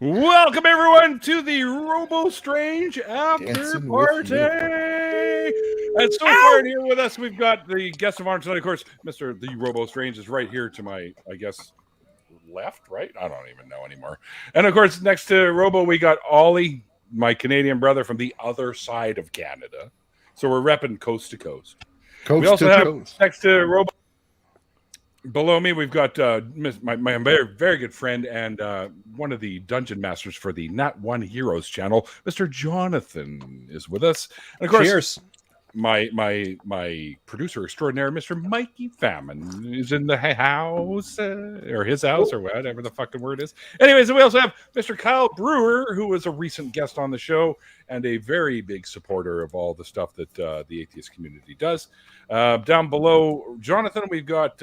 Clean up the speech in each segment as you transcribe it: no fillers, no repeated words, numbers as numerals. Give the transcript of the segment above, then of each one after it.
Welcome everyone to the Robo Strange After Party. And so far here with us, we've got the guest of honor tonight. Of course, Mr. The Robo Strange is right here to my, I guess, left, right? I don't even know anymore. And of course, next to Robo, we got Ollie, my Canadian brother from the other side of Canada. So we're repping coast to coast. We also have next to Robo. Below me, we've got my very, very good friend and one of the dungeon masters for the Not One Heroes channel, Mr. Jonathan, is with us. And of course, cheers. My producer extraordinaire, Mr. Mikey Famine, is in the house, or his house, or whatever the fucking word is. Anyways, we also have Mr. Kyle Brewer, who was a recent guest on the show and a very big supporter of all the stuff that the atheist community does. Down below Jonathan, we've got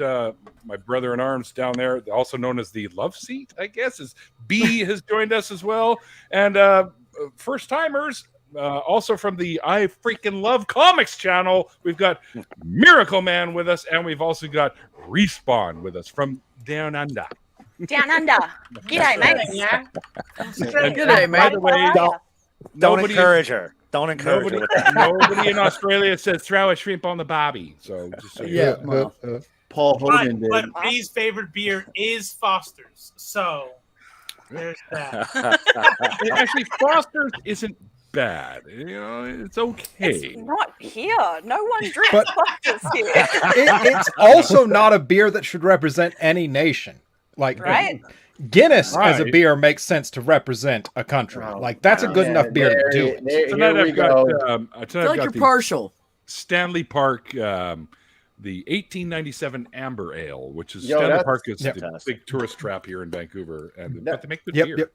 my brother in arms down there, also known as the Love Seat, I guess, is B has joined us as well. And first timers, also from the I Freaking Love Comics channel, we've got Miracle Man with us, and we've also got Respawn with us from Down Under. Down Under. G'day, mate. Yeah. G'day, mate. By the way, don't encourage her. Don't encourage her with that. Nobody in Australia says throw a shrimp on the bobby. So just so yeah, well, Paul Hogan did. But B's favorite beer is Foster's, so there's that. Actually, Foster's isn't bad. You know, it's okay. It's not here. No one drinks Foster's here. It's also not a beer that should represent any nation. Like, right? Guinness as a beer makes sense to represent a country. Like, that's a good enough beer to do it. Tonight I've got, I feel like you're partial. Stanley Park, the 1897 Amber Ale, which is Stanley Park is the big tourist trap here in Vancouver, and but they make good beer.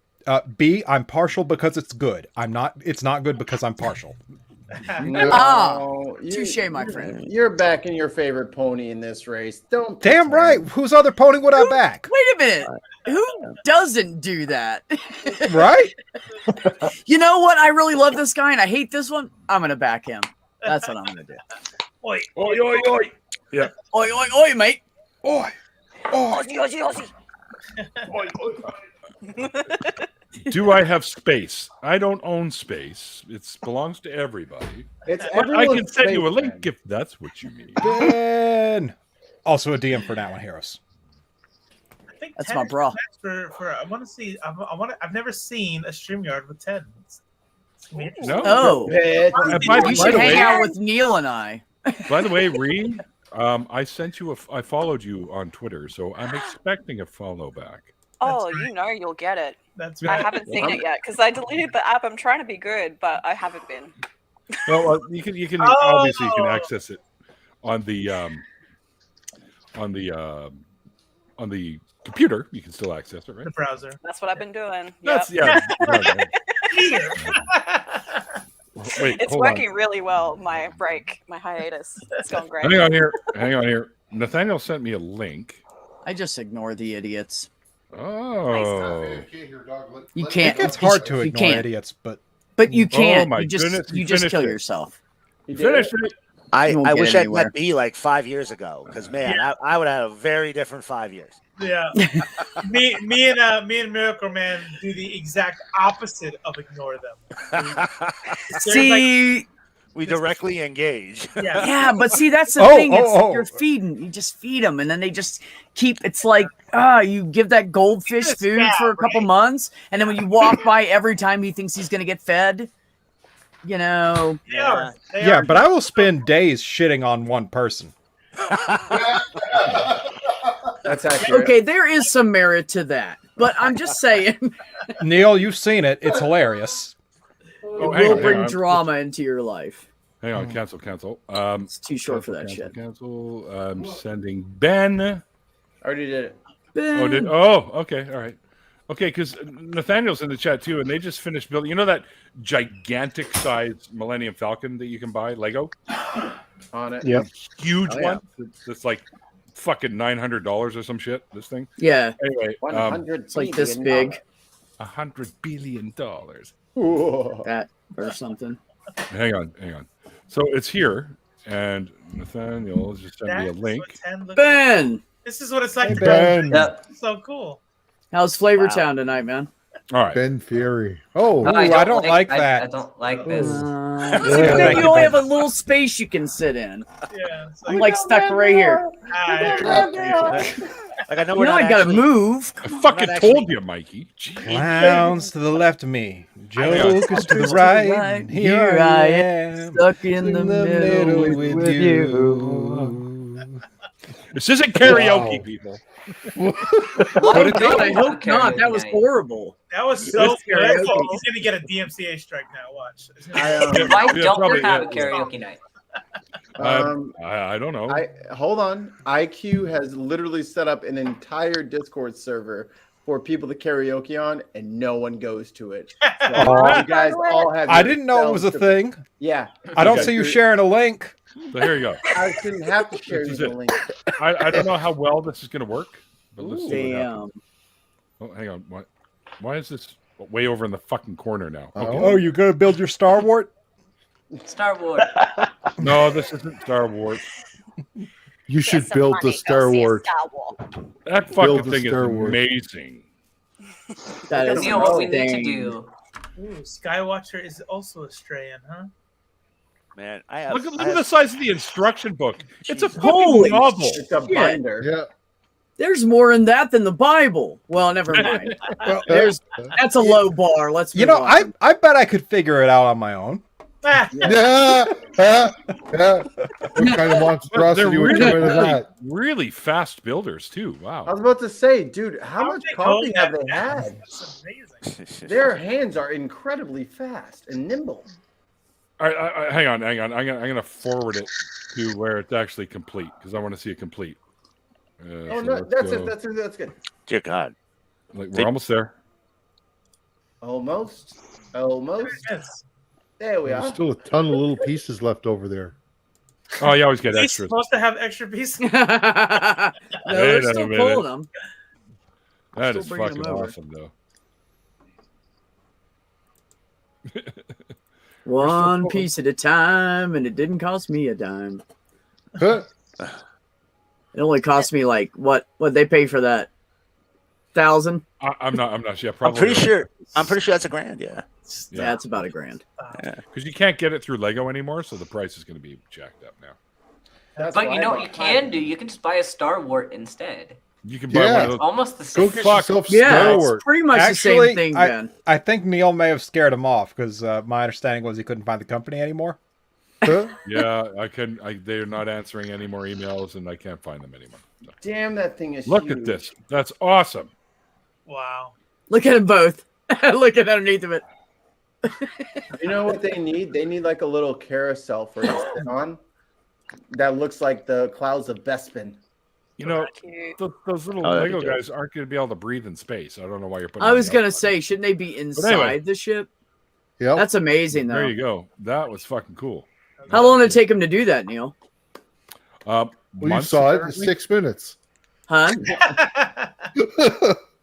B, I'm partial because it's good. It's not good because I'm partial. No, touche, my friend. You're backing your favorite pony in this race. Don't. Damn right. Whose other pony would I back? Wait a minute. Who doesn't do that? Right? You know what? I really love this guy and I hate this one. I'm going to back him. That's what I'm going to do. Oi, oi, oi, oi. Yeah. Oi, oi, oi, mate. Oi. Aussie, Aussie, Aussie. Do I have space? I don't own space. It belongs to everybody. I can send you a link if that's what you need. Ben. Also a DM for Not One Heroes. I think that's my bro. I want to see. I've never seen a StreamYard with 10. No. Oh. You should hang out with Neil and I. By the way, Reed, I sent you I followed you on Twitter, so I'm expecting a follow back. Oh, you know you'll get it. That's right. I haven't seen it yet because I deleted the app. I'm trying to be good, but I haven't been. Well, you can obviously you can access it on the computer. You can still access it, right? The browser. That's what I've been doing. That's yep. Wait, it's working really well. My hiatus. It's going great. Hang on here. Nathaniel sent me a link. I just ignore the idiots. Oh, you can't. It's hard to ignore idiots, but you can't. Oh my goodness, you just kill yourself. You finished it. I wish I'd met B like 5 years ago, because man, I would have had a very different 5 years. Yeah, me and Miracle Man do the exact opposite of ignore them. See. We directly engage. Yeah, but see, that's the thing. You're feeding. You just feed them, and then they just keep. It's like, you give that goldfish food for a couple months, and then when you walk by every time he thinks he's going to get fed, you know. Yeah, but I will spend days shitting on one person. That's accurate. Okay, there is some merit to that, but I'm just saying. Neil, you've seen it. It's hilarious. It will bring drama into your life. Hang on, cancel. It's too short for that shit. Cancel. I'm sending Ben. I already did it. Ben. Okay, all right. Okay, because Nathaniel's in the chat too, and they just finished building. You know that gigantic size Millennium Falcon that you can buy Lego? On it. Yeah. Huge one. That's like fucking $900 or some shit. This thing. Yeah. Anyway, it's like this big. $100 billion. That or something. Hang on. So it's here, and Nathaniel just sent me a link. Ben! This is what it's like. Hey, Ben. Yep. So cool. How's Flavortown tonight, man? All right. Ben Fury. Oh, I don't like that. I don't like this. You only have a little space you can sit in. Yeah, it's I'm like stuck right here. Like I know You we're know not I gotta actually- move. I fucking actually- told you, Mikey. Jeez. Clowns to the left of me, jokers to the right. And here I am, Stuck in the middle with you. This isn't karaoke, people. Oh, God, I hope not. That was horrible. That was so That's good. karaoke. He's gonna get a DMCA strike now. Watch. Why don't probably, we have a yeah. karaoke night? I don't know. Hold on. IQ has literally set up an entire Discord server for people to karaoke on, and no one goes to it. So you guys all have. I didn't know it was a thing. Yeah. I don't Okay. see you sharing a link. So here you go. I shouldn't have to share you This is the it. link. I don't know how well this is going to work, but let's see what happens. Damn. Oh, hang on. Why is this way over in the fucking corner now? Okay. Oh, you gonna build your Star Wars? Star Wars. No, this isn't Star Wars. you should build the Star Wars. That Build fucking the thing is Star Wars. amazing. That is You know what we need to thing. do? Ooh, Skywatcher is also a Strayan, huh? Man, I have. Look I at have- the size of the instruction book. It's a fucking Holy novel. It's a shit. binder. Yeah. There's more in that than the Bible. Well, never mind. That's a low bar. Let's. You move know, on. I bet I could figure it out on my own. Ah, Yeah. What kind of monstrosity would come out of that? really fast builders too. I was Wow. about to say, dude, how much they coffee code have that they fast? had? That's amazing. Their hands are incredibly fast and nimble. All right, hang on. I'm gonna forward it to where it's actually complete because I want to see it complete. Oh So no, let's that's go. it. That's good. Dear God. Like, we're almost there. Almost. Yes. There we There's are. still a ton of little pieces left over there. Oh, you always get He's extras. supposed to have extra pieces. No, Wait they're a still minute. pulling them. That still is bringing fucking them over. awesome, though. One piece at a time, and it didn't cost me a dime. Huh? It only cost me like what they pay for that? 1,000? I'm not sure. I'm Probably pretty sure that's $1,000. Yeah. Yeah, it's about $1,000. because you can't get it through Lego anymore, so the price is going to be jacked up now. That's But why you know I what you bought can mine. do? You can just buy a Star Wars instead. You can buy Yeah. one of It's those. almost the Go same. get Fuck. yourself Yeah, Star it's Wars. pretty much Actually, the same thing, Ben. I think Neil may have scared him off because my understanding was he couldn't find the company anymore. Huh? Yeah, I couldn't. They're not answering any more emails, and I can't find them anymore. So. Damn, that thing is Look huge. at this. That's awesome. Wow. Look at them both. Look at underneath of it. You know what they need? They need like a little carousel for you to sit on that looks like the clouds of Bespin. You know, Cute. those little Oh, that'd be Lego dope. guys aren't going to be able to breathe in space. I don't know why you're putting. I them was on the gonna outside. say, shouldn't they be inside anyway. the ship? Yep. That's amazing, though. There you go. That was fucking cool. How long did it take him to do that, Neil? Well, you Months, saw it in apparently. 6 minutes. Huh?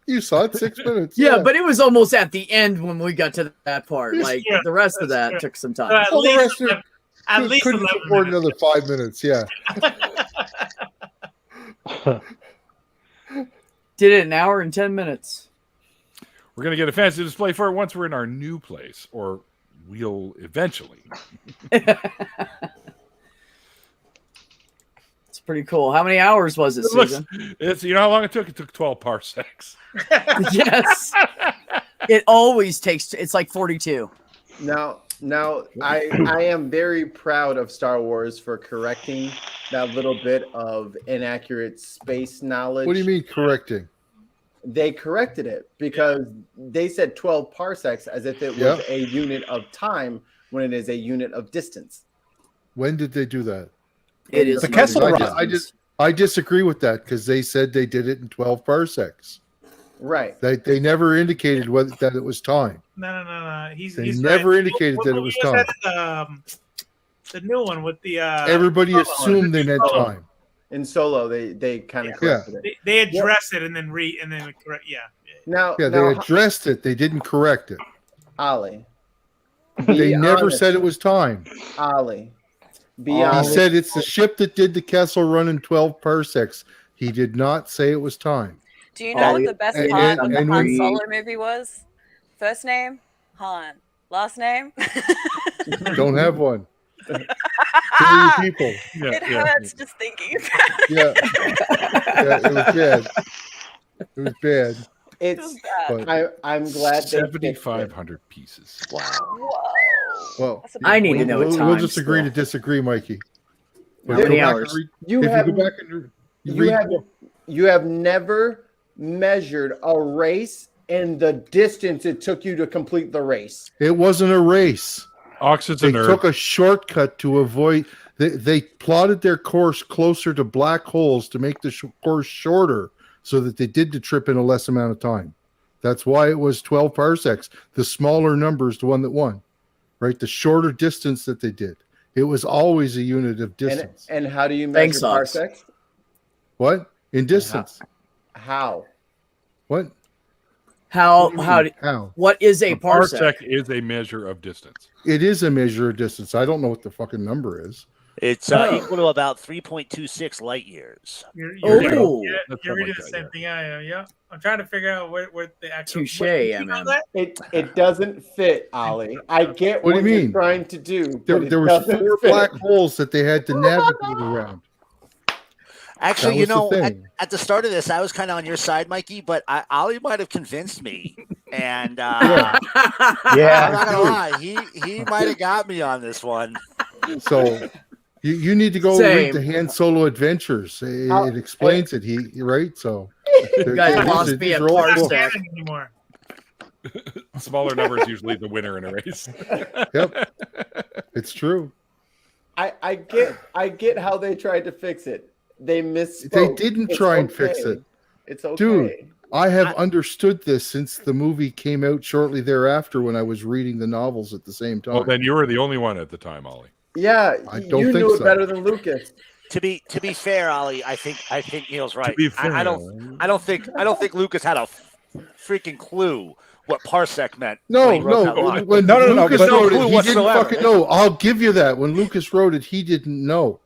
You saw it 6 minutes. Yeah, but it was almost at the end when we got to that part. Yes, Like yeah, the rest of that's that true. took some time. At Well, the least rest of 11 at least couldn't 11 afford minutes. another 5 minutes. Yeah. Did it in an hour and 10 minutes. We're going to get a fancy display for it once we're in our new place, or we'll eventually. It's pretty cool. How many hours was it, It looks, Susan? you know how long it took? It took 12 parsecs. Yes. It always takes. It's like 42. Now, I am very proud of Star Wars for correcting that little bit of inaccurate space knowledge. What do you mean correcting? They corrected it because they said 12 parsecs as if it was Yeah. a unit of time when it is a unit of distance. When did they do that? It is. The Kessel I disagree with that because they said they did it in 12 parsecs. Right. They never indicated that it was time. No. He's They he's never right. indicated that it was What time. that, the new one with the Everybody assumed they meant Solo. time. In Solo, they kind of Yeah. corrected it. They address it and then correct. Yeah. Now, Yeah, they addressed it. They didn't correct it. Ollie. They be never honest. said it was time. Ollie. Be He honest. said it's the ship that did the Kessel Run in 12 parsecs. He did not say it was time. Do you know what the best and- part and- of the and Han when- Solo movie was? First name, Han. Last name? Don't have one. Too many people. It hurts just thinking about it. Yeah, it was bad. It was bad. It's. But I'm glad. 7,500 pieces. Whoa. well, That's a I need to know a we'll time. just agree still. to disagree, Mikey. How But many go back hours? and read- You if have. you go back and You have never measured a race and the distance it took you to complete the race. it wasn't a race. Ox is They a nerd. took a shortcut to avoid. They plotted their course closer to black holes to make the course shorter, so that they did the trip in a less amount of time. That's why it was 12 parsecs. The smaller number is the one that won, right? The shorter distance that they did. It was always a unit of distance. And how do you measure Thanks, Ox. parsecs? What? In distance. How? What? How? How? What is a parsec? Parsec is a measure of distance. It is a measure of distance. I don't know what the fucking number is. It's equal to about 3.26 light years. You're Oh. reading the same thing I am. Yeah, I'm trying to figure out what the actual. Touche, you know MM. that? It doesn't fit, Ollie. I get What what, do you you're mean? trying to do. There but it was doesn't 4 fit. black holes that they had to navigate around. Actually, That you was the know, thing. at the start of this, I was kind of on your side, Mikey, but Ollie might have convinced me. And Yeah. I'm not gonna lie, he might have got me on this one. So you need to go read the Han Solo Adventures. It explains it. Right? So You guys lost me at parsec. Anymore. Smaller numbers usually the winner in a race. Yep, it's true. I get how they tried to fix it. They misspoke. They didn't It's try and okay. fix it. It's okay. Dude, I have understood this since the movie came out shortly thereafter when I was reading the novels at the same time. Well, then you were the only one at the time, Ollie. Yeah, I don't you think knew it so. better than Lucas. To be fair, Ollie, I think Neil's right. To be fair, I don't think Lucas had a freaking clue what parsec meant. No, when he wrote that no. line. When No, Lucas but- wrote No it, clue he didn't whatsoever. fucking know. I'll give you that. When Lucas wrote it, he didn't know.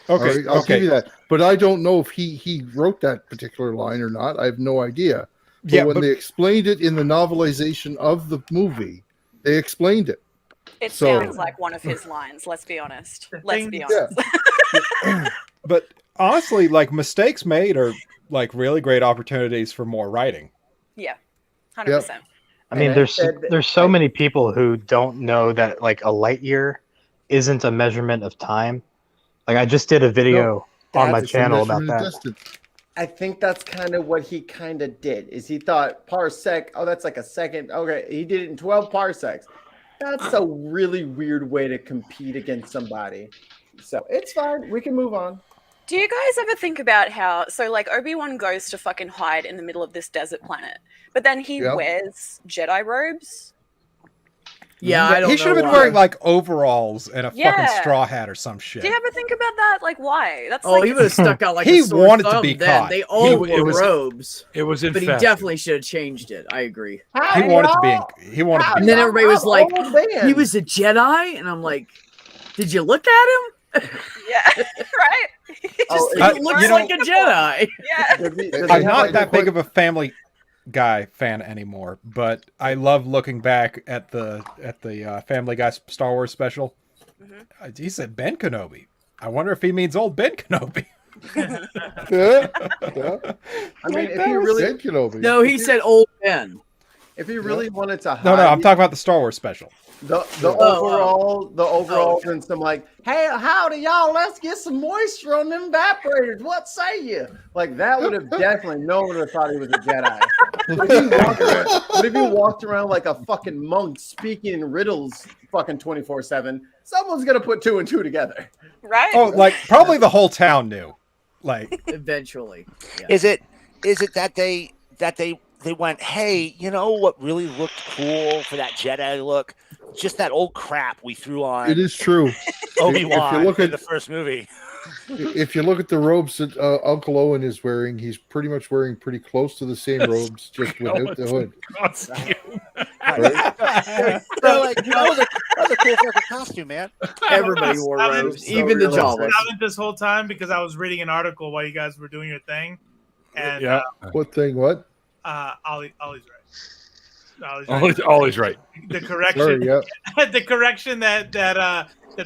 All Okay, right, I'll give you that. But I don't know if he wrote that particular line or not. I have no idea. But Yeah, when but- they explained it in the novelization of the movie, they explained it. It So- sounds like one of his lines, let's be honest. The Let's thing- be Yeah. honest. But honestly, like mistakes made are like really great opportunities for more writing. Yeah. 100%. I mean, And I there's said- there's so many people who don't know that like a light year isn't a measurement of time. Like I just did a video on my It's a channel about measurement of that. distance. I think that's kind of what he kind of did. Is he thought parsec? Oh, that's like a second. Okay, he did it in 12 parsecs. That's a really weird way to compete against somebody. So it's fine. We can move on. Do you guys ever think about how, so like Obi-Wan goes to fucking hide in the middle of this desert planet, but then he Yep. wears Jedi robes? Yeah, I don't He should have know been why. wearing like overalls and a Yeah. fucking straw hat or some shit. Do you ever think about that? Like, why? That's Oh, like he would have stuck out like He a sore wanted to thumb be then. caught. They all It wore was- robes, It was in but he fact. definitely should have changed it. I agree. He wanted to be. He wanted to be. And then everybody was like, Oh, man. "He was a Jedi," and I'm like, "Did you look at him? yeah, right? He just Oh, He it- looks you know- like a Jedi." yeah. Does he- does he I'm have, not like, that big of a Family Guy fan anymore, but I love looking back at the Family Guy Star Wars special. He said Ben Kenobi. I wonder if he means old Ben Kenobi. Yeah. Yeah. I mean, if That he was really, Ted Kenobi. No, he said old Ben. if he really wanted to hide No, I'm talking about the Star Wars special. the Oh, overalls okay. and some like, hey, howdy y'all, let's get some moisture on them evaporators. What say you? Like that would have definitely no one would have thought he was a Jedi. But if he walked around like a fucking monk speaking in riddles fucking 24/7, someone's gonna put 2 and 2 together. Right? Oh, like probably the whole town knew. Like, Eventually, yeah. Is it that they went, hey, you know what really looked cool for that Jedi look? Just that old crap we threw on It is true. Obi-Wan If you look in at the first movie. if you look at the robes that Uncle Owen is wearing, he's pretty much wearing pretty close to the same robes, just without the hood. They're like, that was a cool fucking costume, man. Everybody wore I robes, so even the realistic. Jawas. Silent this whole time because I was reading an article while you guys were doing your thing, and Yeah. What thing? What? Ollie's right. Always right. The correction, Sorry, yeah. the correction that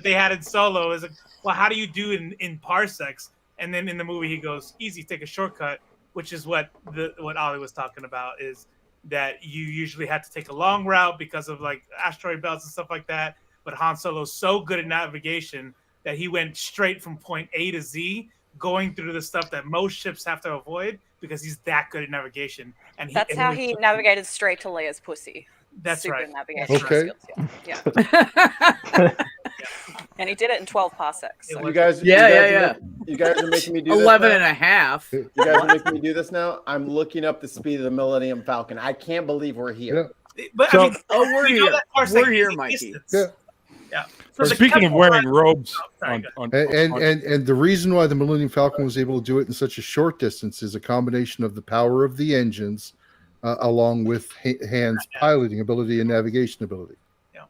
they had in Solo is like, well, how do you do in parsecs? And then in the movie he goes, easy, take a shortcut, which is what Ollie was talking about, is that you usually have to take a long route because of like asteroid belts and stuff like that. But Han Solo's so good at navigation that he went straight from point A to Z, going through the stuff that most ships have to avoid because he's that good at navigation. And that's how he navigated straight to Leia's pussy. That's Super right. Navigation Okay. skills, yeah. And he did it in 12 parsecs. So. You guys, Yeah. You guys are making me do 11 this and a half. You guys are making me do this now. I'm looking up the speed of the Millennium Falcon. I can't believe we're here. But So- I mean, we're we know here. that parsec We're here, is Mikey. distance. Yeah. For the Speaking of Kepler wearing run- robes, sorry, And the reason why the Millennium Falcon was able to do it in such a short distance is a combination of the power of the engines, along with Han's piloting ability and navigation ability. Yeah.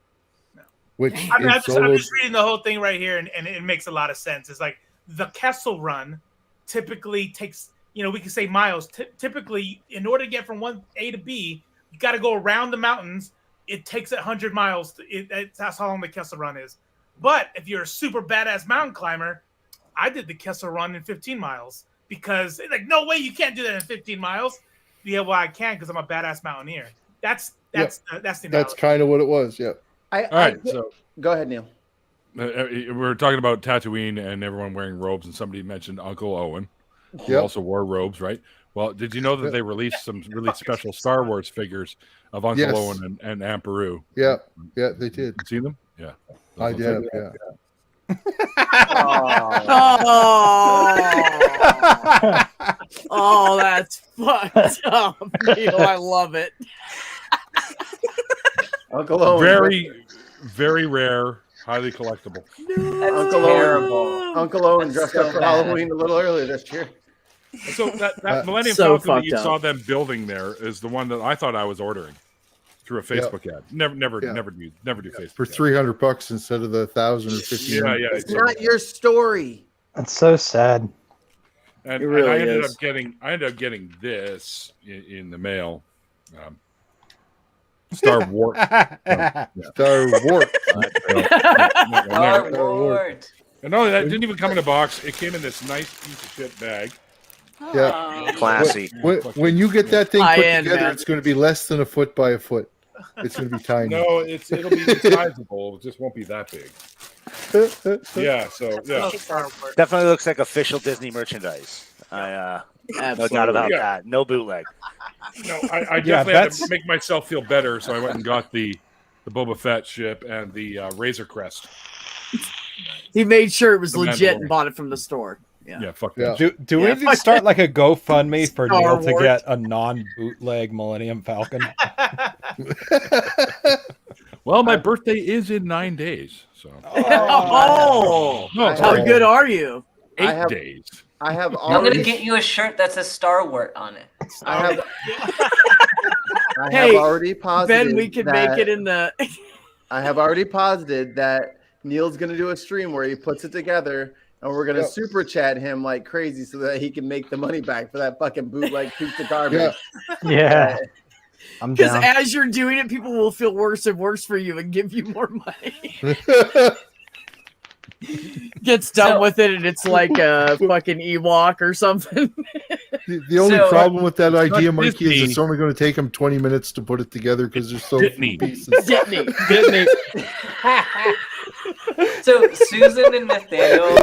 Which I mean, in I'm Solo, just reading the whole thing right here, and it makes a lot of sense. It's like the Kessel Run typically takes, we can say miles. Typically, in order to get from one A to B, you got to go around the mountains. It takes 100 miles. That's how long the Kessel Run is. But if you're a super badass mountain climber, I did the Kessel Run in 15 miles because like, no way you can't do that in 15 miles. Yeah, well, I can because I'm a badass mountaineer. That's the analogy. that's kind of what it was. Yeah. all right. So Go ahead, Neil. we're talking about Tatooine and everyone wearing robes, and somebody mentioned Uncle Owen, who Yep. also wore robes, right? Well, did you know that they released some really special Star Wars figures of Uncle Yes. Owen and Aunt Beru? Yeah, they did. See them? Yeah. I did. Yeah. Oh, that's fucked up, Neil. I love it. Uncle Owen. Very rare, highly collectible. Uncle Owen. Uncle Owen dressed up for Halloween a little earlier this year. So that Millennium So Falcon that you fucked saw up. them building there is the one that I thought I was ordering through a Facebook ad. Never do Facebook. For ads. $300 instead of the 1,000 or 1,500. Yeah. It's not your story. That's so sad. And, It really I ended is. up getting this in the mail. Star Wars. Star Wars. Star Wars. And no, that didn't even come in a box. It came in this nice piece of shit bag. Yeah. Classy. When you get that thing put High-end, together, man. it's going to be less than a foot by a foot. It's going to be tiny. No, it'll be sizable. It just won't be that big. Yeah. So yeah. Definitely looks like official Disney merchandise. No doubt about that. No bootleg. No, I definitely had to make myself feel better, so I went and got the Boba Fett ship and the Razor Crest. He made sure it was The legit Mandalorian. and bought it from the store. Yeah, fuck Yeah. that. Do we Yeah, need to start like a GoFundMe for Star Neil to Wars. get a non-bootleg Millennium Falcon? Well, my birthday is in 9 days, so Oh, no, I how sorry, good are you? 8 I have- days. I have I'm gonna already. get you a shirt that says Star Wars on it. I have. I have Hey, already posited. Ben, we can that- make it in the. I have already posited that Neil's going to do a stream where he puts it together, and we're going to Yep. super chat him like crazy so that he can make the money back for that fucking bootleg piece of garbage. Yeah, I'm Because down. as you're doing it, people will feel worse and worse for you and give you more money. Gets done So- with it, and it's like a fucking Ewok or something. The only So- problem with that It's idea, not Mikey, is Disney. it's only going to take him 20 minutes to put it together because there's so Disney. few pieces. Disney. So Susan and Nathaniel,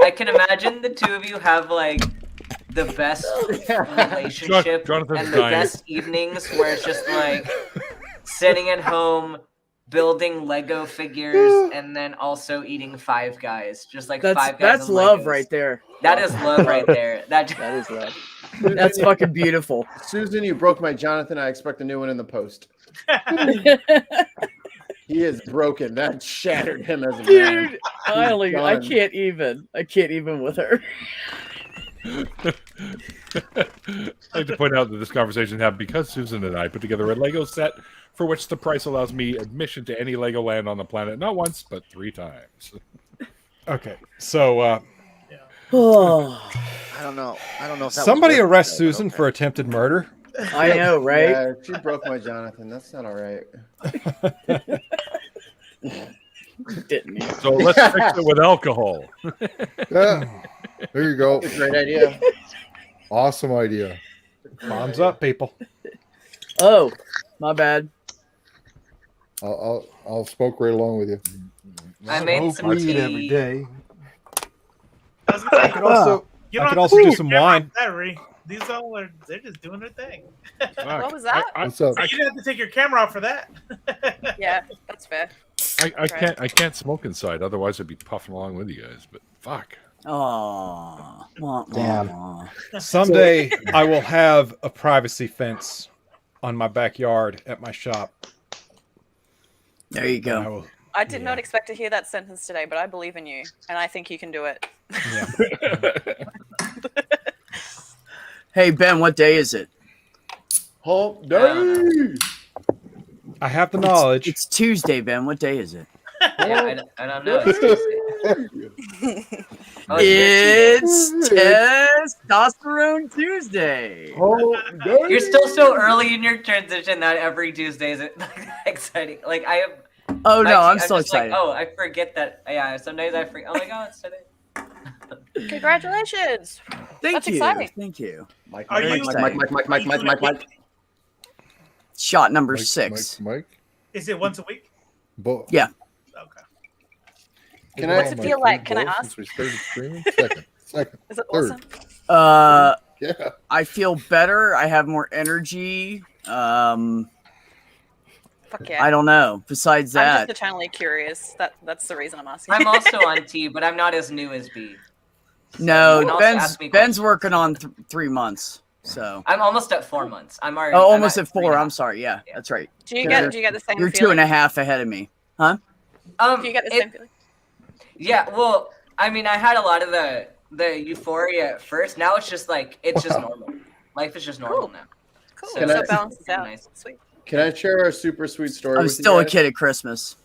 I can imagine the two of you have like the best relationship Jonathan's and the dying. best evenings where it's just like sitting at home building Lego figures and then also eating Five Guys, just like Five Guys. That's and love Legos. right there. That is love right there. That is love. That's fucking beautiful. Susan, you broke my Jonathan. I expect a new one in the post. He is broken. That shattered him as a man. Dude, I Done. can't even with her. I'd like to point out that this conversation happened because Susan and I put together a Lego set for which the price allows me admission to any Legoland on the planet, not once, but 3 times. Okay, so Oh, I don't know. If that somebody was worth arrest it, but Susan okay. for attempted murder. I know, right? Yeah, she broke my Jonathan. That's not all right. Didn't he? So let's fix it with alcohol. Yeah. There you go. That's a great idea. Awesome idea. Bombs up, people. Oh, my bad. I'll smoke right along with you. I made some tea. every day. I could also- you I don't could have also to do your some camera wine. off that, Ree. These all they're just doing their thing. What was that? What's up? You didn't have to take your camera off for that. Yeah, that's fair. I can't smoke inside, otherwise I'd be puffing along with you guys. But fuck. Oh, Damn. Someday I will have a privacy fence on my backyard at my shop. There you I go. will, I did not expect to hear that sentence today, but I believe in you, and I think you can do it. yeah. Hey Ben, what day is it? Hump day. I have the knowledge. It's Tuesday, Ben. What day is it? Yeah, I don't know. It's Tuesday. Oh, It's Testosterone Tuesday. Hump day. You're still so early in your transition that every Tuesday is exciting. Like I have. Oh no, I'm just so excited. Like, oh, I forget that. Yeah, some days I forget. Oh my god, it's today. Congratulations! Thank That's you. exciting. Thank you. Mike, Are you- Mike. Shot number Mike, 6. Mike. Is it once a week? Both. Yeah. Okay. Can What's I? it feel like? Can I ask? Since we started streaming? Second. Is it Third. awesome? Yeah. I feel better. I have more energy. Fuck yeah. I don't know. Besides I'm that, just eternally curious. That's the reason I'm asking. I'm also on T, but I'm not as new as B. no. You can also Ben's ask me Ben's questions. working on 3 months. So I'm almost at 4 months. I'm already. oh, I'm almost at 4. 3.5. I'm sorry. Yeah, that's right. do you get the same? You're feeling? 2.5 ahead of me. Um, Do you get the it- same feeling? Yeah, well, I mean, I had a lot of the euphoria at first. Now it's just like it's just normal. Life is just normal Cool. now. Cool. So Can So I- it balances out. Nice. Sweet. Can I share a super sweet story? I'm with still you a guys? kid at Christmas.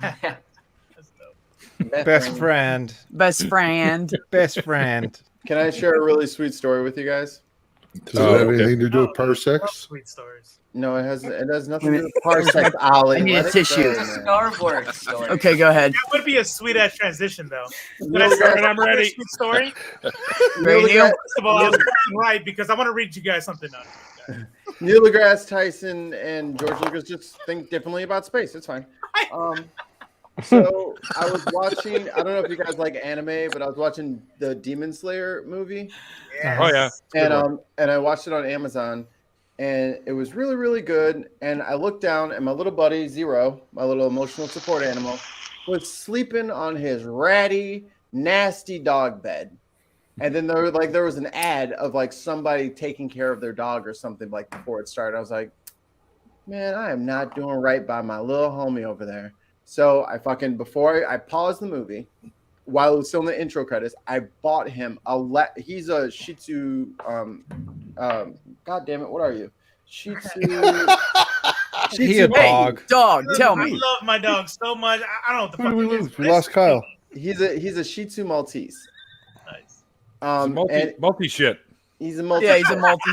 That's dope. Best friend. Best friend. Best friend. Can I share a really sweet story with you guys? Does it have anything to do with I love parsecs? sweet stories. No, it has nothing to do with parsecs, Ollie. I need Let a it tissue. go, It's a man. scoreboard story. Okay, go ahead. That would be a sweet ass transition, though. Can Neil I start deGrasse- with my sweet story? Ready, Neil? First of all, I was right because I want to read you guys something now. Neil deGrasse Tyson and George Lucas just think differently about space. It's fine. So I was watching. I don't know if you guys like anime, but I was watching the Demon Slayer movie, Oh yeah. and I watched it on Amazon, and it was really really good. And I looked down, and my little buddy Zero, my little emotional support animal, was sleeping on his ratty, nasty dog bed. And then there was an ad of like somebody taking care of their dog or something like before it started. I was like, man, I am not doing right by my little homie over there. So before I paused the movie, while it was still in the intro credits, I bought him he's a Shih Tzu. God damn it, what are you? Shih Tzu. He a dog. Dog, tell I me. love my dog so much. I don't know what the Who fuck did we it is. lose? We lost Kyle. He's a Shih Tzu Maltese. Nice. And Multi shit. he's a multi. Yeah, he's a multi.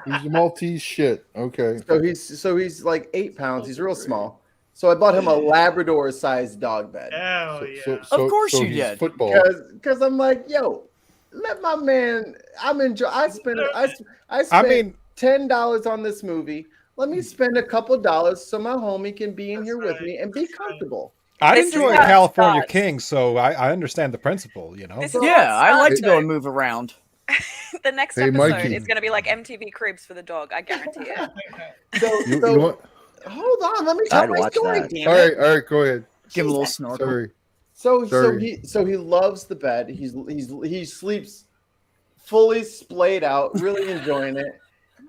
He's a Maltese shit. Okay. So he's like 8 pounds. He's real small. So I bought him a Labrador-sized dog bed. Hell yeah. Of course you he's did. Football. Because I'm like, yo, let my man. I spent I mean, $10 on this movie. Let me spend a couple dollars so my homie can be in here with me and be That's right. comfortable. I This is enjoy how it California starts. King, so I understand the principle, you know? This is Yeah, I like to go. go and move around. The next Hey, episode Mikey. is going to be like MTV Cribs for the dog. I guarantee it. So, You so want? hold on, let me tell I'd my watch story. that. Damn All it. right, go ahead. Give him a little snorkel. Sorry. So he loves the bed. He sleeps fully splayed out, really enjoying it.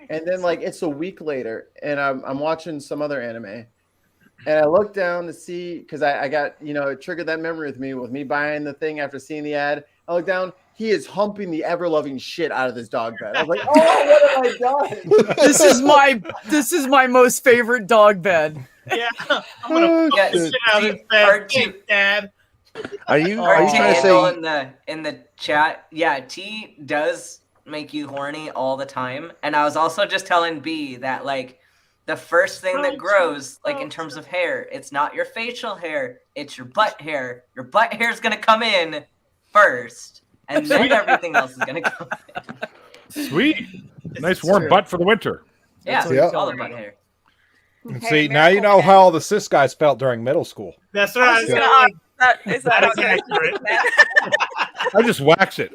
And then like it's a week later, and I'm watching some other anime, and I look down to see because I got it triggered that memory with me buying the thing after seeing the ad. I look down, he is humping the ever loving shit out of this dog bed. I was like, oh, what have I done? This is my most favorite dog bed. Yeah, I'm gonna Oh, fuck the shit. shit out of this bed. Thanks, Dad. Are you Oh. trying to Handle say? in the chat? Yeah, T does make you horny all the time. And I was also just telling B that like the first thing that grows, like in terms of hair, it's not your facial hair, it's your butt hair. Your butt hair is gonna come in first, and then everything else is gonna come in. Sweet. Nice warm butt for the winter. Yeah, Yeah. all the butt hair. See, now you know how all the cis guys felt during middle school. That's right. Is that okay? I just wax it.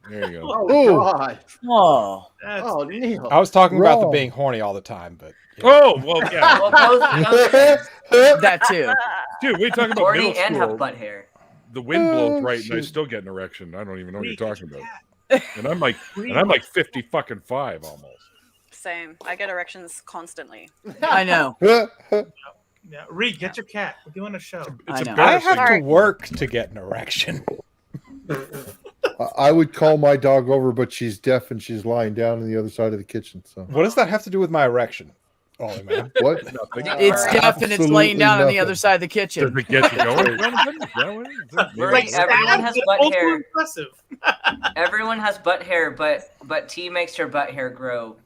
There you go. Oh, God. Oh, Oh, Neil. I was talking about them Wrong. being horny all the time, but Oh, well, yeah. Well, both that too. Dude, we talking about horny middle and school. have butt hair. The wind blows Oh, right, and I shit. still get an erection. I don't even know what you're Reed, talking about. And I'm like 50 fucking 5 almost. Same. I get erections constantly. I know. Yeah, Reed, get your cat. We're doing a show. it's I know. I have Sorry. to work to get an erection. I would call my dog over, but she's deaf and she's lying down on the other side of the kitchen. So What does that have to do with my erection? Oh man. what? It's deaf and it's laying down on the other nothing. side of the Does kitchen. it get you going? Marie, everyone has butt ultra hair. impressive. Everyone has butt hair, but T makes your butt hair grow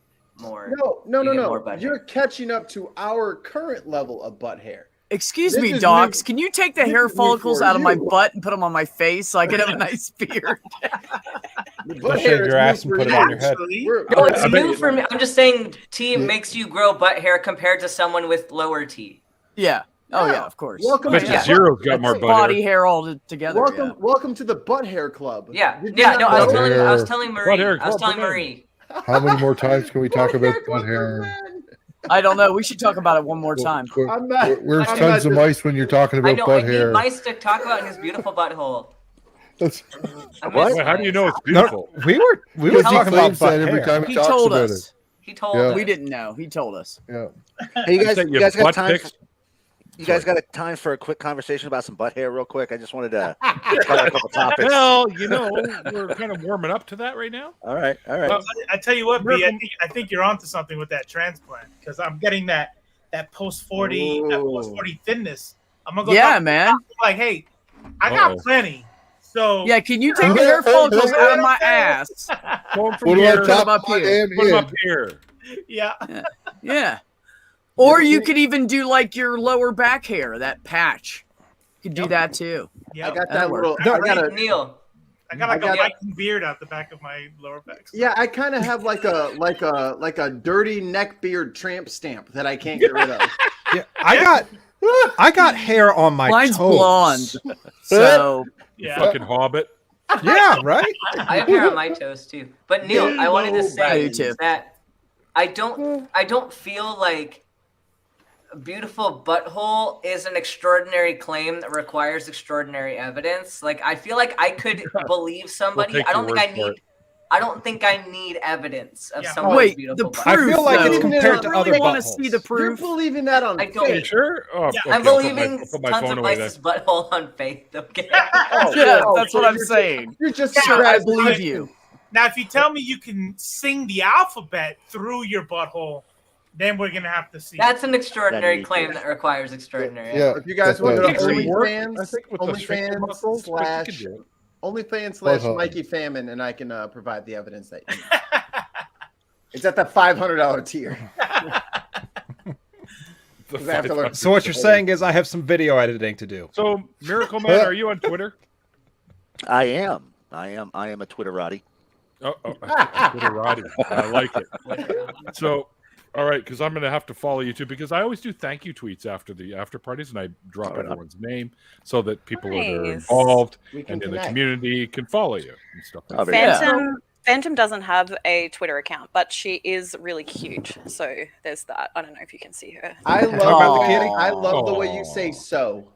more. No, You get more butt You're hair. catching up to our current level of butt hair. Excuse This me, is docs. new- Can you take the this hair is new follicles for out of my you. butt and put them on my face so I can have a nice beard? The Just butt shave hair is your ass new and for put it you. on your head. Actually. No, it's I bet new you- for me. I'm just saying T makes you grow butt hair compared to someone with lower T. Yeah. Oh Yeah. yeah, of course. Welcome Mr. to Yeah. Zero's got more butt Body hair. hair all together. welcome, yeah. welcome to the butt hair club. Yeah, Did you yeah. not No, I was know? Butt telling I was hair. telling Butt Marie. hair I was club telling for men. Marie. How many more times can we talk Butt about hair butt club for hair? men. I don't know. We should talk about it one more time. I'm not. Where's I'm tons not of mice when you're talking I about know. I butt need hair? mice to talk about his beautiful butthole. That's- I What? miss Wait, how do you mice. know it's beautiful? No, we were Because he talking about claims butt that every hair. time he He talks told about us. He told Yeah. us. We didn't know. He told us. it. Yeah. Hey, you guys, Sent you guys got butt time? pics? You guys got a time for a quick conversation about some butt hair, real quick? I just wanted to cover a couple topics. Well, you know, we're kind of warming up to that right now. All right, all right. Well, I tell you what, B, Miracle- I think you're onto something with that transplant because I'm getting that post 40 thinness. I'm gonna go Yeah, talk to man. the doctor, like, hey, I got Uh-oh. plenty. So Yeah, can you take the hair follicles out of my ass? Going from Put here, it on top them up of my here. damn put 'em head. up here. yeah. Yeah. Or you could even do like your lower back hair, that patch. You could do that too. Yeah. I got That'll that work. little. No, I got a. Neil. I got like I a got- Viking beard out the back of my lower back. Yeah, I kind of have like a dirty neck beard tramp stamp that I can't get rid of. Yeah, I got hair on my Mine's toes. blonde. So Yeah. Fucking hobbit. Yeah, right. I have hair on my toes too. But Neil, I wanted to I say do too. that I don't feel like a beautiful butthole is an extraordinary claim that requires extraordinary evidence. Like I feel like I could believe somebody. take I don't your think I word for need. I don't think I need evidence of Yeah. someone's wait, the beautiful butthole. I proof. feel like it's though. compared to I really other want to buttholes. see the You're proof. believing that on I don't. faith. Sure. Oh, Yeah, okay, I'm I'll believing put my tons phone of away mice's butthole on faith. Okay. Oh, Yeah, oh, that's so what I'm you're just- saying. You're just Sure, I scratching- believe you. Now, if you tell me you can sing the alphabet through your butthole, then we're gonna have to see. That's an extraordinary That'd be claim good. that requires extraordinary. Yeah. If you guys that want to go does. to Agreed. I OnlyFans, think with the sphincter OnlyFans muscles, but you slash can do it. OnlyFans / Butthole. Mikey Famine, and I can provide the evidence that you need. It's at the $500 tier. The 'Cause I have to learn. So what you're saying is I have some video editing to do. So, Miracle Man, are you on Twitter? I am a Twitterati. Oh, Twitterati. I like it. So, all right, because I'm going to have to follow you too, because I always do thank you tweets after the after parties, and I drop Fair enough. everyone's name so that people that are Nice. involved We can and in the connect. community can follow you and stuff like Oh, that. very Yeah. Phantom doesn't have a Twitter account, but she is really cute. So there's that. I don't know if you can see her. I Talk about the kitty? love the way Aw. you say so.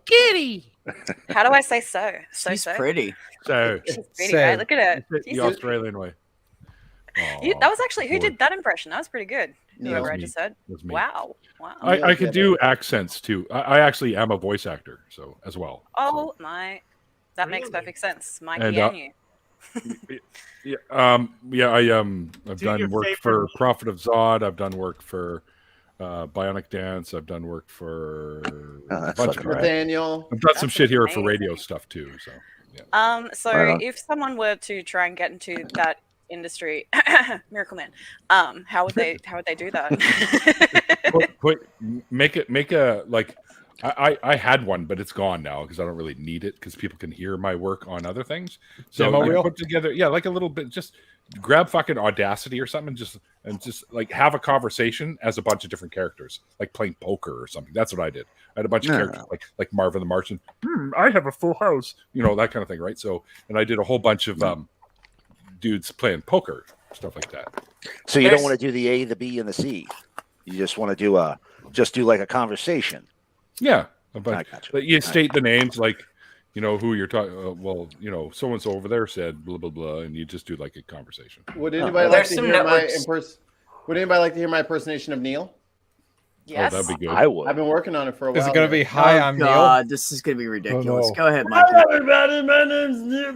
How do I say so? She's pretty. So, She's pretty, Say. right? Look at it. the Jesus. Australian way. That was actually who did that impression. That was pretty good. Neil. Whoever I That's just me. said. That's me. Wow. I can do accents too. I actually am a voice actor, so as well. Oh my, that makes Really? perfect sense. Mikey And, and you. Yeah, I've Do done your work favorite for one. Prophet of Zod. I've done work for Bionic Dance. I've done work for a that's bunch of fucking right. Nathaniel. I've done some That's shit here for amazing. radio stuff too. So So Right on. if someone were to try and get into that industry, Miracle Man. How would they do that? Make a like. I had one, but it's gone now because I don't really need it because people can hear my work on other things. So Demo I reel? put together, like a little bit. Just grab fucking Audacity or something, and just like have a conversation as a bunch of different characters, like playing poker or something. That's what I did. I had a bunch of characters like Marvin the Martian. I have a full house, that kind of thing, right? So, and I did a whole bunch of dudes playing poker, stuff like that. So you don't want to do the A, the B, and the C. You just want to do like a conversation. Yeah, but you state the names, like who you're talking. So and so over there said blah blah blah, and you just do like a conversation. Would anybody like to hear my impersonation of Neil? Yes, that'd be good. I would. I've been working on it for a while. Is it going to be hi? I'm God, Neil. this is going to be ridiculous. Oh, no. Go ahead, Mike. Hello, everybody. My name's Neil.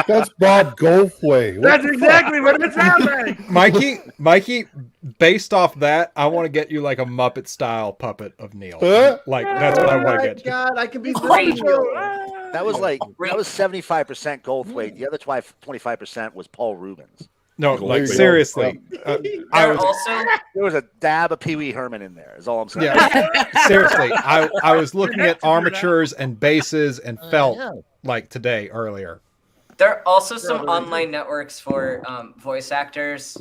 That's Bob Goldthway. That's exactly what it sounds like. Mikey, based off that, I want to get you like a Muppet style puppet of Neil. Like that's what I want to get. God, I can be Great. That was 75% Goldthwait. The other 25% was Paul Rubens. No, like seriously. There was a dab of Pee Wee Herman in there. Is all I'm saying. Yeah, seriously. I was looking at armatures and bases and felt like today earlier. There are also some online networks for voice actors,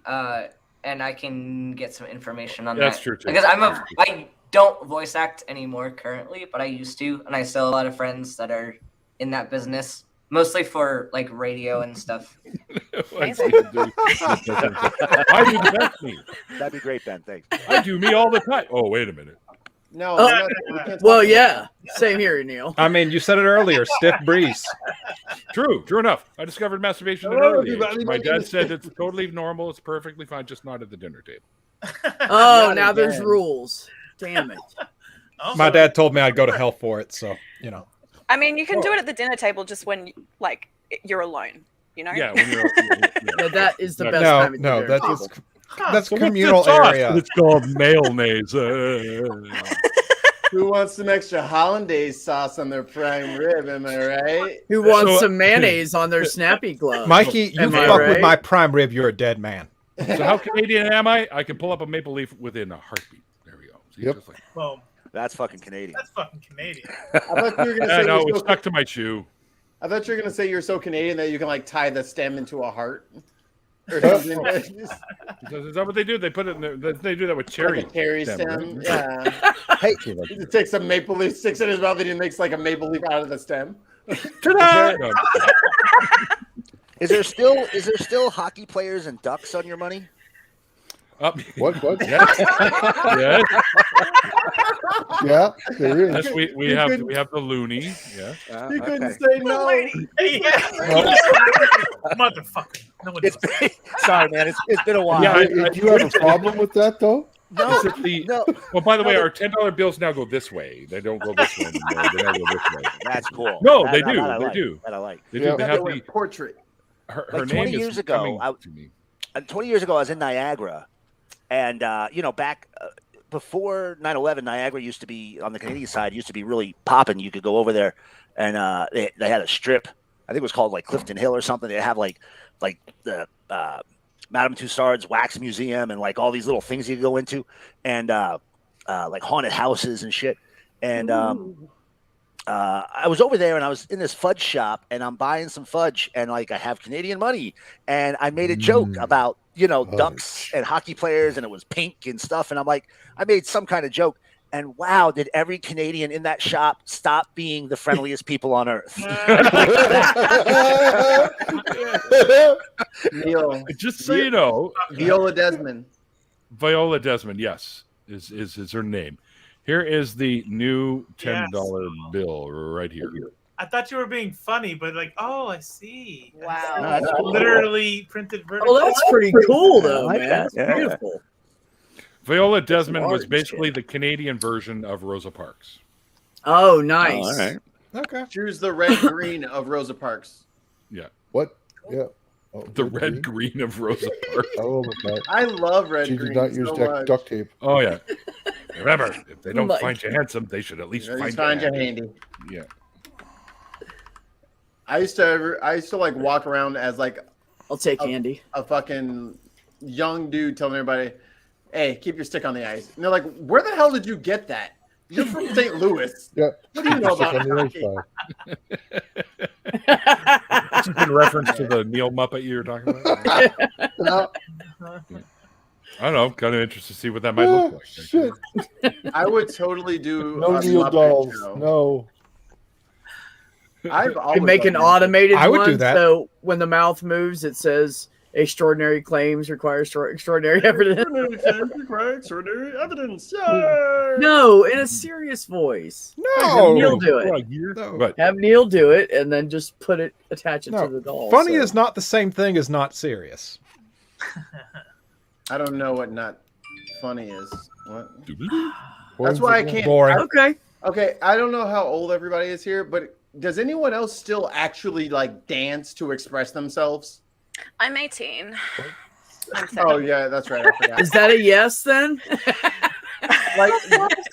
and I can get some information on that. That's true too. Because I don't voice act anymore currently, but I used to, and I still have a lot of friends that are in that business, mostly for like radio and stuff. I do the best me. That'd be great, Ben. Thanks. I do me all the time. Oh, wait a minute. No. Well, yeah. Same here, Neil. I mean, you said it earlier. Stiff breeze. True enough. I discovered masturbation at an early age. My dad said it's totally normal. It's perfectly fine. Just not at the dinner table. Oh, now there's rules. Damn it. My dad told me I'd go to hell for it. So I mean, you can do it at the dinner table just when you're alone. Yeah, when you're No, that is the best time at the dinner table. That's communal area. It's called mayonnaise. Who wants some extra hollandaise sauce on their prime rib? Am I right? Who wants some mayonnaise on their snappy glove? Mikey, you fuck with my prime rib, you're a dead man. So how Canadian am I? I can pull up a maple leaf within a heartbeat. There we go. So just like, Boom. That's fucking Canadian. That's fucking Canadian. I thought you were gonna say no, you're it's stuck to my shoe. I thought you were gonna say you're so Canadian that you can like tie the stem into a heart. Or something. Is that what they do? They put it in they do that with cherry. Like a cherry stem. Right? Yeah. Hey, he just takes some maple leaf, sticks it in his mouth, and he makes like a maple leaf out of the stem. Ta-da! Is there still hockey players and ducks on your money? What? Yes. Yes. Yeah, there is. Yes, we have the loony. Yeah. You couldn't say no. Motherfucker. No one knows. Sorry, man. It's been a while. Yeah, Do you have a problem with that though? No. Well, by the way, our $10 bills now go this way. They don't go this way anymore. They now go this way. That's cool. No, they That do. I They like. do. That I like. They do. They have the portrait. Her Like name 20 years is ago, coming to me. 20 years ago, I was in Niagara, and back before 9/11, Niagara used to be on the Canadian side. Used to be really popping. You could go over there, and they had a strip. I think it was called like Clifton Hill or something. They have like the Madame Tussauds Wax Museum and like all these little things you could go into, and like haunted houses and shit. And I was over there and I was in this fudge shop and I'm buying some fudge and like I have Canadian money and I made a joke about ducks and hockey players and it was pink and stuff and I'm like I made some kind of joke and wow, did every Canadian in that shop stop being the friendliest people on earth? Neil, just so you know, Viola Desmond. Viola Desmond, yes, is her name. Here is the new $10 bill right here. I thought you were being funny, but like, oh, I see. Wow. That's literally printed vertically. Oh, that's pretty cool, though, like man. that. That's beautiful. Viola Desmond was large basically shit. the Canadian version of Rosa Parks. Oh, nice. Oh, all right. Okay. Choose the red green of Rosa Parks. Yeah. What? Yeah. Oh, The red green of Rosa Parks. Oh my God. I love red She green. did not use so much. duct tape. Oh, yeah. Remember, if they don't Like- find you handsome, they should at least At least find you you handy. handy. Yeah. I used to like walk around as like I'll take candy. a fucking young dude telling everybody, "Hey, keep your stick on the ice." And they're like, "Where the hell did you get that? You're from St. Louis. Yeah. What do you know about hockey?" This is in reference to the Neil Muppet you were talking about. I don't know. Kind of interested to see what that might look like. Shit. I would totally do No a Neil Muppet dolls. show. No. I've You always make an loved automated I would one, do that. so when the mouth moves, it says extraordinary claims require extraordinary evidence. extraordinary evidence. No, in a serious voice. No. Neil do it. No. But Have Neil do it, and then just attach it No, to the doll. funny so. is not the same thing as not serious. I don't know what not funny is. What? Once That's why I again. can't. Boring. Okay. Okay, I don't know how old everybody is here, but does anyone else still actually like dance to express themselves? I'm 18. Oh yeah, that's right. I forgot. Is that a yes then? Like,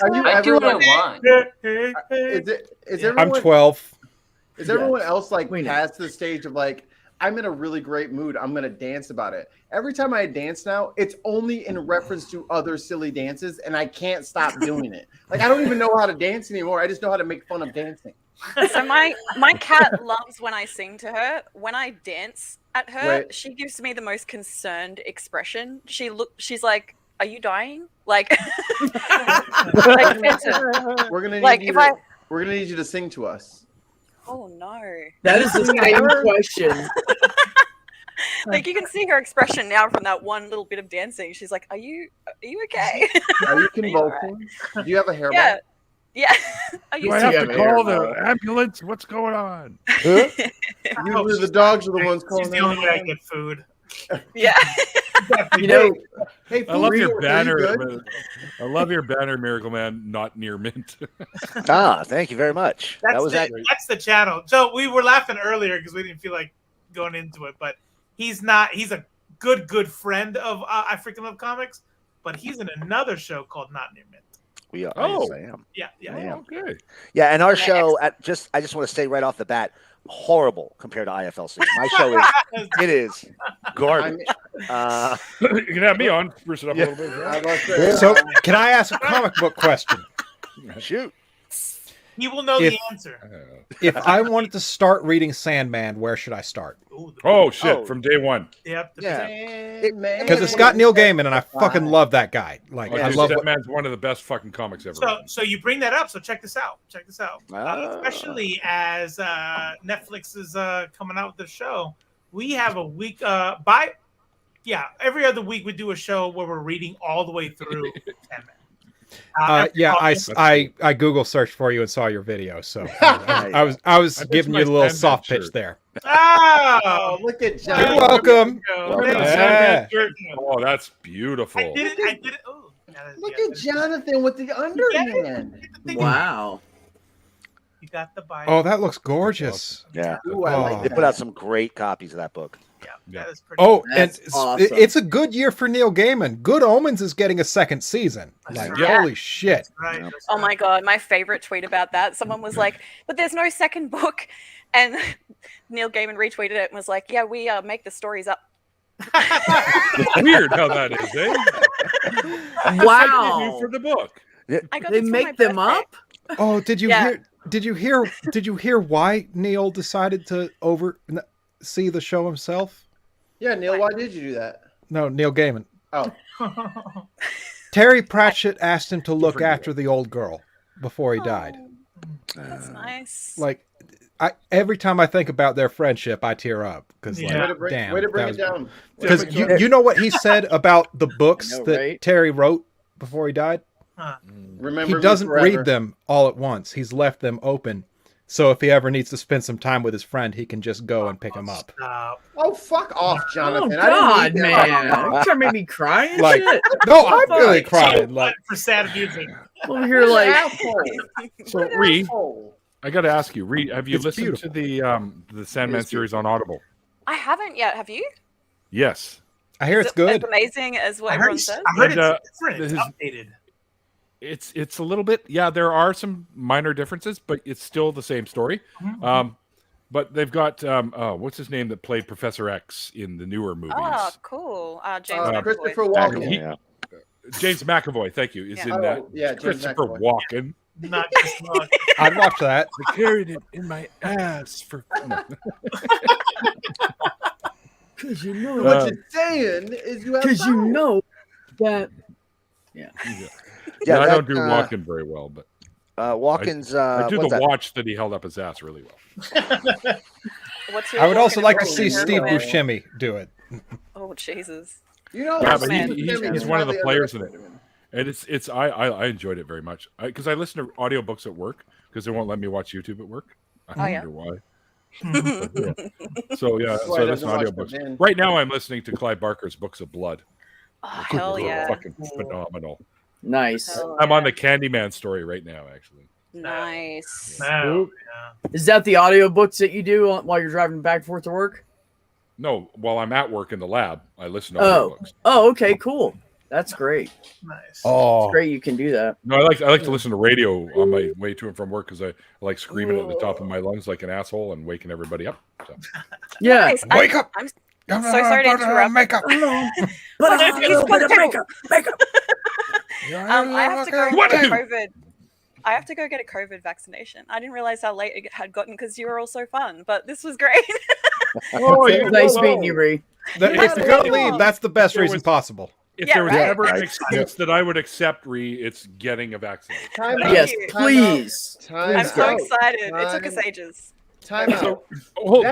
are you I do ever? what I want. Is I'm everyone? 12. Is everyone else like We know. past the stage of like, I'm in a really great mood, I'm gonna dance about it? Every time I dance now, it's only in reference to other silly dances, and I can't stop doing it. Like I don't even know how to dance anymore. I just know how to make fun of dancing. So my cat loves when I sing to her. When I dance at her, Wait. she gives me the most concerned expression. She's like, "Are you dying?" Like, like, We're gonna need like you if to, I. we're gonna need you to sing to us. Oh no! That is the same question. Like you can see her expression now from that one little bit of dancing. She's like, "Are you okay?" Are you convulsing? Do you have a hairball? Yeah, yeah. Are do you I have to have a call hair, the ambulance? What's going on? Usually the dogs are the ones She's calling. the only way I get food. Yeah. You know, Hey, I love food, your are banner. you good? I love your banner, Miracle Man. Not near mint. Thank you very much. That's the channel. So we were laughing earlier because we didn't feel like going into it, but he's a good friend of I Freaking Love Comics, but he's in another show called Not Near Mint. We are. Oh. Yes, I am. Yeah. I am. Okay. Yeah, and our show I just want to say right off the bat, horrible compared to IFLC. My show is garbage. You can have me on. Spruce it up a little bit. I must say, So, can I ask a comic book question? Shoot. He will know the answer. If I wanted to start reading Sandman, where should I start? Ooh, Oh shit! From day one. Yep. Yeah. Because it's got Neil Gaiman, and I fucking love that guy. Like, Oh, I dude, love that what, man's one of the best fucking comics ever. So you bring that up. So check this out. Ah. Especially as Netflix is coming out with the show, we have a week every other week we do a show where we're reading all the way through Sandman. I Google searched for you and saw your video, so I was I bet giving you you a my little Sandman soft pitch shirt. there. Oh, look at You're John. welcome. Yeah. Yeah. Oh, that's beautiful. I did it. Oh, Look at Jonathan with the underhand. wow. You got the Bible. Oh, that looks gorgeous. Yeah. Ooh, I like Oh. They that. put out some great copies of that book. That is pretty. Oh, and That's awesome. it's a good year for Neil Gaiman. Good Omens is getting a second season. Like, right. holy shit. Right. Yeah. Oh my god, my favorite tweet about that. Someone was like, "But there's no second book," and Neil Gaiman retweeted it and was like, "Yeah, we make the stories up." It's weird how that is, eh? Wow. Like you do for the book. I got They this for my make them birthday. up? Oh, did you Yeah. hear? Did you hear why Neil decided to see the show himself? Yeah, Neil, why did you do that? No, Neil Gaiman. Oh, Terry Pratchett asked him to look after the old girl before he died. That's nice. Like, every time I think about their friendship, I tear up because, Yeah. way to bring, damn, way to bring that it down. Because you know what he said about the books I know, that right? Terry wrote before he died? Remember He me doesn't forever. read them all at once. He's left them open. So if he ever needs to spend some time with his friend, he can just go and pick him up. Stop. Oh, fuck off, Oh, Jonathan. God, I didn't mean man. that. You trying to make me cry and Like, shit? no, I'm really Fuck. crying. Like, For sad music. Over here, like, Asshole. So, What an Ree, asshole. I got to ask you, Ree, have you It's listened beautiful. to the Sandman series on Audible? I haven't yet. Have you? Yes. I hear it's good. As amazing as what I heard everyone it's says. And, different. It's his- updated. It's a little bit, yeah, there are some minor differences, but it's still the same story. Mhm. but they've got what's his name that played Professor X in the newer movies? Oh, cool. James Christopher McAvoy. Walken. James McAvoy, thank you, is Yeah. in that. James Christopher McAvoy. Walken. Not just Walken. I'd watch that. I carried it in my ass for. No. Because you know, What you're saying is you have because you power. know that. Yeah, that, I don't do Walken very well, but Walken's. I do what's the that? watch that he held up his ass really well. What's your I would also Walken like to impression, see Steve Robo? Buscemi do it. Oh, Jesus. You know, Yeah, but man. he's one of the players in it. And it's I enjoyed it very much because I listen to audiobooks at work because they won't let me watch YouTube at work. I yeah. wonder why. So yeah, That's why so I I listen to don't watch audiobooks. the bin. Right now I'm listening to Clive Barker's Books of Blood. Oh, hell yeah. Fucking phenomenal. Nice. Hell I'm on yeah. the Candyman story right now, actually. Nice. Wow. Is that the audiobooks that you do while you're driving back and forth to work? No, while I'm at work in the lab, I listen to Oh. audiobooks. Oh, okay, cool. That's great. Nice. Oh, It's great you can do that. No, I like to listen to radio on my way to and from work because I like screaming at the top of my lungs like an asshole and waking everybody up. So. Yeah. Nice. Wake up! I'm so sorry to interrupt. Makeup. But Oh, he's on the table. makeup. I have to go What? get a COVID. I have to go get a COVID vaccination. I didn't realize how late it had gotten because you were all so fun. But this was great. Oh, It was nice meeting you, Ree. If you're gonna leave, that's the best reason possible. If Yeah, there was right. ever an excuse that I would accept, it's getting a vaccine. Time Thank out. Yes, you. please. Time I'm so out. excited. It took us ages. Time out. So, hold,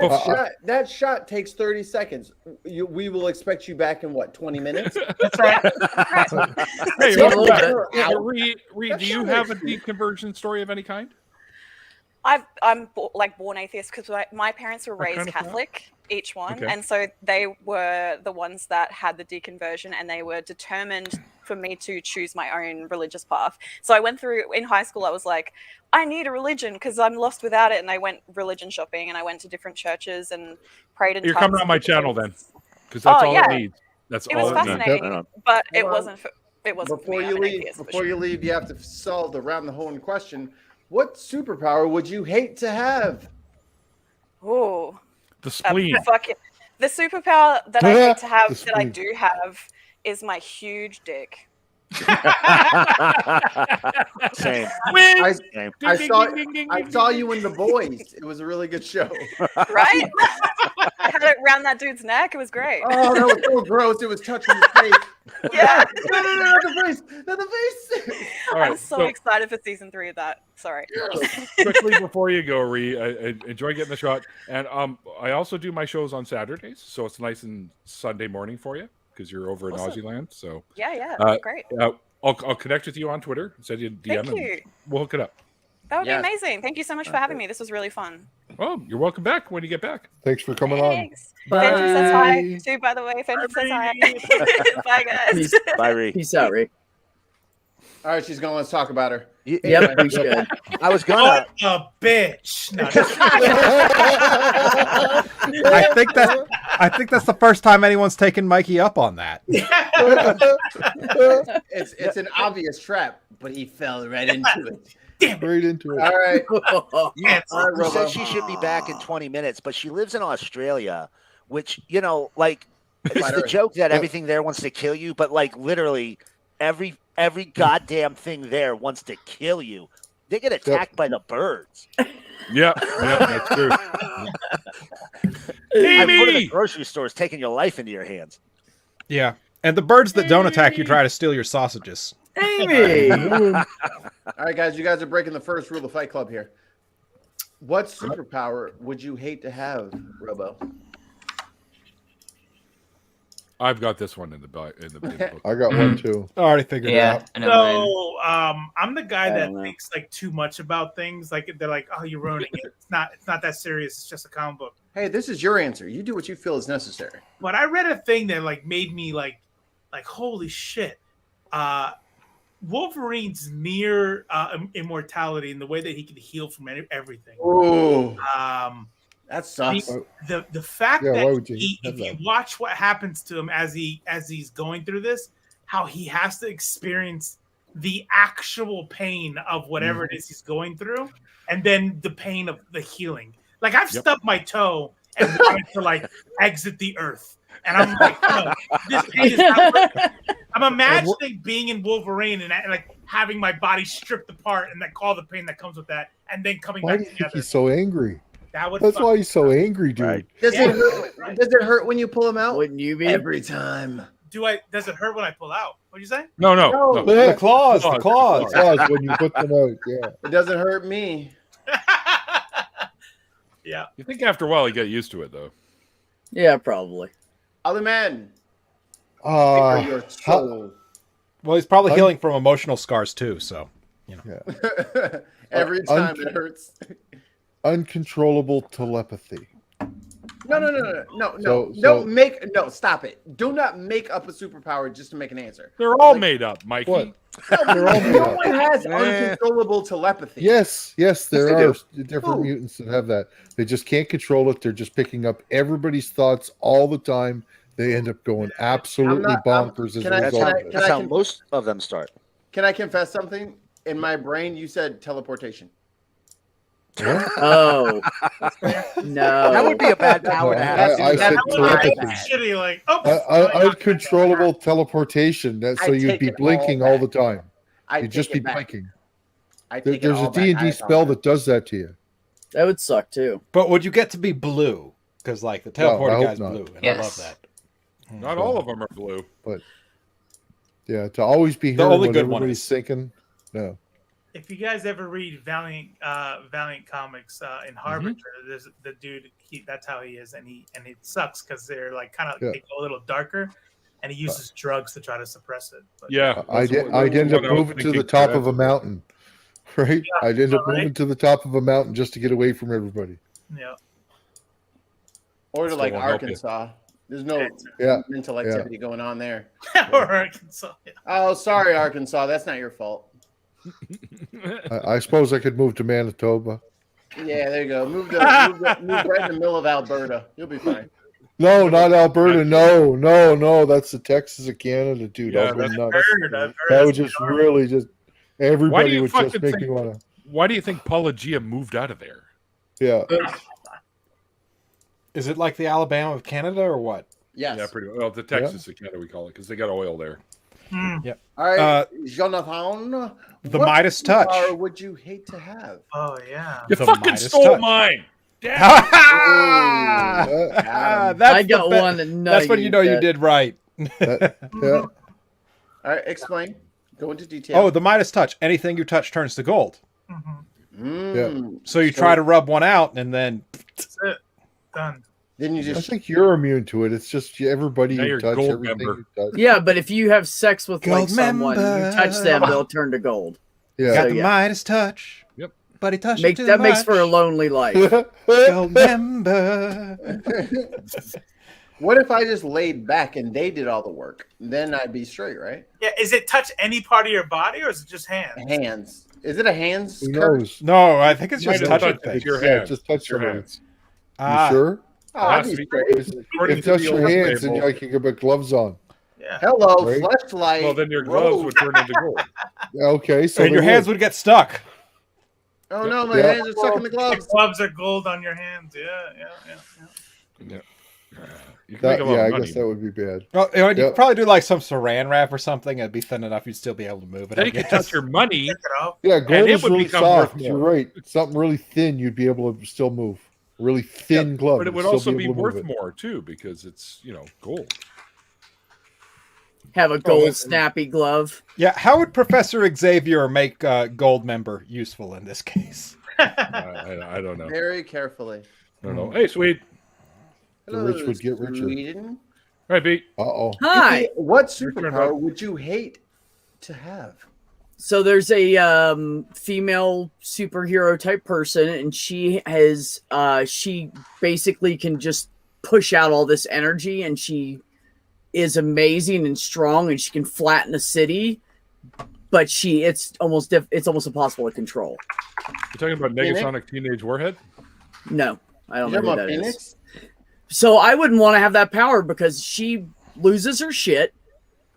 That shot takes 30 seconds. We will expect you back in what, 20 minutes? That's right. hey, See, a little Ree, do you have a deconversion story of any kind? I'm born atheist because my parents were raised kind of Catholic, each one, Okay. and so they were the ones that had the deconversion, and they were determined for me to choose my own religious path. So I went through in high school. I was like, I need a religion because I'm lost without it, and I went religion shopping, and I went to different churches and prayed. In You're tons coming of on my different channel then, things. because that's Oh, all yeah. it needs. That's It all was it needs. fascinating, but it Well, wasn't. It wasn't for Before me. you I'm an leave, atheist, for before sure. you leave, you have to solve the round the horn question. What superpower would you hate to have? Ooh. The spleen. The superpower that I hate to have, The that I spleen. do have, is my huge dick. Same. I Same. I saw you in The Boys. It was a really good show. Right? I had it around that dude's neck. It was great. Oh, that was so gross. It was touching his face. Yeah. No, not the face. Not the face. All right, I'm so excited for season 3 of that. Sorry. quickly before you go, Ree, I enjoy getting the shot, and I also do my shows on Saturdays, so it's nice and Sunday morning for you because you're over in Awesome. Aussie land. So Yeah, great. I'll connect with you on Twitter, send you a DM, Thank you. and we'll hook it up. That would Yes. be amazing. Thank you so much for having me. This was really fun. Oh, you're welcome back when you get back. Thanks for coming on. Thanks. Fenton says hi too, by the way. Fenton says hi. Bye, guys. Peace, Bye, Ree. peace out, Ree. All right, she's going. Let's talk about her. Yep, we should. I was gonna. What a bitch. No, I think that's the first time anyone's taken Mikey up on that. It's an obvious trap, but he fell right into it. Right into it. All right. Yes. All right, Who Robo. said she should be back in 20 minutes, but she lives in Australia, which, you know, like, it's the joke that everything there wants to kill you, but, like, literally every goddamn thing there wants to kill you. They get attacked by the birds. Yeah, that's true. I put in the Amy! grocery stores taking your life into your hands. Yeah, and the birds that don't attack you try to steal your sausages. Amy! All right, guys. You guys are breaking the first rule of Fight Club here. What superpower would you hate to have, Robo? I've got this one in the book. I got one too. I already figured it out. I know mine. So I'm the guy I that don't know. thinks like too much about things. Like they're like, oh, you're ruining it. It's not that serious. It's just a comic book. Hey, this is your answer. You do what you feel is necessary. But I read a thing that like made me like holy shit. Wolverine's near immortality and the way that he can heal from everything. Oh, that sucks. The fact Yeah, why that would you if have you that? watch what happens to him as he's going through this, how he has to experience the actual pain of whatever it is he's going through, and then the pain of the healing. Like I've stubbed my toe and wanted to like exit the earth, and I'm like, no, this pain is not worth it. I'm imagining being in Wolverine and like having my body stripped apart and like all the pain that comes with that, and then coming Why back do you think together. he's so angry? That's why he's so angry, dude. Right. Does it hurt when you pull him out? Wouldn't you be? Every time. Does it hurt when I pull out? What'd you say? No. The claws. Claws when you put them out. Yeah. It doesn't hurt me. Yeah. You think after a while you get used to it, though? Yeah, probably. Other man. Uh, soul. Well, he's probably healing from emotional scars too. So, you know. yeah. Every time it hurts. Uncontrollable telepathy. No. Stop it. Do not make up a superpower just to make an answer. They're all made up, Mikey. What? No one has uncontrollable telepathy. Yes, there they are do. different mutants that have that. They just can't control it. They're just picking up everybody's thoughts all the time. They end up going absolutely bonkers as a result. That's how most of them start. Can I confess something? In my brain, you said teleportation. Oh no, that would be a bad power to have. I said telepathy. Shitty, like Uncontrollable teleportation. So you'd be blinking all the time. You'd just be blinking. There's a D&D spell that does that to you. That would suck too. But would you get to be blue? Because like the teleporter guy's blue, and Yes. I love that. Not all of them are blue. But yeah, to always be The heard only when good one everybody's is- thinking. No. If you guys ever read Valiant comics in Harbinger, there's the dude. That's how he is, and it sucks because they're like kind of they go a little darker, and he uses drugs to try to suppress it. But, Yeah, I'd end up moving to the top of a mountain, right? I'd end up moving to the top of a mountain just to get away from everybody. Yeah. Or to Still like won't help you. Arkansas. There's no mental activity going on there. Or Arkansas. Yeah. Oh, sorry, Arkansas. That's not your fault. I suppose I could move to Manitoba. Yeah, there you go. Move right in the middle of Alberta. You'll be fine. No, not Alberta. No. That's the Texas of Canada, dude. Yeah, I'll go that's nuts. I've heard That would just really just everybody would just make me think, want to. Why do you think Pelagia moved out of there? Yeah. Is it like the Alabama of Canada or what? Yes. Yeah, pretty well. The Texas of Canada, we call it, because they got oil there. Yep. All right, Jonathan. The what Midas touch. superpower would you hate to have? Oh yeah. You The fucking Midas stole touch. mine. Damn. I got one. And That's when you know you did right. Yeah. All right, explain. Go into detail. Oh, the Midas touch. Anything you touch turns to gold. So you try to rub one out, and then That's it. Done. Then you I just think you're immune to it. It's just everybody Now you you're touch, gold everything member. you touch. Yeah, but if you have sex with like Gold someone, you member. touch them, they'll turn to gold. Yeah. got So, the yeah. Midas touch. Yep. But he touched Makes it too that much. makes for a lonely life. Gold member. what if I just laid back and they did all the work? Then I'd be straight, right? Yeah. Is it touch any part of your body or is it just hands? Hands. Is it a hands? Who curse? knows? No, I think it's just Midas touching touch is things. your Yeah, hand. just touch your Your hands. Ah, You sure? Oh, I'd Has be to be. straight. According If to you touch the your old hands, label. then I can put gloves on. Yeah. Hello, Right? fleshlight. Well, then your gloves would turn into gold. Okay, so and your they hands would get stuck. Oh no, my Yeah. hands are stuck in the The gloves. gloves are gold on your hands. Yeah. You can make a lot I of money. guess that would be bad. Well, you Yep. could probably do like some saran wrap or something. It'd be thin enough you'd still be able to move it. Then I you could guess. touch your money. Take it off. Yeah, gold it is would really become soft. worth You're more. right. Something really thin, you'd be able to still move. Really thin glove. But it you'd would still also be able to move worth it. more too, because it's gold. Have a gold snappy glove. Yeah, how would Professor Xavier make Gold Member useful in this case? I don't know. Very carefully. I don't know. Hey, sweet. The rich would get richer. Sweden. All right, Pete. Uh-oh. Hi. What Your turn, superpower bud. would you hate to have? So there's a female superhero type person, and she has she basically can just push out all this energy, and she is amazing and strong, and she can flatten a city. But it's almost impossible to control. You talking about Negasonic Teenage Warhead? No, I don't You know who talking about that is. Phoenix? So I wouldn't want to have that power because she loses her shit.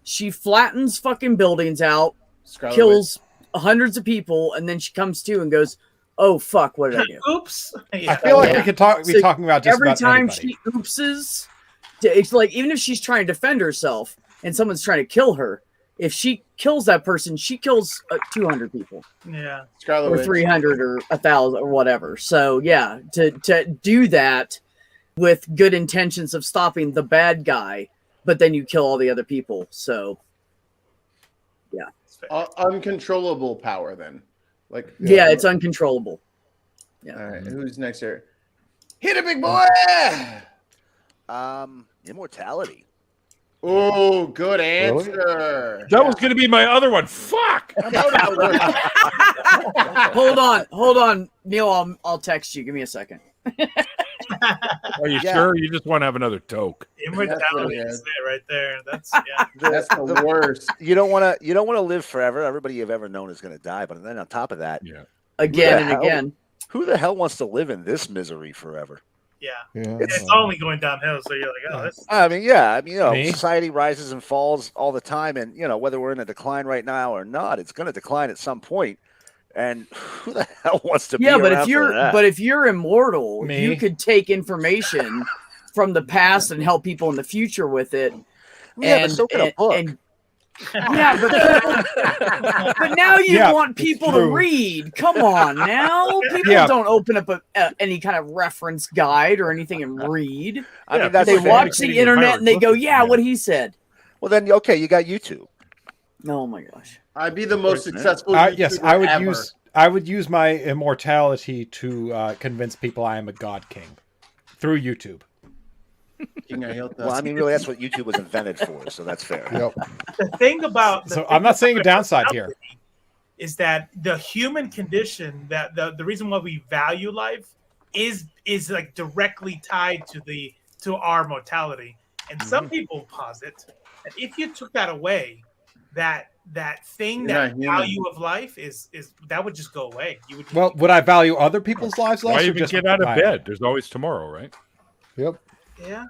She flattens fucking buildings out, Scarlet kills hundreds of people, and then she comes to and goes, Oh fuck! What did I do? Oops. I feel like we could be talking about just every about time anybody. she oopses. It's like even if she's trying to defend herself and someone's trying to kill her, if she kills that person, she kills 200 people. Yeah, Scarlet or Witch. 300 or 1,000 or whatever. So yeah, to do that with good intentions of stopping the bad guy, but then you kill all the other people. So yeah, Uncontrollable power then. Like yeah, it's uncontrollable. Yeah. All right, who's next here? Hit it, big boy. Immortality. Oh, good answer. That was going to be my other one. Fuck. Hold on, Neil. I'll text you. Give me a second. Are you sure? You just want to have another toke. Immortality is it right there. That's that's the worst. You don't want to live forever. Everybody you've ever known is going to die. But then on top of that, again and again. Who the hell wants to live in this misery forever? Yeah. It's only going downhill. So you're like, oh, that's. I mean, society rises and falls all the time, and whether we're in a decline right now or not, it's going to decline at some point. And who the hell wants to be around for that? But if you're immortal, you could take information from the past and help people in the future with it. Yeah, but so can a book. Yeah, but now you want people to read. Come on, now people don't open up any kind of reference guide or anything and read. I mean, that's they watch the internet and they go, what he said. Well, then okay, you got YouTube. Oh my gosh, I'd be the most successful. Yes, I would use. I would use my immortality to convince people I am a god king through YouTube. Well, I mean, really, that's what YouTube was invented for, so that's fair. The thing about I'm not saying a downside here is that the human condition, that the reason why we value life is like directly tied to our mortality. And some people posit that if you took that away, that thing, that value of life is that would just go away. You would. Would I value other people's lives less? Why or even just get out of mine? bed? There's always tomorrow, right? Yep. Yeah.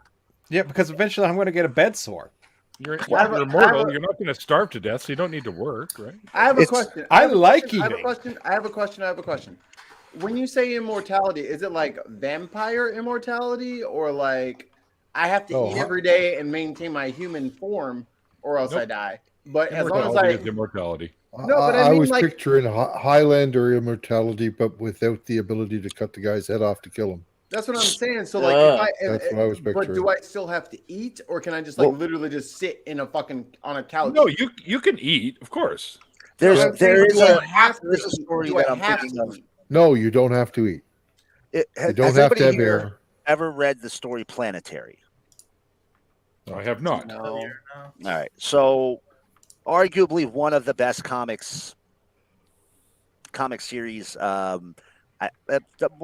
Yeah, because eventually I'm going to get a bed sore. You're immortal. You're not going to starve to death, so you don't need to work, right? I have a question. I like eating. I have a question. When you say immortality, is it like vampire immortality, or like I have to eat every day and maintain my human form, or else I die? But as long as I immortality. No, but I mean, was like, picturing Highlander immortality, but without the ability to cut the guy's head off to kill him. That's what I'm saying. So like, that's what I was picturing. But do I still have to eat, or can I just like literally just sit in a fucking on a couch? No, you can eat, of course. There is a story that I'm thinking of. No, you don't have to eat. You don't have to have air. Ever read the story Planetary? I have not. No. All right. So, arguably one of the best comic series. One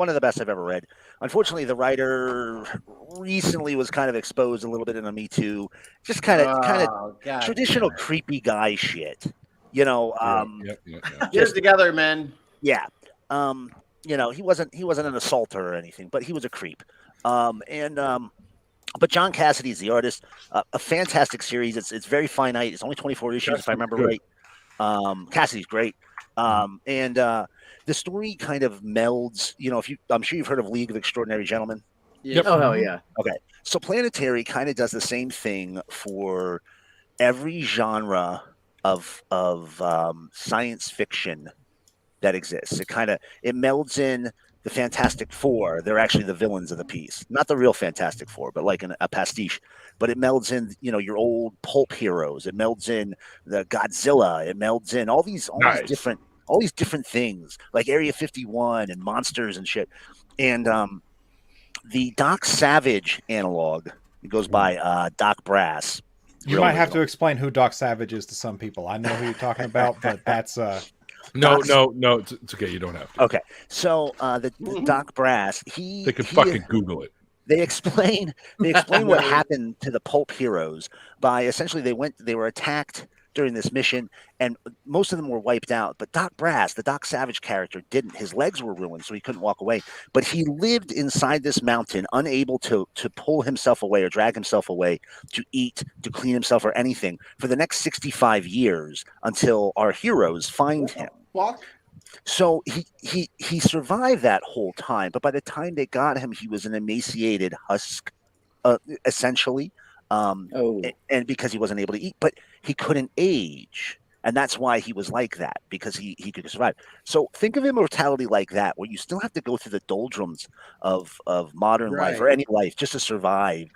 of the best I've ever read. Unfortunately, the writer recently was kind of exposed a little bit in a Me Too, just kind of traditional creepy guy shit. Get it together, man. Yeah. He wasn't an assaulter or anything, but he was a creep. But John Cassidy's the artist. A fantastic series. It's very finite. It's only 24 issues, if I remember right. Cassidy's great. The story kind of melds. I'm sure you've heard of League of Extraordinary Gentlemen. Yep. Oh hell yeah. Okay. So Planetary kind of does the same thing for every genre of science fiction that exists. It melds in the Fantastic Four. They're actually the villains of the piece, not the real Fantastic Four, but like a pastiche. But it melds in, your old pulp heroes. It melds in the Godzilla. It melds in all these different things, like Area 51 and monsters and shit. And the Doc Savage analog, it goes by Doc Brass. You might have to explain who Doc Savage is to some people. I know who you're talking about, but that's No, it's okay. You don't have to. Okay, so the Doc Brass, they can fucking Google it. They explain what happened to the pulp heroes by essentially they were attacked during this mission, and most of them were wiped out. But Doc Brass, the Doc Savage character, didn't. His legs were ruined, so he couldn't walk away. But he lived inside this mountain, unable to pull himself away or drag himself away to eat, to clean himself, or anything for the next 65 years until our heroes find him. So he survived that whole time, but by the time they got him, he was an emaciated husk, essentially. And because he wasn't able to eat, but he couldn't age. And that's why he was like that, because he could survive. So think of immortality like that, where you still have to go through the doldrums of modern life or any life just to survive.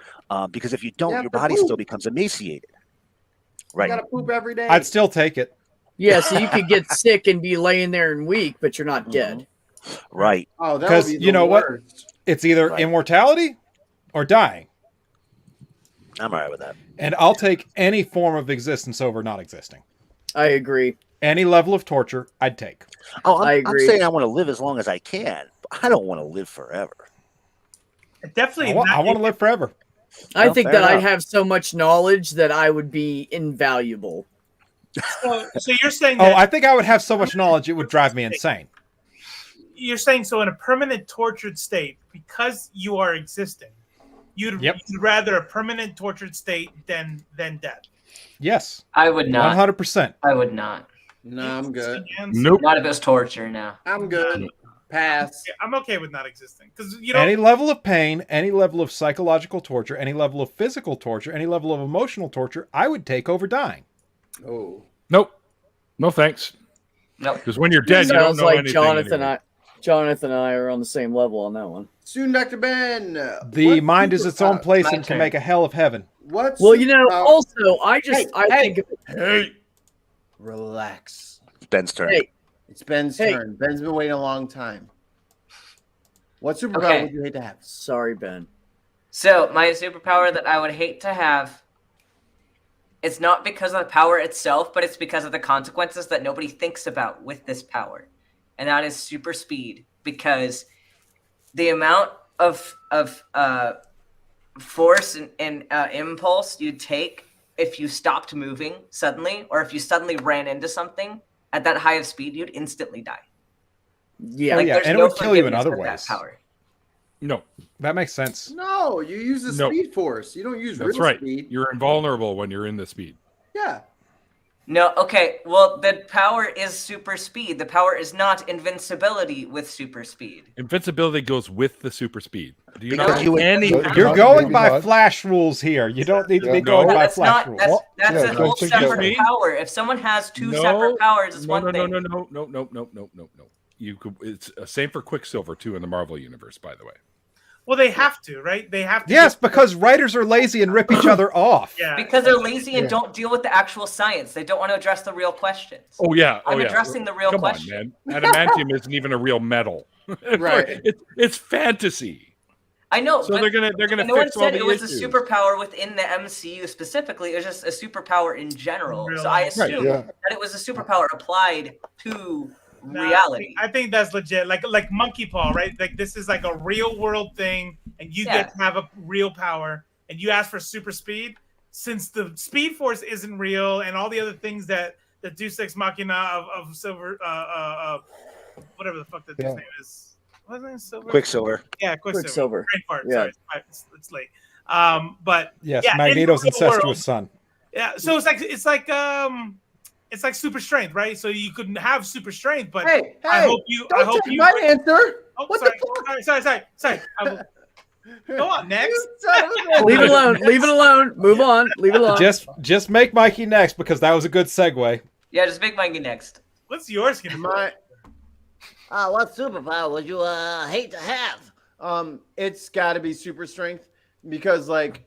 Because if you don't, your body still becomes emaciated. Right. You gotta poop every day. I'd still take it. Yeah, so you could get sick and be laying there and weak, but you're not dead. Right. Oh, that Because would be you know worst. what? It's either immortality or dying. I'm all right with that. And I'll take any form of existence over not existing. I agree. Any level of torture, I'd take. Oh, I I'm agree. saying I want to live as long as I can, but I don't want to live forever. Definitely. I want to live forever. I Well, think fair that I'd enough. have so much knowledge that I would be invaluable. So you're saying Oh, that I think I would have so much knowledge it would drive me insane. you're saying so in a permanent tortured state, because you are existing, you'd rather a permanent tortured state than death. Yes. I would not. 100%. I would not. No, I'm good. Nope. Not if it's torture. No. I'm good. Pass. Yeah, I'm okay with not existing because you know Any level of pain, any level of psychological torture, any level of physical torture, any level of emotional torture, I would take over dying. Oh. Nope. No thanks. Nope. Because when you're dead, you don't Sounds know like anything. Jonathan anyway. and I are on the same level on that one. Soon, Dr. Ben. The mind is its own place My and can turn. make a hell of heaven. What? Well, you know, also I think Hey, Relax. It's Ben's turn. hey, It's Ben's Hey. turn. Ben's been waiting a long time. What superpower Okay. would you hate to have? sorry, Ben. So my superpower that I would hate to have, it's not because of the power itself, but it's because of the consequences that nobody thinks about with this power. And that is super speed, because the amount of force and impulse you'd take if you stopped moving suddenly, or if you suddenly ran into something at that high of speed, you'd instantly die. Yeah, Oh, yeah, there's and it no would kill you in forgiveness other with that ways. power. no, That makes sense. No, you use the No. speed force. You don't use that's real right. speed. You're invulnerable when you're in the speed. Yeah. No, okay. Well, the power is super speed. The power is not invincibility with super speed. Invincibility goes with the super speed. Do you Because know you would- any? You're Not- going maybe by not. Flash rules here. You don't need to be No. going by That's Flash not. rules. That's Yeah, a don't whole think separate that- power. If someone has two No, separate powers, it's one no, thing. no. You could. It's same for Quicksilver too in the Marvel universe, by the way. well they have to, right? They have to. Yes, because writers are lazy and rip each other off. yeah. Because they're lazy and Yeah. don't deal with the actual science. They don't want to address the real questions. Oh yeah. I'm addressing the real Come question. on, man. Adamantium isn't even a real metal. Right. It's fantasy. I know. So but they're gonna no one fix all said the it was issues. a superpower within the MCU specifically. It was just a superpower in general. So I Right. assumed Yeah. that it was a superpower applied to No, reality. I think that's legit. Like monkey paw, right? Like this is like a real world thing, and you get to have a real power, and you ask for super speed. Since the speed force isn't real, and all the other things that the Deus Ex Machina of Silver, whatever the fuck that Yeah. his name is, wasn't it Silver? Quicksilver. Yeah, Quicksilver. Quicksilver. Brain fart. Yeah. Sorry, it's late. But Yes, yeah, in Magneto's the real world- incestuous son. Yeah, so it's like super strength, right? So you couldn't have super strength, but Hey, I hey. hope you. Don't I hope take you. my answer. Oh, What sorry, the fuck? sorry. Go on, next. You son of a bitch. leave it alone. Leave it alone. Move on. Leave it alone. Just make Mikey next because that was a good segue. Yeah, just make Mikey next. What's yours gonna be? What superpower would you hate to have? It's got to be super strength because like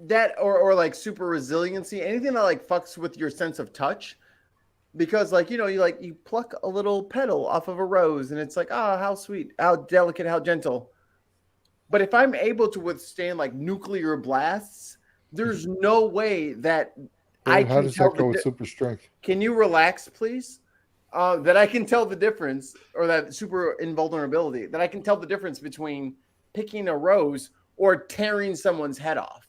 that or like super resiliency, anything that like fucks with your sense of touch. Because like you pluck a little petal off of a rose and it's like, oh, how sweet, how delicate, how gentle. But if I'm able to withstand like nuclear blasts, there's no way that I How can does tell that go the with di- super strength? Can you relax, please? That I can tell the difference, or that super invulnerability, that I can tell the difference between picking a rose or tearing someone's head off.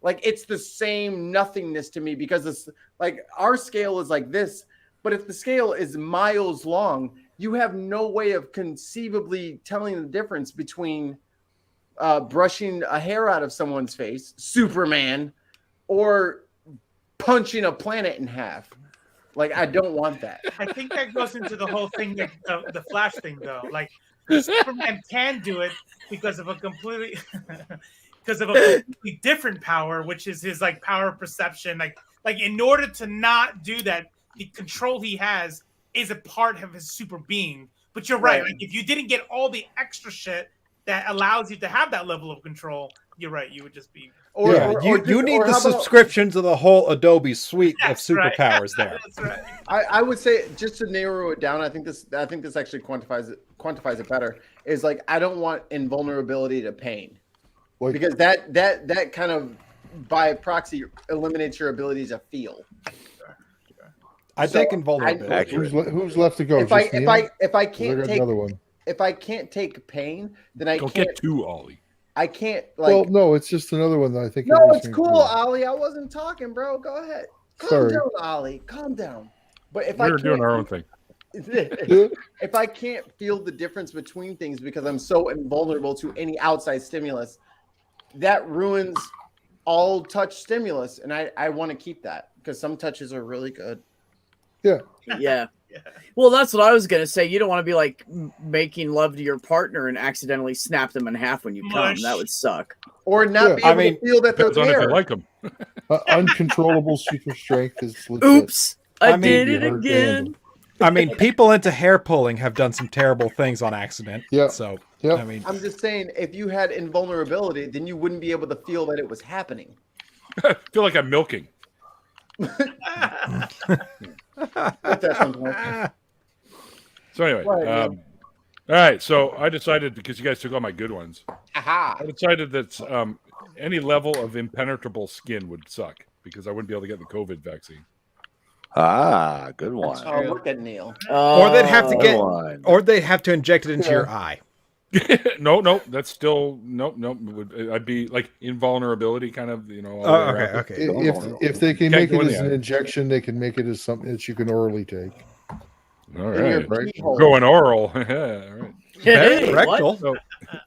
Like it's the same nothingness to me because it's like our scale is like this, but if the scale is miles long, you have no way of conceivably telling the difference between brushing a hair out of someone's face, Superman, or punching a planet in half. Like, I don't want that. I think that goes into the whole thing, the Flash thing, though. Like, Superman can do it because of a completely different power, which is his like power of perception. Like in order to not do that, the control he has is a part of his super being. But you're right. Like if you didn't get all the extra shit that allows you to have that level of control, you're right. You would just be. You need the subscription to the whole Adobe suite of superpowers there. That's right. I would say, just to narrow it down, I think this actually quantifies it better. Is like, I don't want invulnerability to pain, because that kind of by proxy eliminates your ability to feel. I take invulnerability. Who's left to go? If I can't take another one. If I can't take pain, then I can't get two, Ollie. I can't like. Well, no, it's just another one that I think. No, it's cool, Ollie. I wasn't talking, bro. Go ahead. Calm down, Ollie. Calm down. But if we're doing our own thing. If I can't feel the difference between things because I'm so invulnerable to any outside stimulus, that ruins all touch stimulus, and I want to keep that because some touches are really good. Yeah. Well, that's what I was gonna say. You don't want to be like making love to your partner and accidentally snap them in half when you come. That would suck. Or not be able to feel that they're depends on there. if I like them. Uncontrollable super strength is legit. Oops, I did it again. I mean, people into hair pulling have done some terrible things on accident. Yeah. So, Yep. I mean, I'm just saying, if you had invulnerability, then you wouldn't be able to feel that it was happening. I feel like I'm milking. So anyway, all right. So I decided, because you guys took all my good ones, I decided that any level of impenetrable skin would suck because I wouldn't be able to get the COVID vaccine. Good one. Oh, look at Neil. Or they'd have to or they'd have to inject it into your eye. No, that's still no. I'd be like invulnerability, kind of, Okay. If they can make it as an injection, they can make it as something that you can orally take. All right, going oral. All right. Hey, rectal. what?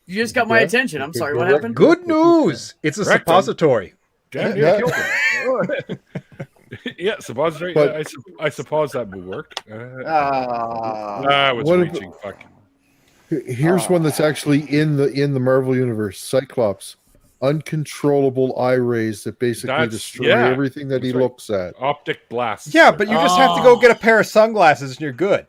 You just got my attention. I'm sorry. What happened? Good news. It's a suppository. Damn, yeah, suppository. But, I suppose that would work. I was reaching. Fuck. Here's one that's actually in the Marvel universe: Cyclops, uncontrollable eye rays that basically destroy everything that he looks at. Optic blast. Yeah, but you just have to go get a pair of sunglasses and you're good.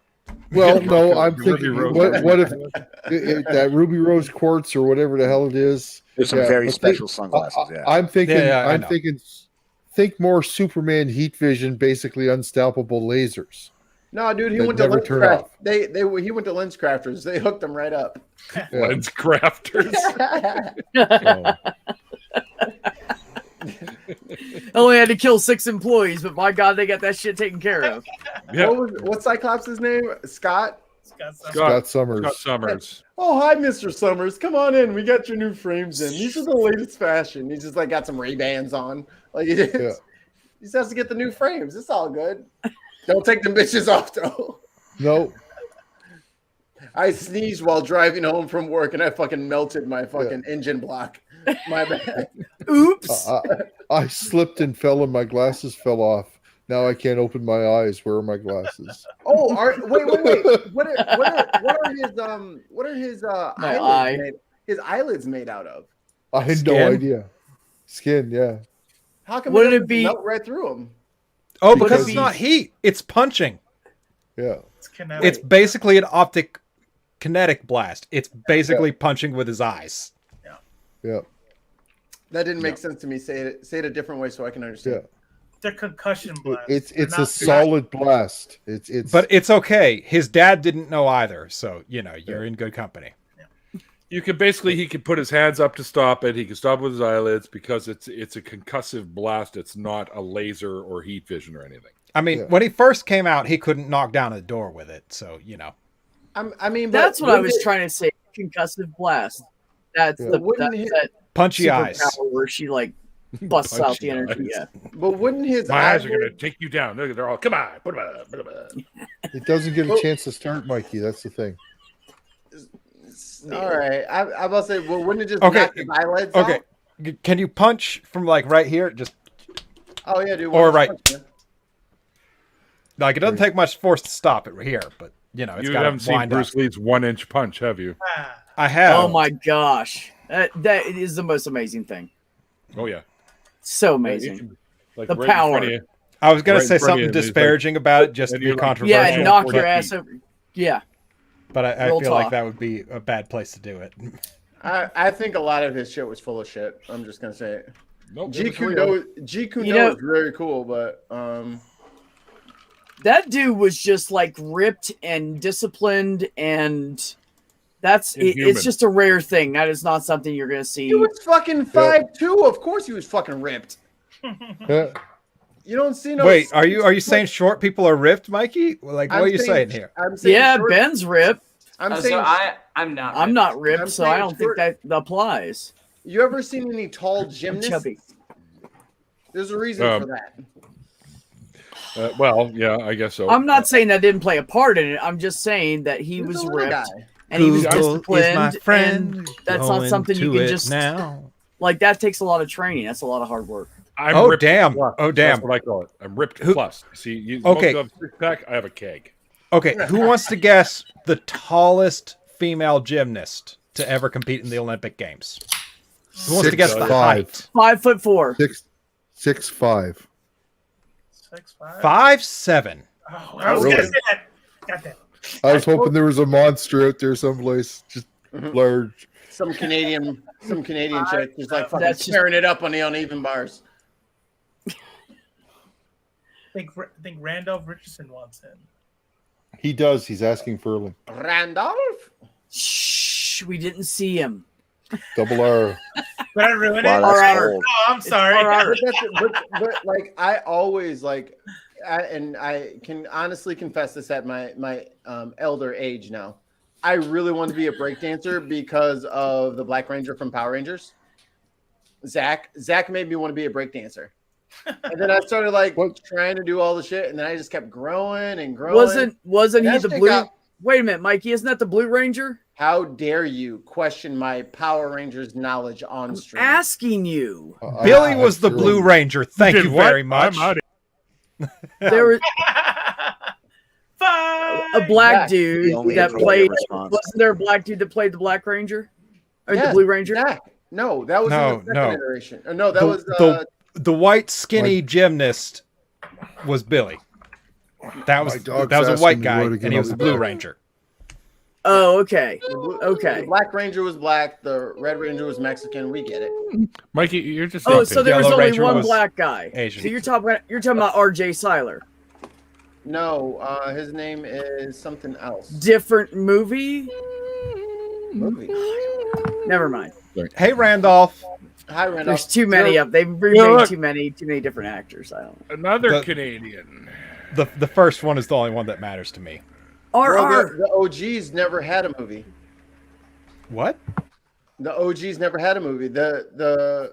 Well, no, I'm thinking, what if that Ruby Rose quartz or whatever the hell it is? There's some very special sunglasses. Yeah, I'm thinking. Think more Superman heat vision, basically unstoppable lasers. No, dude, he went to LensCraft. He went to LensCrafters. They hooked him right up. LensCrafters. Only had to kill 6 employees, but my God, they got that shit taken care of. Yeah. What's Cyclops' name? Scott Summers. Scott Summers. Oh, hi, Mr. Summers. Come on in. We got your new frames in. These are the latest fashion. He's just like got some Ray-Bans on. Like he just has to get the new frames. It's all good. Don't take them bitches off though. No. I sneezed while driving home from work and I fucking melted my fucking engine block. My bad. Oops. I slipped and fell and my glasses fell off. Now I can't open my eyes. Where are my glasses? Oh, wait. What are his eyelids made out of? I had no idea. Skin, yeah. How come Wouldn't it be melt right through them? Oh, because it's not heat. It's punching. Yeah. It's basically an optic kinetic blast. It's basically punching with his eyes. Yeah. That didn't make sense to me. Say it a different way so I can understand. Yeah. They're concussion blast. It's a solid blast. It's But it's okay. His dad didn't know either, so you're in good company. You could he could put his hands up to stop it. He could stop with his eyelids because it's a concussive blast. It's not a laser or heat vision or anything. I mean, when he first came out, he couldn't knock down a door with it, so I mean, that's what I was trying to say. Concussive blast. That's that punchy eyes where she like busts out the energy. Yeah. But wouldn't his eyes are gonna take you down? Look, they're all come on. It doesn't get a chance to start, Mikey. That's the thing. All right, I was about to say, well, wouldn't it just knock his eyelids out? Can you punch from like right here? Just yeah, dude. Or right. Like, it doesn't take much force to stop it here, but, it's You got haven't to seen wind up. Bruce Lee's 1-inch punch, have you? I have. Oh my gosh, that is the most amazing thing. Oh yeah, So amazing. Like The right in front power. of you. I was going right to in say front of you, something and he's disparaging about it just to and be you're like, controversial. Yeah, knock for your that ass beat. over. Yeah. But I Real feel like talk. that would be a bad place to do it. I think a lot of his shit was full of shit. I'm just gonna say it. Nope, it G was real. Kundo is very cool, but that dude was just like ripped and disciplined, and Inhuman. it's just a rare thing. That is not something you're gonna see. he was fucking 5'2". Of course, he was fucking ripped. Yeah. You don't see no. Wait, are you saying short people are ripped, Mikey? Like, what are you saying here? I'm saying Yeah, short- Ben's ripped. I'm Oh, saying. so I'm not. I'm not ripped, I'm so I saying don't think short- that applies. You ever seen any tall I'm gymnasts? chubby. There's a reason for that. Well, yeah, I guess so. I'm not saying that didn't play a part in it. I'm just saying that he He's was a little ripped guy. and he was Google is disciplined. my friend. And that's not Going something you to can it just now. like. That takes a lot of training. That's a lot of hard work. I'm Oh, ripped damn. plus. Oh, damn. That's what I call it. I'm ripped Who- plus. See, you Okay. most have a six-pack, I have a keg. Okay, who wants to guess the tallest female gymnast to ever compete in the Olympic Games? Who wants to guess the 6'5". height? 5'4". 6'5". 6'5". 5'7". Oh, I was Really? gonna say that. Goddamn. I was hoping there was a monster out there someplace, just large. Some Canadian chick just like fucking That's just- tearing it up on the uneven bars. I think Randolph Richardson wants him. He does. He's asking for him. Randolph. Shh, we didn't see him. Double R. Did I ruin Wow, it? that's Alright. cold. Oh, I'm sorry. But like I always like, and I can honestly confess this at my elder age now. I really wanted to be a breakdancer because of the Black Ranger from Power Rangers. Zach made me want to be a breakdancer. And then I started like trying to do all the shit, and then I just kept growing and growing. Wasn't he That the shit blue? got- Wait a minute, Mikey. Isn't that the Blue Ranger? How dare you question my Power Rangers knowledge on stream? Asking you. Billy was the Blue Ranger. Thank you Did what? very much. I'm out of There was Fine. a black The dude only that appropriate played. response. Wasn't there a black dude that played the Black Ranger or Yeah, the Blue Ranger? Zach. No, that was No, in the second no. iteration. No, that The- was The white skinny gymnast was Billy. That was My dog's a asking white me guy, where to and get he was over the Blue there. Ranger. Oh, okay. The Okay. Black Ranger was black. The Red Ranger was Mexican. We get it. Mikey, you're just Oh, saying so there was Yellow only Ranger one was black guy. Asian. So you're talking about R.J. Seiler. No, his name is something else. Different movie. Movie. Never mind. Hey, Randolph. Hi, Randolph. There's too many You're- of. They've Yeah, remade look. too many different actors. I don't. another The- Canadian. The first one is the only one that matters to me. Well, R. the OGs never had a movie. What? The OGs never had a movie. The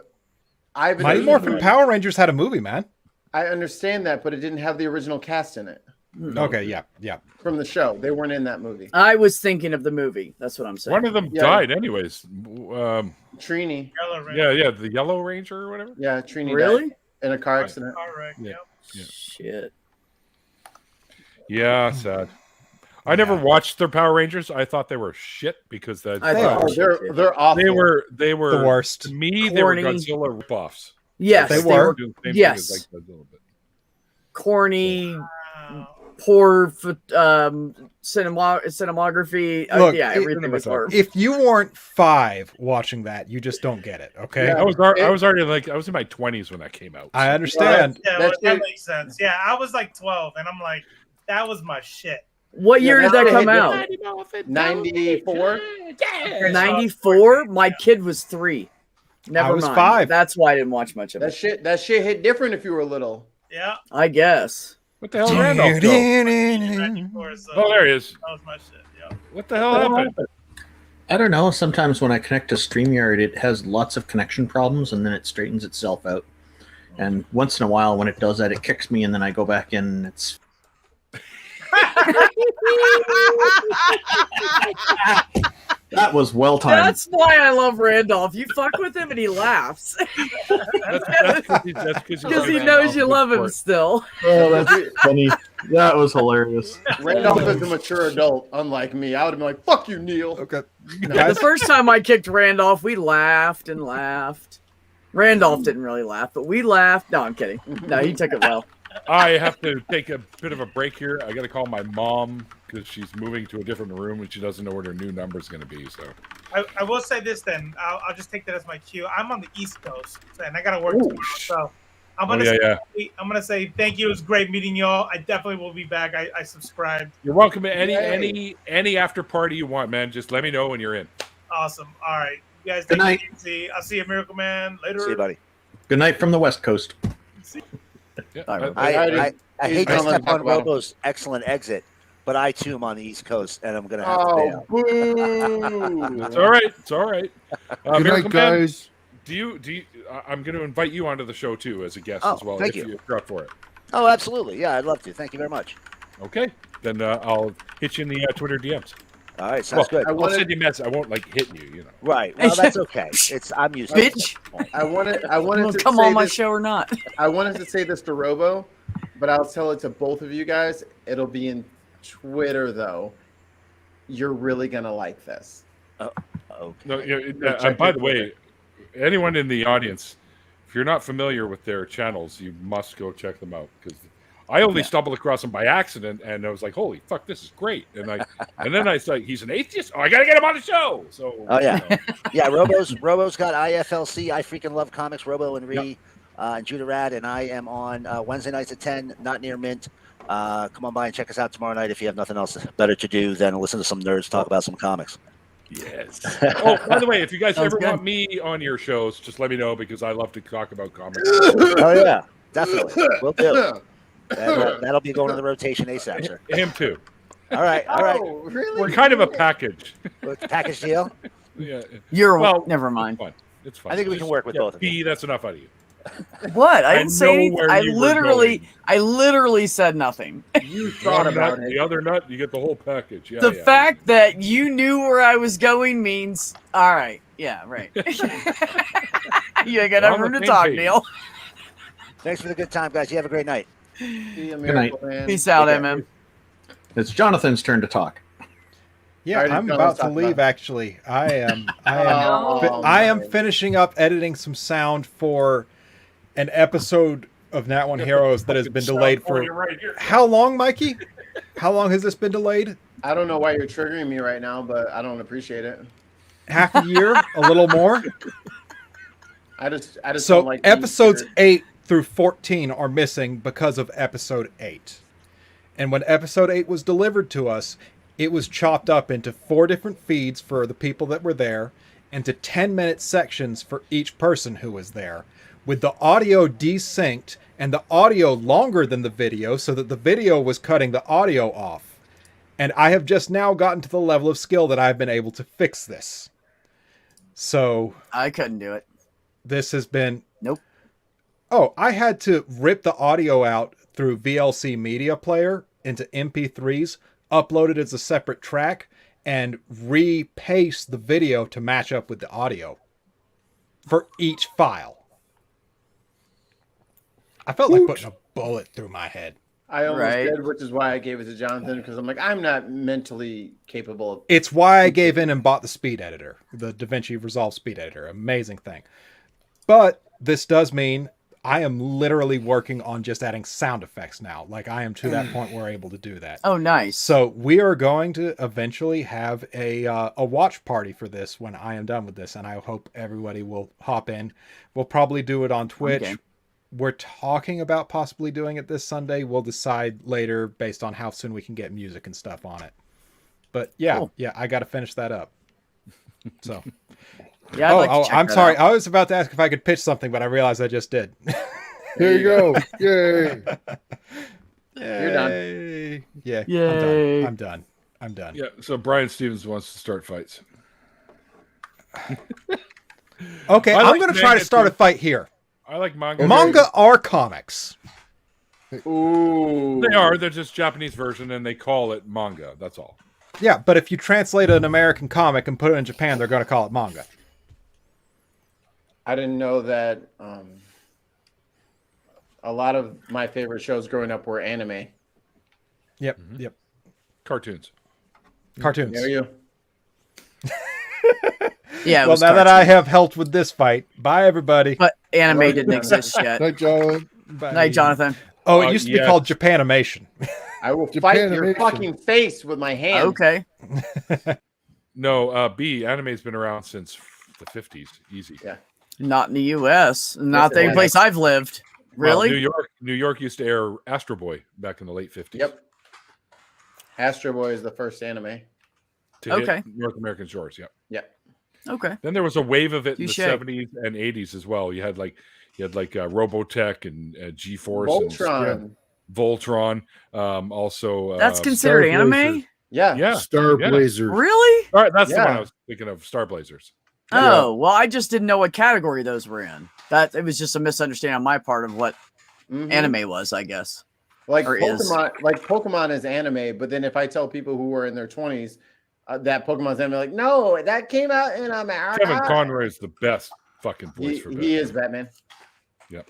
Ivan. Mighty Lee Morphin movie- Power Rangers had a movie, man. I understand that, but it didn't have the original cast in it Okay, yeah. from the show. They weren't in that movie. I was thinking of the movie. That's what I'm saying. One of them Yeah. died, anyways. Trini. Yellow Ranger. Yeah, the Yellow Ranger or whatever. Yeah, Trini. Really? died in a car accident. All right. Yeah. Yep. Shit. Yeah, sad. I never watched their Power Rangers. I thought they were shit because that I They thought are. it was shit. They're awful. they were The worst. To me, they were Corny. Godzilla ripoffs. Yes, They they were. were Doing the same Yes. thing as, like, Godzilla, but- corny, Wow. poor cinematography. Look, Yeah, everything was horrible. If you weren't 5 watching that, you just don't get it, okay? Yeah. I was already like I was in my 20s when that came out. I understand. Yeah, That's that it. makes sense. Yeah, I was like 12, and I'm like, that was my shit. What year Yeah, did that that's come it. out? 94. 94. My kid was 3. Never I was mind. 5. That's why I didn't watch much of That it. shit hit different if you were little. Yeah. I guess. What the hell, did Randolph? Go? 94, so Oh, there he is. that was my shit. Yeah. What the hell happened? I don't know. Sometimes when I connect to StreamYard, it has lots of connection problems and then it straightens itself out. And once in a while, when it does that, it kicks me and then I go back in and it's. That was well timed. That's why I love Randolph. You fuck with him and he laughs That's because because he knows you love him still. Oh, that's funny. That was hilarious. Randolph is a mature adult, unlike me. I would have been like, "Fuck you, Neil." Okay. Yeah, the first time I kicked Randolph, we laughed and laughed. Randolph didn't really laugh, but we laughed. No, I'm kidding. No, he took it well. I have to take a bit of a break here. I got to call my mom because she's moving to a different room and she doesn't know what her new number is going to be. So I will say this then. I'll just take that as my cue. I'm on the East Coast, and I got to work tomorrow. So I'm gonna say thank you. It was great meeting y'all. I definitely will be back. I subscribed. You're welcome to any after party you want, man. Just let me know when you're in. Awesome. All right, you guys. Good night. I'll see you, Miracle Man. Later. See you, buddy. Good night from the West Coast. Yeah, I hate to step on about Robo's excellent exit, but I too am on the East Coast, and I'm gonna have to bail. Boo! It's all right. It's all right. Good Miracle night, Man, guys. do you? I'm going to invite you onto the show too as a guest Oh, as well. thank if you. you're up for it. Oh, absolutely. Yeah, I'd love to. Thank you very much. Okay, then I'll hit you in the Twitter DMs. All right, sounds good. I'll send you a message. I won't hit you. You know. Right. Well, that's okay. I'm used to it. Bitch. I wanted to come say on my this- show or not. I wanted to say this to Robo, but I'll tell it to both of you guys. It'll be in Twitter though. You're really gonna like this. Okay. No, by the way, anyone in the audience, if you're not familiar with their channels, you must go check them out because I only stumbled across them by accident, and I was like, "Holy fuck, this is great!" And then I said, "He's an atheist. Oh, I gotta get him on the show." So, Oh yeah, yeah. Robo's got IFLC. I freaking love comics. Robo and Ree, and Judah Rad, and I am on Wednesday nights at 10. Not near Mint. Come on by and check us out tomorrow night if you have nothing else better to do than listen to some nerds talk about some comics. Yes. Oh, by the way, if you guys Sounds ever good. want me on your shows, just let me know because I love to talk about comics. Oh yeah, definitely. We'll do. That'll be going on the rotation ASAP, sir. Him too. All right, all right. Oh, really? We're kind of a package. Package deal. Yeah. Never mind. It's fun. It's fun. I think we can work with both of you. B, that's enough out of you. What? I I didn't say know anything. where I you were going. literally said nothing. You thought about The it. other nut, you get the whole package. Yeah, The yeah. fact that you knew where I was going means, all right. Yeah, right. You ain't got We're no on room the to same talk, page. Neil. Thanks for the good time, guys. You have a great night. See you, Good night. Miracle Man. Peace out, Take care. MM. It's Jonathan's turn to talk. Yeah, Alright, I'm John, about let's to talk leave. about it. Actually, I am. Oh, I am man. finishing up editing some sound for an episode of Nat One Heroes that has been delayed for right here. how long, Mikey? How long has this been delayed? I don't know why you're triggering me right now, but I don't appreciate it. Half a year, a little more. I just So don't like being episodes triggered. 8 through 14 are missing because of episode 8. And when episode 8 was delivered to us, it was chopped up into 4 different feeds for the people that were there, into 10-minute sections for each person who was there, with the audio desynced and the audio longer than the video so that the video was cutting the audio off. And I have just now gotten to the level of skill that I've been able to fix this. So I couldn't do it. this has been... Nope. Oh, I had to rip the audio out through VLC Media Player into MP3s, upload it as a separate track, and repaste the video to match up with the audio for each file. I felt like putting a bullet through my head. I almost Right. did, which is why I gave it to Jonathan because I'm like, I'm not mentally capable of. It's why I gave in and bought the speed editor, the DaVinci Resolve speed editor. Amazing thing. But this does mean I am literally working on just adding sound effects now. Like I am to that point where we're able to do that. Oh, nice. So we are going to eventually have a watch party for this when I am done with this, and I hope everybody will hop in. We'll probably do it on Twitch. Okay. We're talking about possibly doing it this Sunday. We'll decide later based on how soon we can get music and stuff on it. But yeah, Cool. yeah, I got to finish that up. So. Yeah, I'd like to check I'm that sorry. out. I was about to ask if I could pitch something, but I realized I just did. There you go. Yay. You're done. Yay. Yeah. Yay. I'm done. Yeah, so Brian Stevens wants to start fights. Okay, I I'm like going to try to manga start a too. fight here. I like manga. Manga are comics. Ooh. They are. They're just Japanese version, and they call it manga. That's all. Yeah, but if you translate an American comic and put it in Japan, they're going to call it manga. I didn't know that. A lot of my favorite shows growing up were anime. Yep. Mhm. Yep. Cartoons. Cartoons. There you. Yeah. It Well, was now that I cartoon. have helped with this fight, bye everybody. But anime Right. didn't exist yet. Night, John. Bye. Night, Jonathan. Oh, it used to be yes. called Japanimation. I will fight your Japanimation. fucking face with my hand. Okay. No, B, anime's been around since the 50s. Easy. Yeah. Not in the U.S. Not it the has. place I've lived. Well, Really? New York used to air Astro Boy back in the late 50s. Yep. Astro Boy is the first anime. To Okay. hit North American shores. Yeah. Yep. Okay. Then there was a wave of it in the Touche. 70s and 80s as well. You had like Robotech and G-Force Voltron. and Voltron. Also, That's considered Star anime? Blazers. Yeah. yeah. Star Yeah. Blazers. Really? All right, that's the one Yeah. I was thinking of. Star Blazers. Oh, well, I just didn't know what category those were in. That it was just a misunderstanding on my part of what Mhm. anime was, I guess. Like or is. Pokemon is anime, but then if I tell people who are in their 20s that Pokemon's anime, like, no, that came out in America. Kevin Conroy is the best fucking voice for Batman. He is Batman. Yep.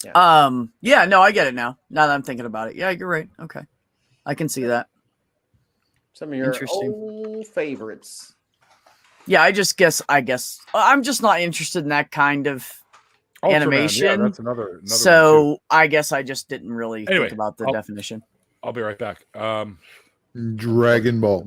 Yeah, no, I get it now. Now that I'm thinking about it. Yeah, you're right. Okay. I can see that. Some of your Interesting. old favorites. Yeah, I guess I'm just not interested in that kind of Ultraman, animation. Yeah, that's another one, too. so I guess I just didn't really Anyway, think about the I'll- definition. I'll be right back. Dragon Ball.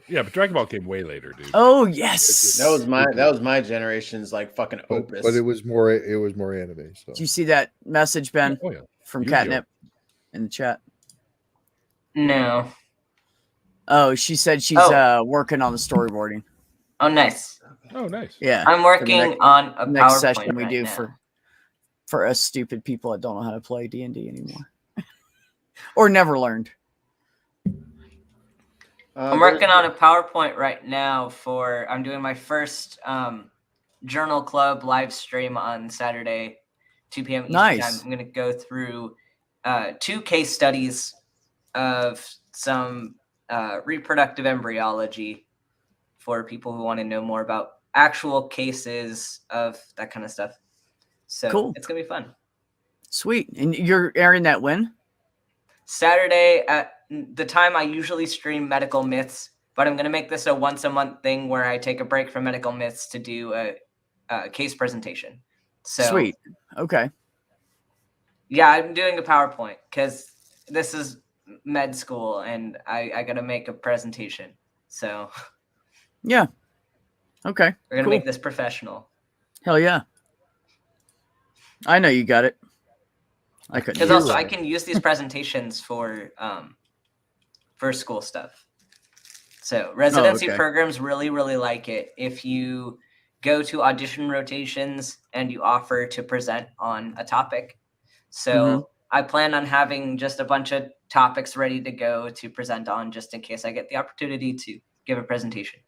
Yeah, but Dragon Ball came way later, dude. Oh yes. That was my generation's like fucking opus. But it was more anime. So Do you see that message, Ben, Oh yeah. from Yu-Gi-Oh. Catnip in the chat? No. Oh, she said she's Oh. working on the storyboarding. Oh, nice. Oh, nice. Yeah. I'm working on a Next PowerPoint session we right do now. for us stupid people that don't know how to play D&D anymore. Or never learned. I'm working on a PowerPoint right now I'm doing my first journal club live stream on Saturday, 2 p.m. Eastern Nice. time. I'm going to go through 2 case studies of some reproductive embryology for people who want to know more about actual cases of that kind of stuff. So Cool. it's going to be fun. Sweet. And you're airing that when? Saturday at the time I usually stream medical myths, but I'm going to make this a once a month thing where I take a break from medical myths to do a case presentation. So Sweet. Okay. yeah, I'm doing a PowerPoint because this is med school and I got to make a presentation. So Yeah. Okay. we're going to Cool. make this professional. Hell yeah. I know you got it. I couldn't. Because do also it. I can use these presentations for school stuff. So residency okay. programs really, really like it. If you go to audition rotations and you offer to present on a topic. So Mhm. I plan on having just a bunch of topics ready to go to present on just in case I get the opportunity to give a presentation.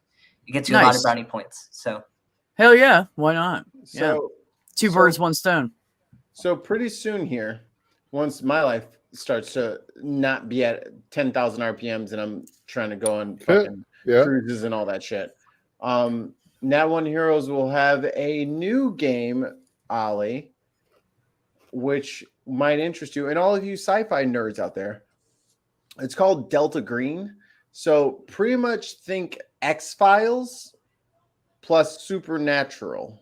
It gets you a lot of Nice. brownie points. So Hell yeah. Why not? Yeah. So, Two so- birds, one stone. So pretty soon here, once my life starts to not be at 10,000 RPMs and I'm trying to go on fucking yeah. cruises and all that shit. Nat One Heroes will have a new game, Ollie, which might interest you and all of you sci-fi nerds out there. It's called Delta Green. So pretty much think X-Files plus Supernatural.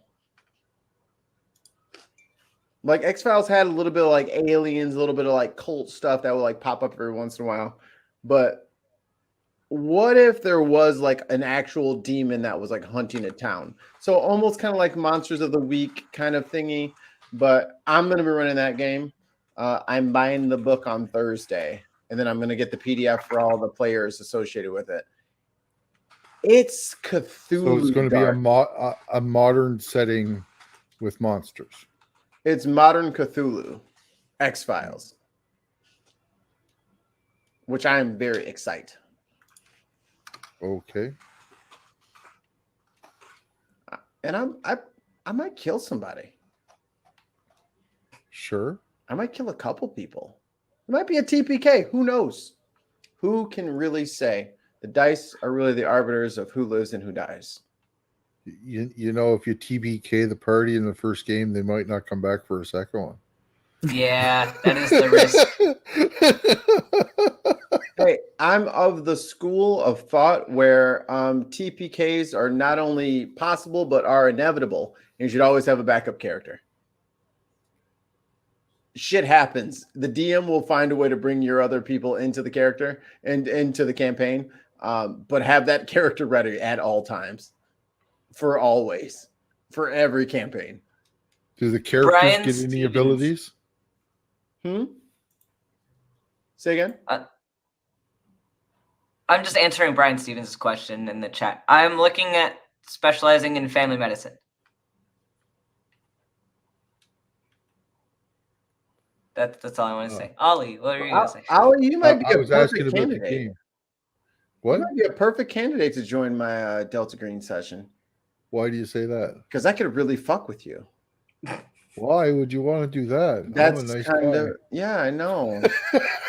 Like X-Files had a little bit of like aliens, a little bit of like cult stuff that would like pop up every once in a while. But what if there was like an actual demon that was like hunting a town? So almost kind of like Monsters of the Week kind of thingy. But I'm going to be running that game. I'm buying the book on Thursday. And then I'm going to get the PDF for all the players associated with it. It's Cthulhu. So it's going to be Dark. a modern setting with monsters. It's modern Cthulhu, X-Files, which I am very excited. Okay. And I might kill somebody. Sure. I might kill a couple people. It might be a TPK. Who knows? Who can really say? The dice are really the arbiters of who lives and who dies. You know, if you TBK the party in the first game, they might not come back for a second one. Yeah, that is the risk. Hey, I'm of the school of thought where TPKs are not only possible but are inevitable. You should always have a backup character. Shit happens. The DM will find a way to bring your other people into the character and into the campaign, but have that character ready at all times, for always, for every campaign. Do the characters Brian get any Stevens. abilities? Say again? I'm just answering Brian Stevens' question in the chat. I'm looking at specializing in family medicine. That's all I want to say. Ollie, what are you going to say? Ollie, you might be I a was asking perfect about the candidate. game. What? You might be a perfect candidate to join my Delta Green session. Why do you say that? Because I could really fuck with you. Why would you want to do that? That's I'm a nice kind guy. of, yeah, I know.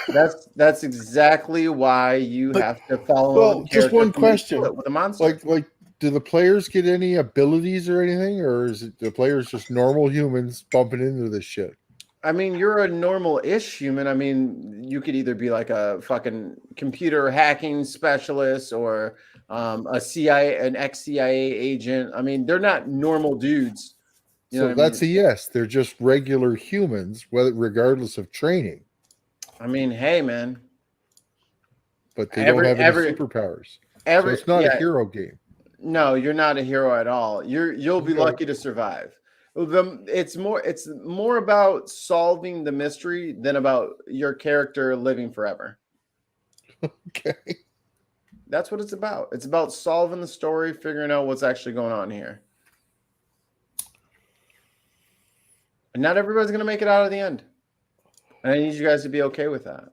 that's exactly why you have to follow. Well, just one question: with a monster. like, do the players get any abilities or anything, or is it the players just normal humans bumping into this shit? I mean, you're a normal-ish human. I mean, you could either be like a fucking computer hacking specialist or a CIA, an ex-CIA agent. I mean, they're not normal dudes. You know So what I that's mean? a yes. They're just regular humans, whether regardless of training. I mean, hey, man. But they don't have any superpowers. So it's not a hero game. No, you're not a hero at all. You'll be lucky to survive. It's more about solving the mystery than about your character living forever. Okay. That's what it's about. It's about solving the story, figuring out what's actually going on here. And not everybody's going to make it out of the end. And I need you guys to be okay with that.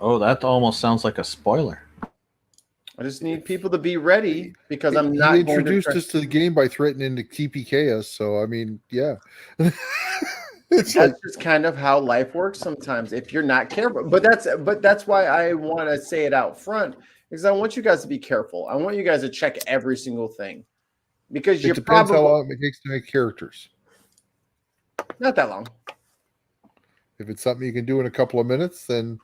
Oh, that almost sounds like a spoiler. I just need people to be ready because I'm He not introduced going to us to the game by threatening to TPK us. So I mean, yeah. That's just kind of how life works sometimes if you're not careful. But that's why I want to say it out front, because I want you guys to be careful. I want you guys to check every single thing. Because it depends how long it takes to make characters. Not that long. If it's something you can do in a couple of minutes, then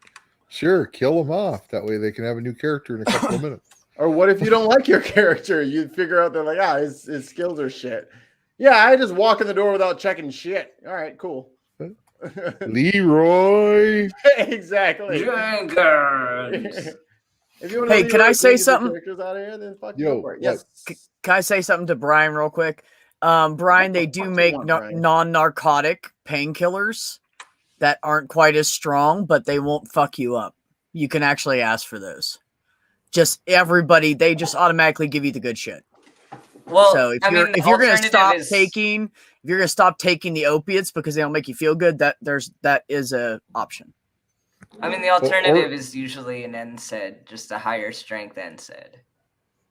sure, kill them off. That way they can have a new character in a couple of minutes. Or what if you don't like your character? You figure out they're like, his skills are shit. Yeah, I just walk in the door without checking shit. All right, cool. Leroy. Exactly. Hey, can I say something? Out of here, then fuck Yo, go for it. Yes. Can I say something to Brian real quick? Brian, they do make non-narcotic painkillers that aren't quite as strong, but they won't fuck you up. You can actually ask for those. Just everybody, they just automatically give you the good shit. Well, so if you're gonna stop taking the opiates because they don't make you feel good, that is a option. I mean, the alternative is usually an NSAID, just a higher strength NSAID.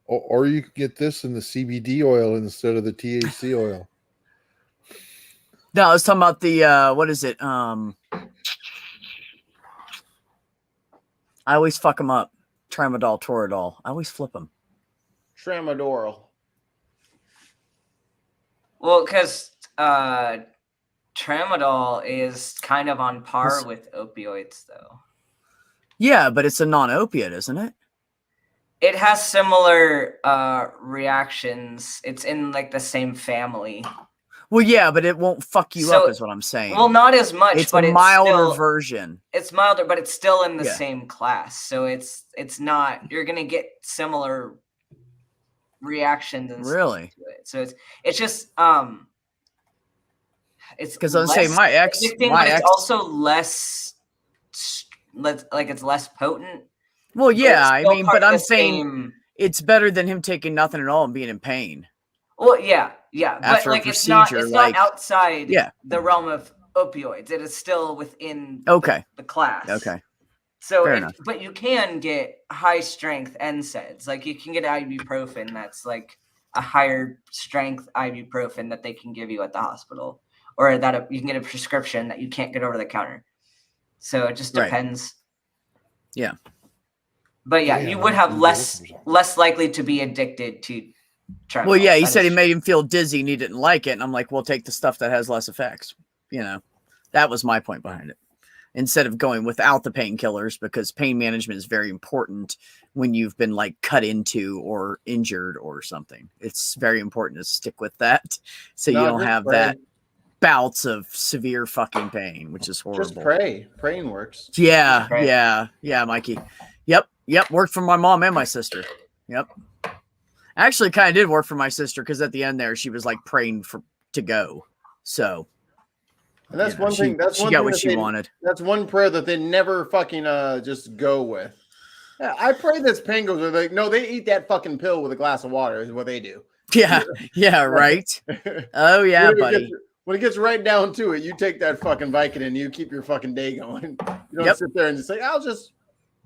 Or you could get this in the CBD oil instead of the THC oil. No, I was talking about the what is it? I always fuck them up. Tramadol, Toradol. I always flip them. Tramadol. Well, because tramadol is kind of on par with opioids, though. Yeah, but it's a non-opiate, isn't it? It has similar reactions. It's in like the same family. Well, yeah, but it won't fuck you up, is what I'm saying. Well, not as much. It's but a milder version. It's milder, but it's still in the same class. So it's not. You're gonna get similar reactions and really. Stuff to it. So it's just it's because I'm saying my ex, it's also less like it's less potent. Well, yeah, I mean, but I'm saying it's better than him taking nothing at all and being in pain. Well, yeah, but like it's not outside the realm of opioids. It is still within the class. Okay. So, but you can get high strength NSAIDs. Like you can get ibuprofen. That's like a higher strength ibuprofen that they can give you at the hospital, or that you can get a prescription that you can't get over the counter. So it just depends. Yeah. But yeah, you would have less likely to be addicted to Well, yeah, he said he made him feel dizzy and he didn't like it. And I'm like, well, take the stuff that has less effects. You know, that was my point behind it. Instead of going without the painkillers, because pain management is very important when you've been like cut into or injured or something. It's very important to stick with that so you don't have that bouts of severe fucking pain, which is horrible. Just pray. Praying works. Yeah, yeah, Mikey. Yep. Worked for my mom and my sister. Yep. Actually, kind of did work for my sister because at the end there, she was like praying to go. So. And that's one thing. That's she one got thing what she wanted. That's one prayer that they never fucking just go with. Yeah, I pray this pain goes. They're like, no, they eat that fucking pill with a glass of water. Is what they do. Yeah, right. Oh yeah, buddy. When it gets right down to it, you take that fucking Vicodin and you keep your fucking day going. You don't sit there and just say, I'll just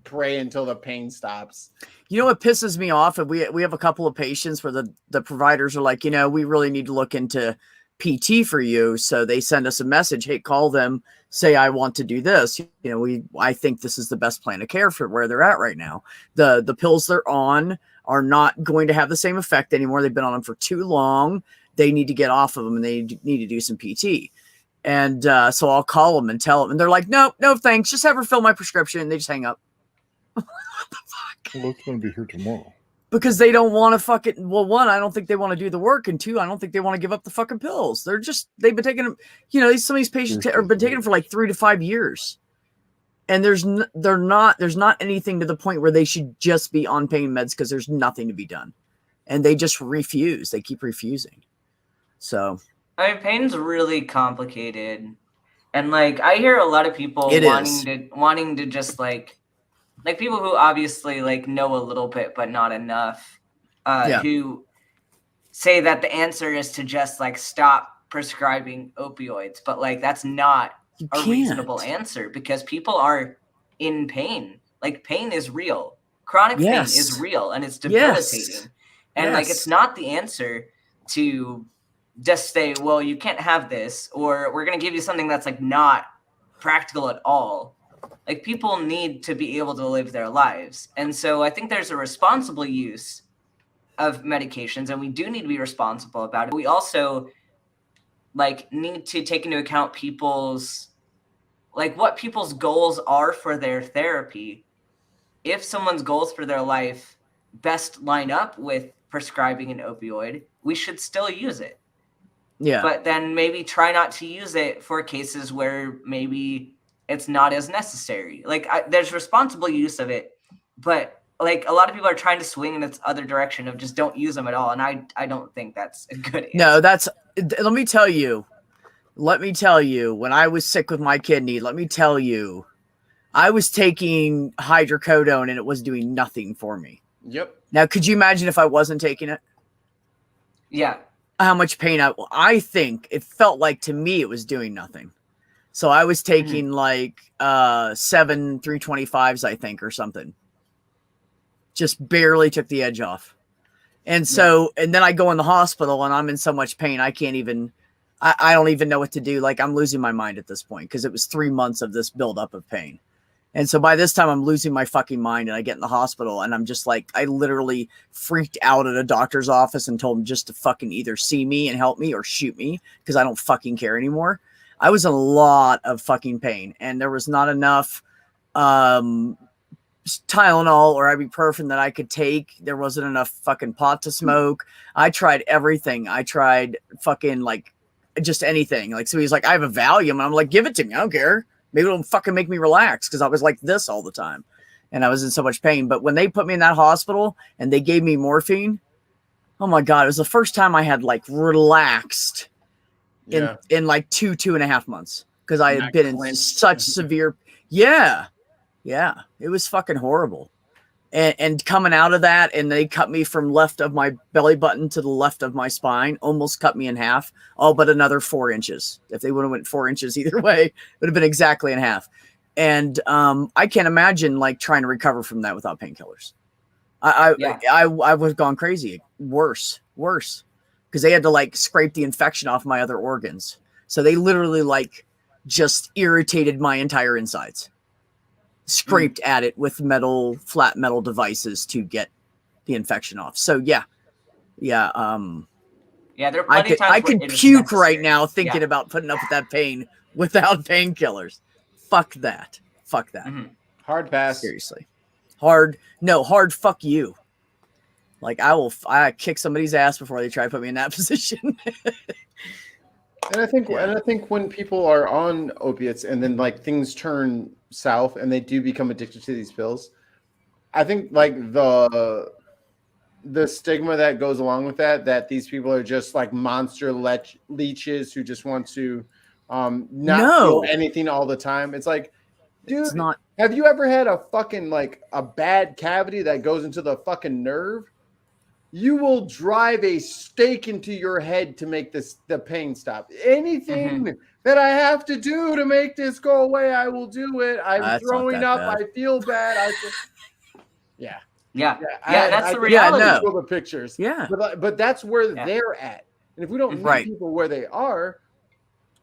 pray until the pain stops. You know what pisses me off? And we have a couple of patients where the providers are like, you know, we really need to look into PT for you. So they send us a message, hey, call them, say I want to do this. You know, I think this is the best plan of care for where they're at right now. The pills they're on are not going to have the same effect anymore. They've been on them for too long. They need to get off of them and they need to do some PT. And so I'll call them and tell them, and they're like, no, thanks. Just have her fill my prescription. And they just hang up. What the fuck? Well, it's going to be here tomorrow. Because they don't want to fucking, well, one, I don't think they want to do the work. And two, I don't think they want to give up the fucking pills. They've been taking them, you know, some of these patients have been taking them for like 3 to 5 years. And there's not anything to the point where they should just be on pain meds because there's nothing to be done. And they just refuse. They keep refusing. So. I mean, pain's really complicated. And like, I hear a lot of people wanting to just like people who obviously like know a little bit but not enough, who say that the answer is to just like stop prescribing opioids, but like that's not a reasonable answer because people are in pain. Like pain is real, chronic pain is real, and it's debilitating. And like it's not the answer to just say, well, you can't have this, or we're gonna give you something that's like not practical at all. Like people need to be able to live their lives. And so I think there's a responsible use of medications and we do need to be responsible about it. We also like need to take into account people's like what people's goals are for their therapy. If someone's goals for their life best line up with prescribing an opioid, we should still use it. Yeah. But then maybe try not to use it for cases where maybe it's not as necessary. Like there's responsible use of it, but like a lot of people are trying to swing in its other direction of just don't use them at all. And I don't think that's a good answer. No, let me tell you, when I was sick with my kidney, I was taking hydrocodone and it was doing nothing for me. Yep. Now, could you imagine if I wasn't taking it? Yeah. How much pain I think it felt like to me it was doing nothing. So I was taking like 7 325s, I think, or something. Just barely took the edge off. And so, and then I go in the hospital and I'm in so much pain. I can't even, I don't even know what to do. Like I'm losing my mind at this point because it was 3 months of this buildup of pain. And so by this time I'm losing my fucking mind and I get in the hospital and I'm just like, I literally freaked out at a doctor's office and told him just to fucking either see me and help me or shoot me because I don't fucking care anymore. I was in a lot of fucking pain and there was not enough Tylenol or ibuprofen that I could take. There wasn't enough fucking pot to smoke. I tried everything. I tried fucking like just anything. Like, so he's like, I have a Valium. And I'm like, give it to me. I don't care. Maybe it'll fucking make me relax because I was like this all the time and I was in so much pain. But when they put me in that hospital and they gave me morphine, oh my God, it was the first time I had like relaxed in like 2.5 months because I had been in such severe. Yeah. It was fucking horrible. And coming out of that, and they cut me from left of my belly button to the left of my spine, almost cut me in half, all but another 4 inches. If they would have went 4 inches either way, it would have been exactly in half. And I can't imagine like trying to recover from that without painkillers. I would have gone crazy. Worse. Because they had to like scrape the infection off my other organs. So they literally like just irritated my entire insides. Scraped at it with flat metal devices to get the infection off. So yeah, Yeah. Yeah, there are plenty of times I where could it is puke right necessary. now thinking Yeah. about putting up with that pain without painkillers. Fuck that. Fuck that. Mhm. Hard pass. Seriously. Hard. No, hard fuck you. Like I kick somebody's ass before they try to put me in that position. And I think when people are on opiates and then like things turn south and they do become addicted to these pills, I think like the stigma that goes along with that these people are just like monster leeches who just want to not feel anything all the time. It's like, dude, It's not. Have you ever had a fucking like a bad cavity that goes into the fucking nerve? You will drive a stake into your head to make the pain stop. Anything that I have to do to make this go away, I will do it. I'm throwing up. Bad. I feel bad. Yeah. That's the reality. I feel the pictures. Yeah. But that's where they're at. And if we don't meet people where they are,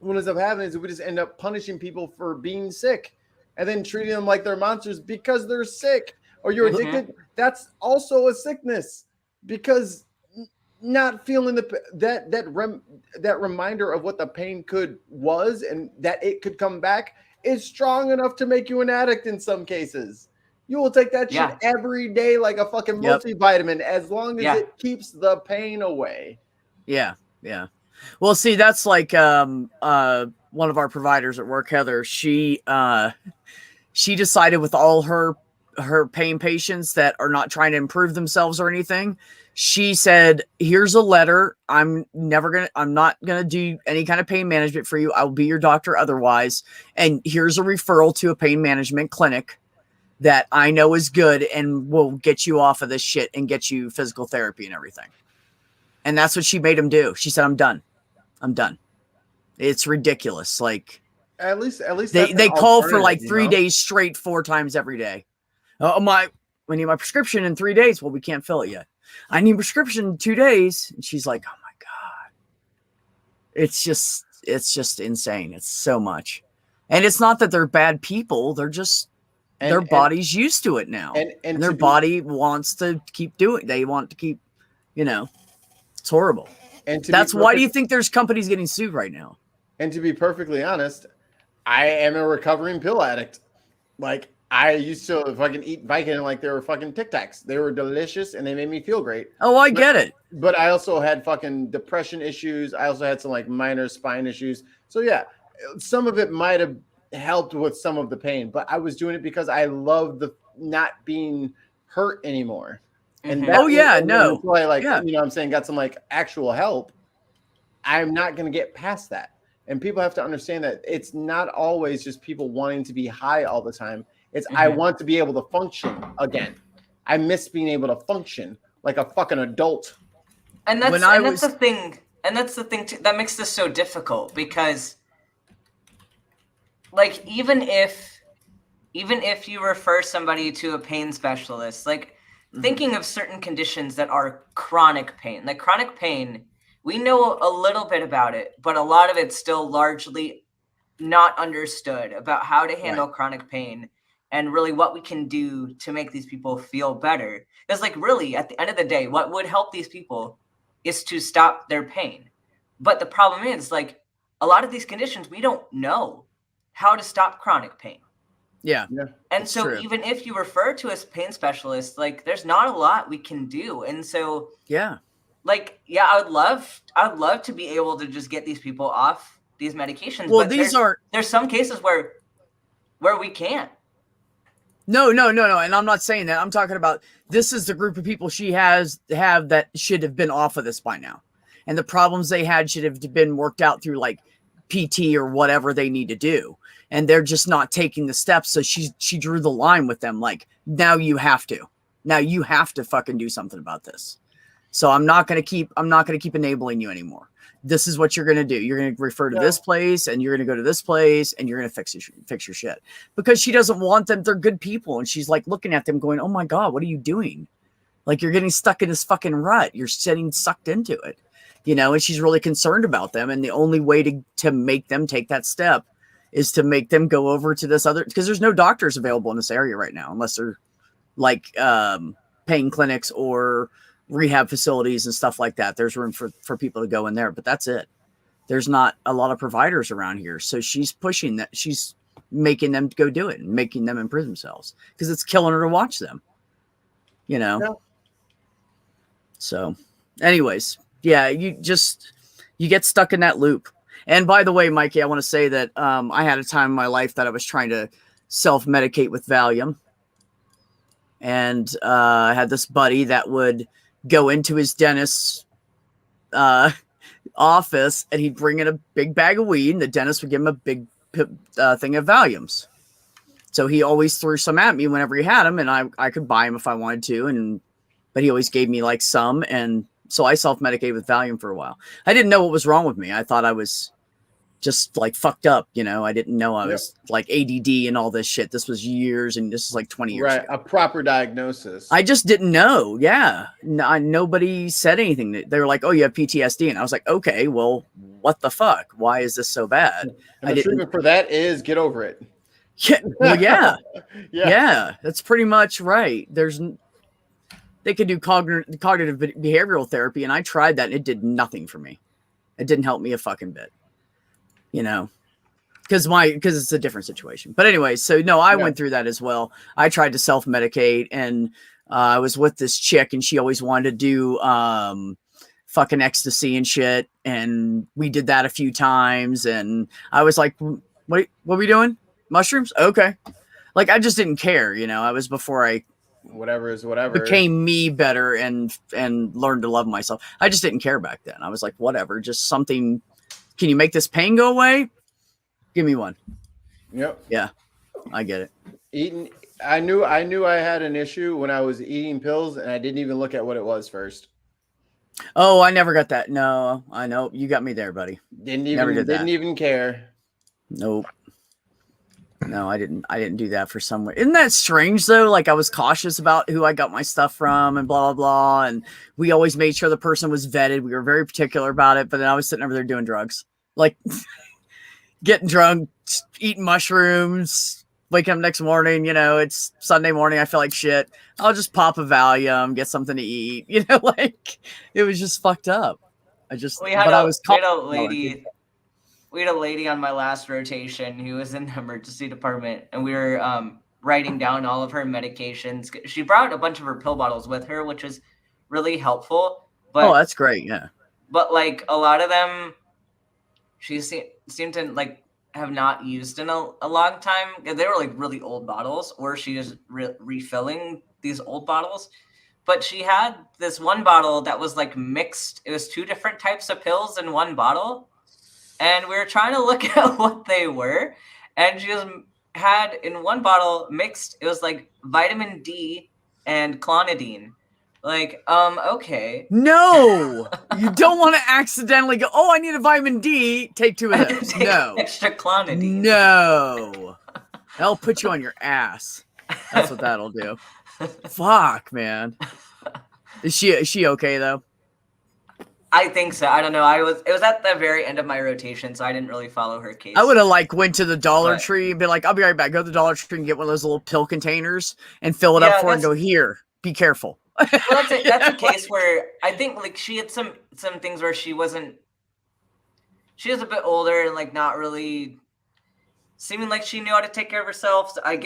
what ends up happening is we just end up punishing people for being sick and then treating them like they're monsters because they're sick or you're addicted. That's also a sickness. Because not feeling that reminder of what the pain was and that it could come back is strong enough to make you an addict in some cases. You will take that shit every day like a fucking multivitamin as long as it keeps the pain away. Yeah, yeah. Well, see, that's like one of our providers at work, Heather. She decided with all her pain patients that are not trying to improve themselves or anything. She said, here's a letter. I'm not going to do any kind of pain management for you. I will be your doctor otherwise. And here's a referral to a pain management clinic that I know is good and will get you off of this shit and get you physical therapy and everything. And that's what she made him do. She said, I'm done. It's ridiculous. Like at least they call for like 3 days straight, 4 times every day. I need my prescription in 3 days. Well, we can't fill it yet. I need prescription in 2 days. And she's like, oh my God. It's just insane. It's so much. And it's not that they're bad people. They're just, their body's used to it now. And their body wants to keep doing, they want to keep, it's horrible. And that's why do you think there's companies getting sued right now? And to be perfectly honest, I am a recovering pill addict. Like, I used to fucking eat Vicodin like they were fucking Tic Tacs. They were delicious and they made me feel great. Oh, I get it. But I also had fucking depression issues. I also had some like minor spine issues. So yeah, some of it might have helped with some of the pain, but I was doing it because I love the not being hurt anymore. And no. Until I I'm saying got some like actual help. I'm not going to get past that. And people have to understand that it's not always just people wanting to be high all the time. It's I want to be able to function again. I miss being able to function like a fucking adult. And that's the thing. And that's the thing too, that makes this so difficult because, like, even if you refer somebody to a pain specialist, like thinking of certain conditions that are chronic pain, like chronic pain, we know a little bit about it, but a lot of it's still largely not understood about how to handle chronic pain. And really what we can do to make these people feel better. Because like really at the end of the day, what would help these people is to stop their pain. But the problem is like a lot of these conditions, we don't know how to stop chronic pain. Yeah. And so true. Even if you refer to a pain specialist, like there's not a lot we can do. And so I would love to be able to just get these people off these medications. Well, but there's some cases where we can't. No. And I'm not saying that. I'm talking about this is the group of people she have that should have been off of this by now. And the problems they had should have been worked out through like PT or whatever they need to do. And they're just not taking the steps. So she drew the line with them. Like, now you have to fucking do something about this. So I'm not going to keep enabling you anymore. This is what you're going to do. You're going to refer to this place and you're going to go to this place and you're going to fix your shit because she doesn't want them. They're good people. And she's like looking at them going, oh my God, what are you doing? Like you're getting stuck in this fucking rut. You're getting sucked into it, and she's really concerned about them. And the only way to make them take that step is to make them go over to this other, because there's no doctors available in this area right now, unless they're like pain clinics or rehab facilities and stuff like that. There's room for people to go in there, but that's it. There's not a lot of providers around here. So she's pushing that. She's making them go do it and making them improve themselves because it's killing her to watch them, you know? Yeah. So anyways, yeah, you get stuck in that loop. And by the way, Mikey, I want to say that I had a time in my life that I was trying to self-medicate with Valium. And I had this buddy that would go into his dentist's office and he'd bring in a big bag of weed and the dentist would give him a big thing of Valiums. So he always threw some at me whenever he had them, and I could buy them if I wanted to, but he always gave me like some, and so I self-medicated with Valium for a while. I didn't know what was wrong with me. I thought I was just like fucked up, you know. I didn't know I was like ADD and all this shit. This was years, and this is like 20 years ago. A proper diagnosis. I just didn't know. Yeah, nobody said anything. They were like, "Oh, you have PTSD," and I was like, "Okay, well, what the fuck? Why is this so bad?" And the treatment for that is get over it. Yeah, well, yeah, that's pretty much right. They could do cognitive behavioral therapy, and I tried that, and it did nothing for me. It didn't help me a fucking bit, you know, because it's a different situation. But anyway, so no, I went through that as well. I tried to self-medicate, and I was with this chick, and she always wanted to do fucking ecstasy and shit, and we did that a few times, and I was like, what are we doing? Mushrooms? Okay. Like, I just didn't care, you know. I was before I whatever is whatever became me better and learned to love myself. I just didn't care back then. I was like, whatever, just something. Can you make this pain go away? Give me one. Yep. Yeah, I get it. Eating. I knew I had an issue when I was eating pills, and I didn't even look at what it was first. Oh, I never got that. No, I know you got me there, buddy. Didn't even care. Nope. No, I didn't do that for some way. Isn't that strange though? Like, I was cautious about who I got my stuff from and blah, blah, blah. And we always made sure the person was vetted. We were very particular about it, but then I was sitting over there doing drugs, like getting drunk, eating mushrooms, wake up next morning, you know, it's Sunday morning. I feel like shit. I'll just pop a Valium, get something to eat, you know, like it was just fucked up. I had a lady on my last rotation who was in the emergency department, and we were writing down all of her medications. She brought a bunch of her pill bottles with her, which was really helpful. But, oh, that's great, yeah. But like a lot of them, she seemed to like have not used in a long time. They were like really old bottles, or she was refilling these old bottles. But she had this one bottle that was like mixed. It was 2 different types of pills in one bottle. And we were trying to look at what they were. And she had in one bottle mixed, it was like vitamin D and clonidine. Like, okay. No, you don't want to accidentally go, oh, I need a vitamin D. Take 2 of those. No. Extra clonidine. No. That'll put you on your ass. That's what that'll do. Fuck, man. Is she okay though? I think so. I don't know. It was at the very end of my rotation, so I didn't really follow her case. I would have went to the Dollar Tree and be like, I'll be right back. Go to the Dollar Tree and get one of those little pill containers and fill it up for her and go, here, be careful. Well, that's a case where I think like she had some things where she was a bit older and like not really seeming like she knew how to take care of herself. So I'm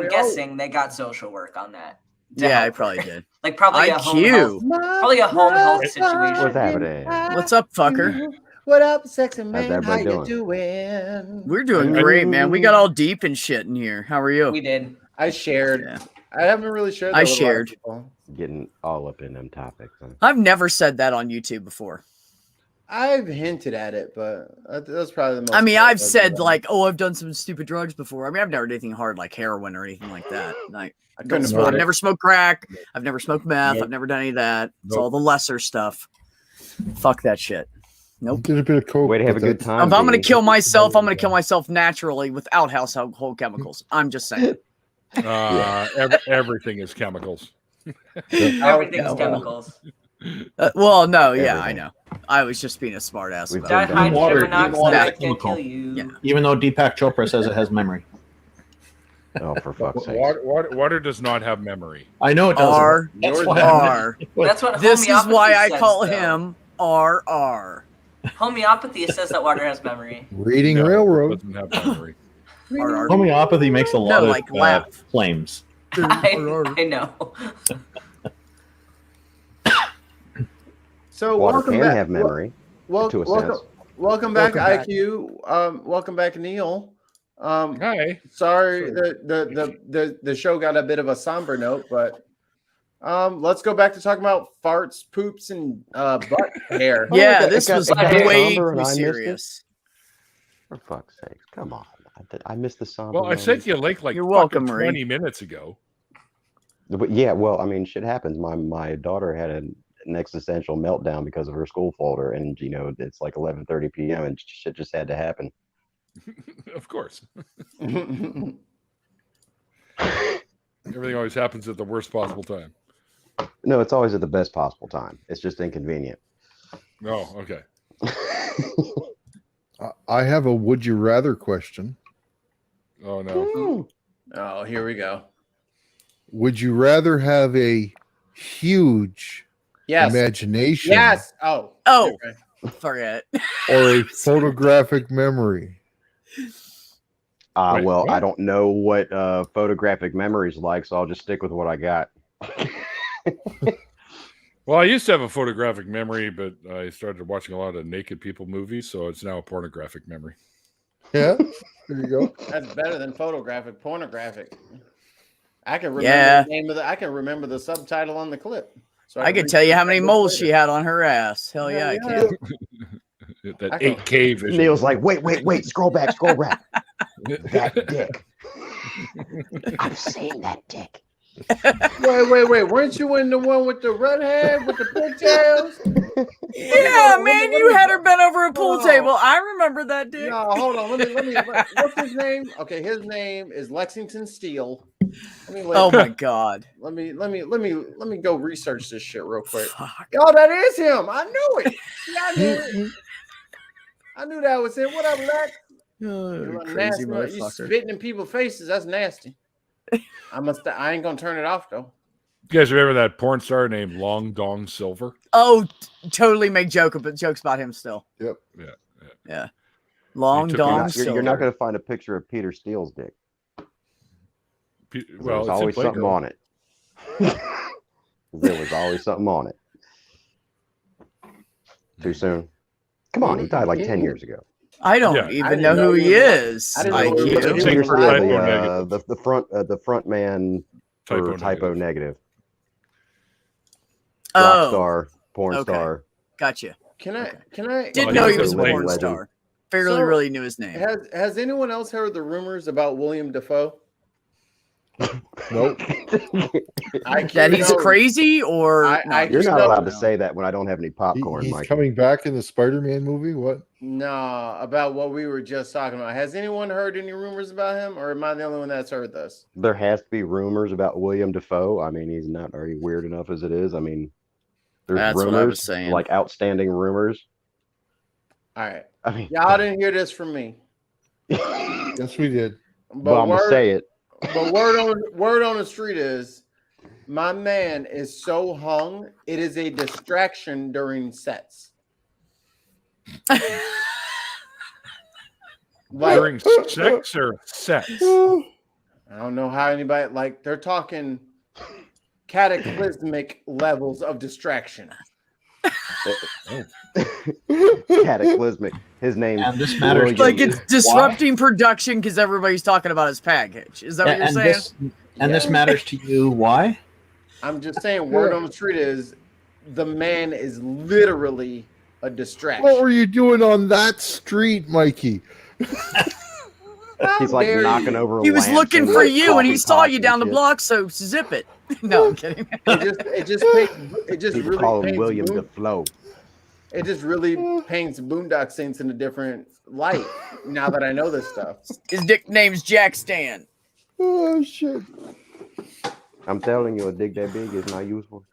guessing they got social work on that. Yeah, I probably did. Like probably a home health situation. What's up, fucker? What up, sexy man? How you doing? We're doing great, man. We got all deep and shit in here. How are you? We did. I shared. Yeah. I haven't really shared. I shared. Getting all up in them topics. Huh? I've never said that on YouTube before. I've hinted at it, but that's probably the most. I mean, I've said like, oh, I've done some stupid drugs before. I mean, I've never done anything hard like heroin or anything like that. Like, I've never smoked crack. I've never smoked meth. Nope. I've never done any of that. It's all the lesser stuff. Fuck that shit. Nope. Did a bit of coke. Way to have a good time. If I'm going to kill myself, I'm going to kill myself naturally without household chemicals. I'm just saying. Everything is chemicals. Everything's chemicals. Well, no, yeah, I know. I was just being a smart ass about it. Yeah. Even though Deepak Chopra says it has memory. Oh, for fuck's sake. Water does not have memory. I know it doesn't. R That's why R. That's what This is homeopathy why I says, call though. him RR. Homeopathy says that water has memory. Reading No, railroad. It doesn't have memory. RR. Homeopathy makes a lot No, of like laugh. claims. I know. So Water welcome can back. have memory to a sense. Welcome back, Welcome back. IQ. Welcome back, Neil. Hi. Sorry, the show got a bit of a somber note, but let's go back to talking about farts, poops, and butt hair. Yeah, it this got- was it got way somber and too I missed it? serious. For fuck's sake, come on. I missed the somber. Well, I moment. sent you a link like You're welcome, fucking Marie. 20 minutes ago. But yeah, well, I mean, shit happens. My daughter had an existential meltdown because of her school folder, and you know, it's like 11:30 p.m. and shit just had to happen. Of course. Everything always happens at the worst possible time. No, it's always at the best possible time. It's just inconvenient. Oh, okay. I have a would you rather question. Oh, no. Oh, here we go. Would you rather have a huge Yes. imagination Yes. Oh. Oh, Okay. forget. or a photographic memory? Wait, Well, what? I don't know what photographic memory is like, so I'll just stick with what I got. Well, I used to have a photographic memory, but I started watching a lot of naked people movies, so it's now a pornographic memory. Yeah, there you go. That's better than photographic, pornographic. I can remember Yeah. the name of I can remember the subtitle on the clip. So I could tell you how many moles she had on her ass. Hell yeah, I can. That I can- 8K vision. Neil's like, wait, scroll back. That dick. I've seen that dick. Wait. Weren't you in the one with the redhead with the pigtails? Yeah, man, you had her bent over a pool Oh. table. I remember that, dude. No, hold on. Let me. What's his name? Okay, his name is Lexington Steele. Oh my god. Let me go research this shit real quick. Fuck. Oh, that is him. I knew it. Yeah, I knew it. I knew that was him. What up, Lex? Oh, You crazy nasty, you motherfucker. spitting in people's faces. That's nasty. I ain't gonna turn it off though. You guys remember that porn star named Long Dong Silver? Oh, totally make jokes about him still. Yep. Yeah. Long He took Dong me- You're not going to find a picture of Peter Steele's dick. Well, There's always something on it. There was always something on it. Too soon. Come on, he died like 10 years ago. I don't Yeah. I even didn't know know who he he was- is. I didn't know he was IQ. a Peter Peter for Steele, typo the front man for typo negative. Oh, Rock star, porn okay. star. Gotcha. Can I? Didn't Oh, know he's he was a a porn legend. star. Barely So- really knew his name. Has anyone else heard the rumors about William Dafoe? Nope. That he's crazy or I You're just not know- allowed to say that when I don't have any popcorn, He's Mike. coming back in the Spider-Man movie. What? No, about what we were just talking about. Has anyone heard any rumors about him, or am I the only one that's heard this? There has to be rumors about William Dafoe. I mean, he's not already weird enough as it is. I mean, there's That's what rumors, I was saying. like outstanding rumors. All right, I mean, y'all didn't hear this from me, Yes, we did. but well, I'm gonna say it. But word on the street is, my man is so hung, it is a distraction during sets. During sex or sex? I don't know how anybody they're talking cataclysmic levels of distraction. Cataclysmic. His name. And this matters. William- Like it's disrupting production because everybody's talking about his package. Is that what you're saying? This matters to you. Why? I'm just saying, word on the street is the man is literally a distraction. What were you doing on that street, Mikey? He's like dare knocking you. over. He was lamps looking and, for like, you and he coffee saw pots you and down the shit. block, so zip it. No, I'm kidding. It just People really call him paints William Boon- DeFlo. It just really paints Boondock Saints in a different light now that I know this stuff. His nickname's Jack Stan. Oh shit! I'm telling you, a dick that big is not useful.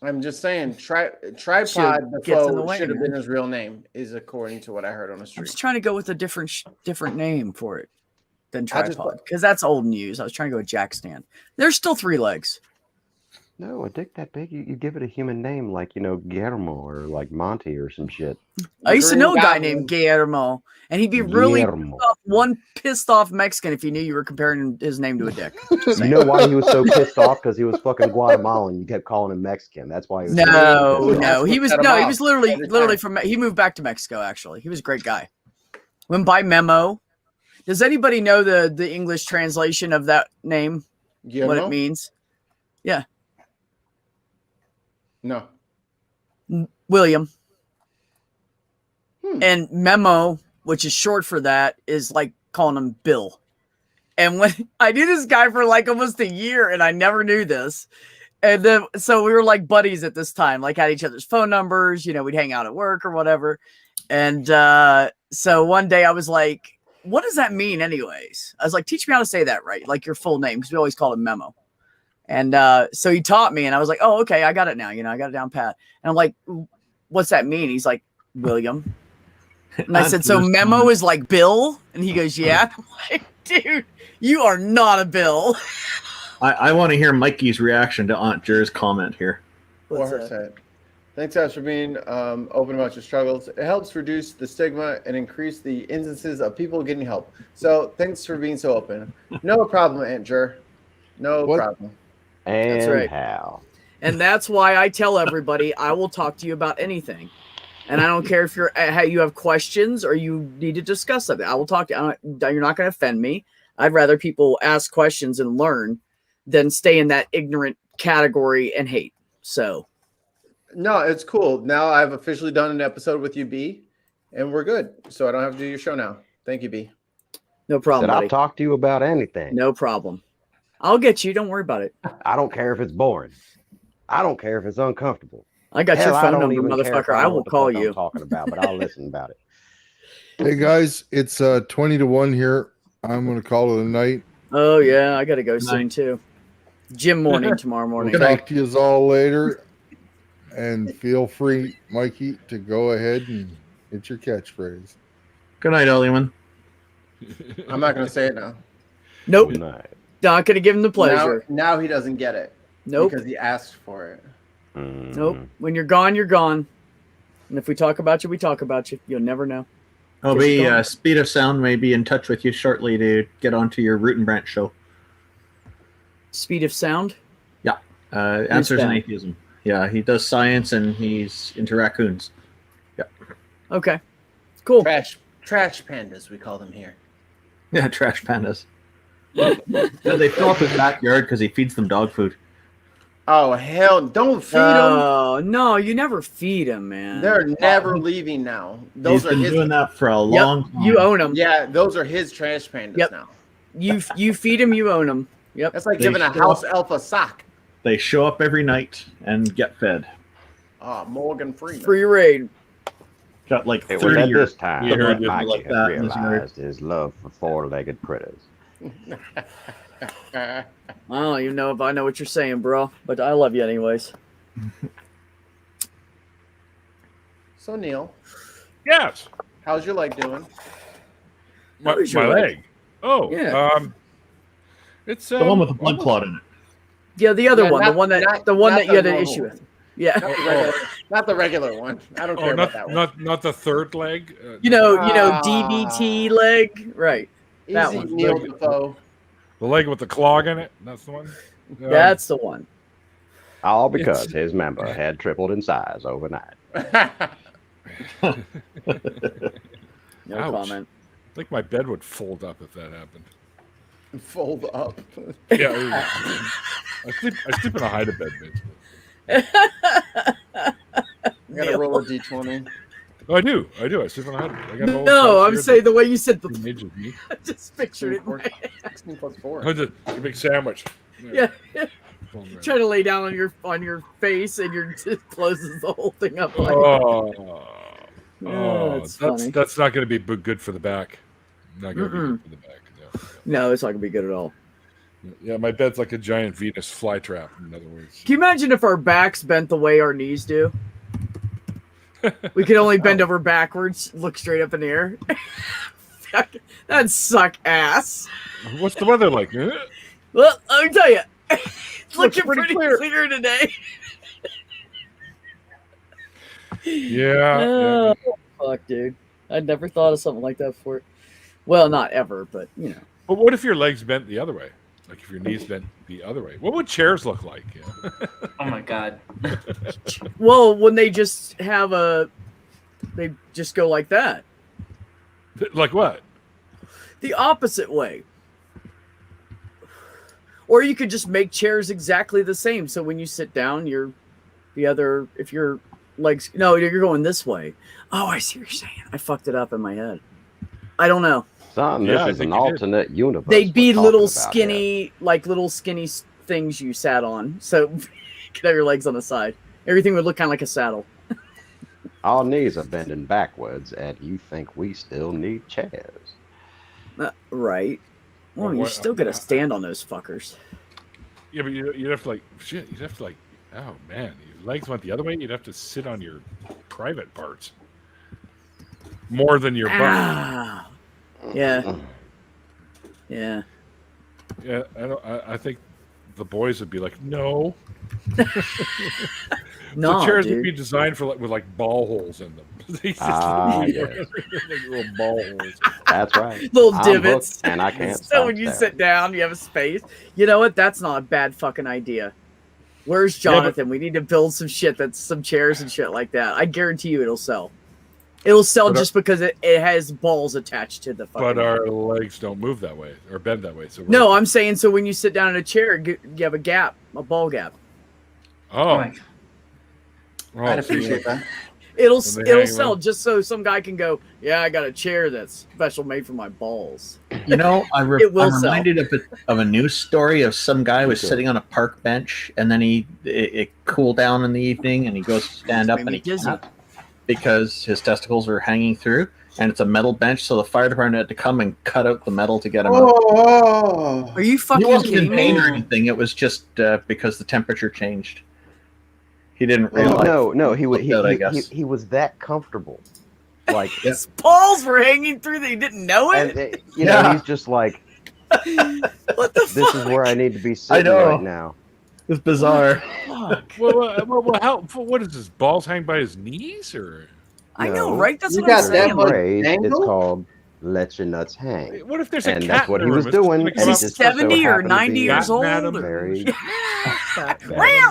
I'm just saying, Tripod Gets in the Defoe way, should have man. been his real name, is according to what I heard on the I'm street. just trying to go with a different name for it. than I just- tripod because that's old news. I was trying to go with jack stand. There's still 3 legs. No, a dick that big, you give it a human name like, Guillermo or like Monty or some shit. I used to Green know a guy Goblin. named Guillermo, and he'd be really Guillermo. pissed off Mexican if he knew you were comparing his name to a dick. You know why he was so pissed off? Because he was fucking Guatemalan. You kept calling him Mexican. That's why he was so pissed off. He was Set him no, he off was literally every time. from. He moved back to Mexico. Actually, he was a great guy. Went by Memo. Does anybody know the English translation of that name? What Guillermo? it means? Yeah, No. William. And Memo, which is short for that, is like calling him Bill. And when I knew this guy for like almost a year, and I never knew this. And then, so we were like buddies at this time, like had each other's phone numbers, we'd hang out at work or whatever. And so one day I was like, what does that mean anyways? I was like, teach me how to say that right. Like your full name. Cause we always called him Memo. And so he taught me and I was like, oh, okay. I got it now. I got it down pat. And I'm like, what's that mean? He's like, William. And I said, so Memo is like Bill? And he goes, yeah. I'm like, dude, you are not a Bill. I want to hear Mikey's reaction to Aunt Jer's comment here. Or her set. Thanks, guys, for being open about your struggles. It helps reduce the stigma and increase the instances of people getting help. So thanks for being so open. No problem, Aunt Jer. No problem. And That's right. how? And that's why I tell everybody I will talk to you about anything. And I don't care if you have questions or you need to discuss something. I will talk to you. You're not going to offend me. I'd rather people ask questions and learn than stay in that ignorant category and hate. So, no, it's cool. Now I've officially done an episode with you, B, and we're good. So I don't have to do your show now. Thank you, B. No problem. I'll talk to you about anything. No problem. I'll get you. Don't worry about it. I don't care if it's boring. I don't care if it's uncomfortable. I got your phone number, motherfucker. I will call you. I'm talking about, but I'll listen about it. Hey guys, it's 20-1 here. I'm gonna call it a night. Oh yeah, I gotta go soon too. Gym morning tomorrow morning. We'll talk to you all later. And feel free, Mikey, to go ahead and hit your catchphrase. Good night, Ellieman. I'm not going to say it now. Nope. Good night. Not going to give him the pleasure. Now he doesn't get it. Nope. Because he asked for it. Nope. When you're gone, you're gone. And if we talk about you, we talk about you. You'll never know. I'll be Speed of Sound may be in touch with you shortly to get onto your Root and Branch show. Speed of Sound? Yeah. Answers in Atheism. Yeah, he does science and he's into raccoons. Yeah. Okay. Cool. Trash pandas, we call them here. Yeah, trash pandas. Yeah, they fill up his backyard because he feeds them dog food. Oh, hell. Don't feed them. Oh, no, you never feed them, man. They're never leaving now. Those He's are been his. doing that for a long time. You own them. Yeah, those are his trash pandas now. You feed them, you own them. Yep. That's like giving a house elf a sock. They show up every night and get fed. Oh, Morgan Freeman. Free raid. Got like It 30 was at years. this time You heard that it Mikey like had that in his marriage. realized his love for four-legged critters. I don't even know if I know what you're saying, bro, but I love you anyways. So, Neil. Yes. How's your leg doing? My leg. Oh, yeah. It's the one with the blood clot in it. Yeah, the other Yeah, one, not- the one that not- the one not that you the had an normal issue one. with. Yeah. Not the regular one. I don't care about that one. Not the third leg. You know, DBT leg, right? That Easy, one. Neil Defoe. The leg with the clog in it. That's the one. That's the one. All because his member had tripled in size overnight. No Ouch. comment. I think my bed would fold up if that happened. Fold up. Yeah, I sleep in a hide bed, basically. I gotta roll a d20. Oh, I do. I sleep in a hide bed. I got an old No, I'm shared saying the bed. way you said Two major V. I just pictured it. In my head. 16 plus 4. Oh, just a big sandwich. Yeah. Trying to lay down on your face and your just closes the whole thing up. Like That's not going to be good for the back. Not going to be good for the back. No, it's not gonna be good at all. Yeah, my bed's like a giant Venus flytrap. In other words, Can you imagine if our backs bent the way our knees do? We could only bend over backwards, look straight up in the air. That'd suck ass. What's the weather like? Well, let me tell you, it's Looks looking pretty pretty clear. clear today. Yeah. Oh, fuck, dude. I'd never thought of something like that before. Well, not ever, but you know. But what if your legs bent the other way? Like if your knees bent the other way? What would chairs look like? Oh my god. Well, when they just have they just go like that. Like what? The opposite way. Or you could just make chairs exactly the same. So when you sit down, if your legs, no, you're going this way. Oh, I see what you're saying. I fucked it up in my head. I don't know. Son, this is an alternate universe. They'd be we're little talking about skinny, like little skinny things you sat on. So you could have your legs on the side. Everything would look kind of like a saddle. Our knees are bending backwards, and you think we still need chairs. Right. Well, you still got to stand on those fuckers. Yeah, but you'd have to oh man, your legs went the other way. You'd have to sit on your private parts more than your butt. Ah. Yeah. Yeah. Yeah, I think the boys would be like, no. No, the chairs dude. would be designed for with ball holes in them. They just Yes. like little ball holes. That's right. Little I'm divots. hooked, and I can't So stop when you staring. sit down, you have a space. You know what? That's not a bad fucking idea. Where's Jonathan? We need to build some shit some chairs and shit like that. I guarantee you it'll sell. It'll sell But just because it has balls attached to the fucking. But our legs don't move that way or bend that way. So No, I'm saying so when you sit down in a chair, you have a gap, a ball gap. Oh. I'd appreciate that. It'll When they hang sell around. just so some guy can go, yeah, I got a chair that's special made for my balls. You know, It will I'm sell. reminded of a news story of some guy was sitting on a park bench, and then it cooled down in the evening, and he goes to stand up, Made and me he dizzy. can't because his testicles are hanging through, and it's a metal bench, so the fire department had to come and cut out the metal to get him out. Oh, Are you He fucking wasn't in kidding pain me? or anything. It was just because the temperature changed. He didn't realize. No, he Flipped out, I guess. he was that comfortable. Like, His balls were hanging through. They didn't know and it. you know, he's just like, What the this fuck? is where I need to be sitting know. right now. It's bizarre. Fuck. What is his balls hang by his knees or? I know, No. right? That's You what I'm got that saying. much- Phrase, it's angle? called "let your nuts hang," What if there's a and cat that's what in he the was room? It's just doing. gonna and come he up- just so 70 or happened to 90 be years old? Madam. Very Wow,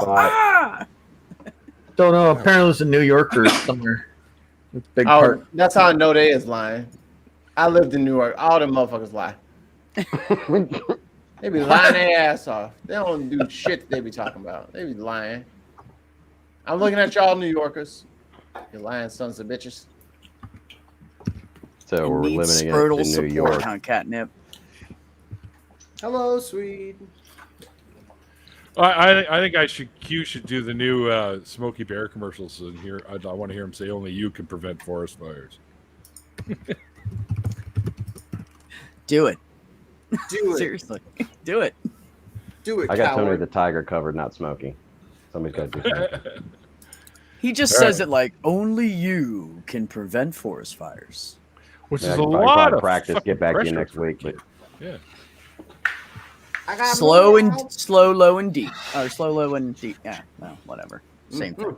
spot. ah! Don't know. Apparently, it was in New York or somewhere. Big Oh, part. that's how I know they is lying. I lived in New York. All them motherfuckers lie. They be lying their ass off. They don't do shit they be talking about. They be lying. I'm looking at y'all New Yorkers. You lying sons of bitches. So we're It needs limiting it scrotal to New support, York. huh, catnip? Hello, sweet. I think Q should do the new Smokey Bear commercials and hear. I want to hear him say only you can prevent forest fires. Do it. Do it. Seriously. Do it. Do it, I got Tony coward. the Tiger covered, not Smokey. Somebody's got to do something. He just All says right. it like only you can prevent forest fires. Which Yeah, is I a can probably lot of practice. fucking Get back to you pressure next for a week. But kid. Yeah. I got Slow, low, and deep. Or slow, low, and deep. Yeah, well, whatever. Same thing.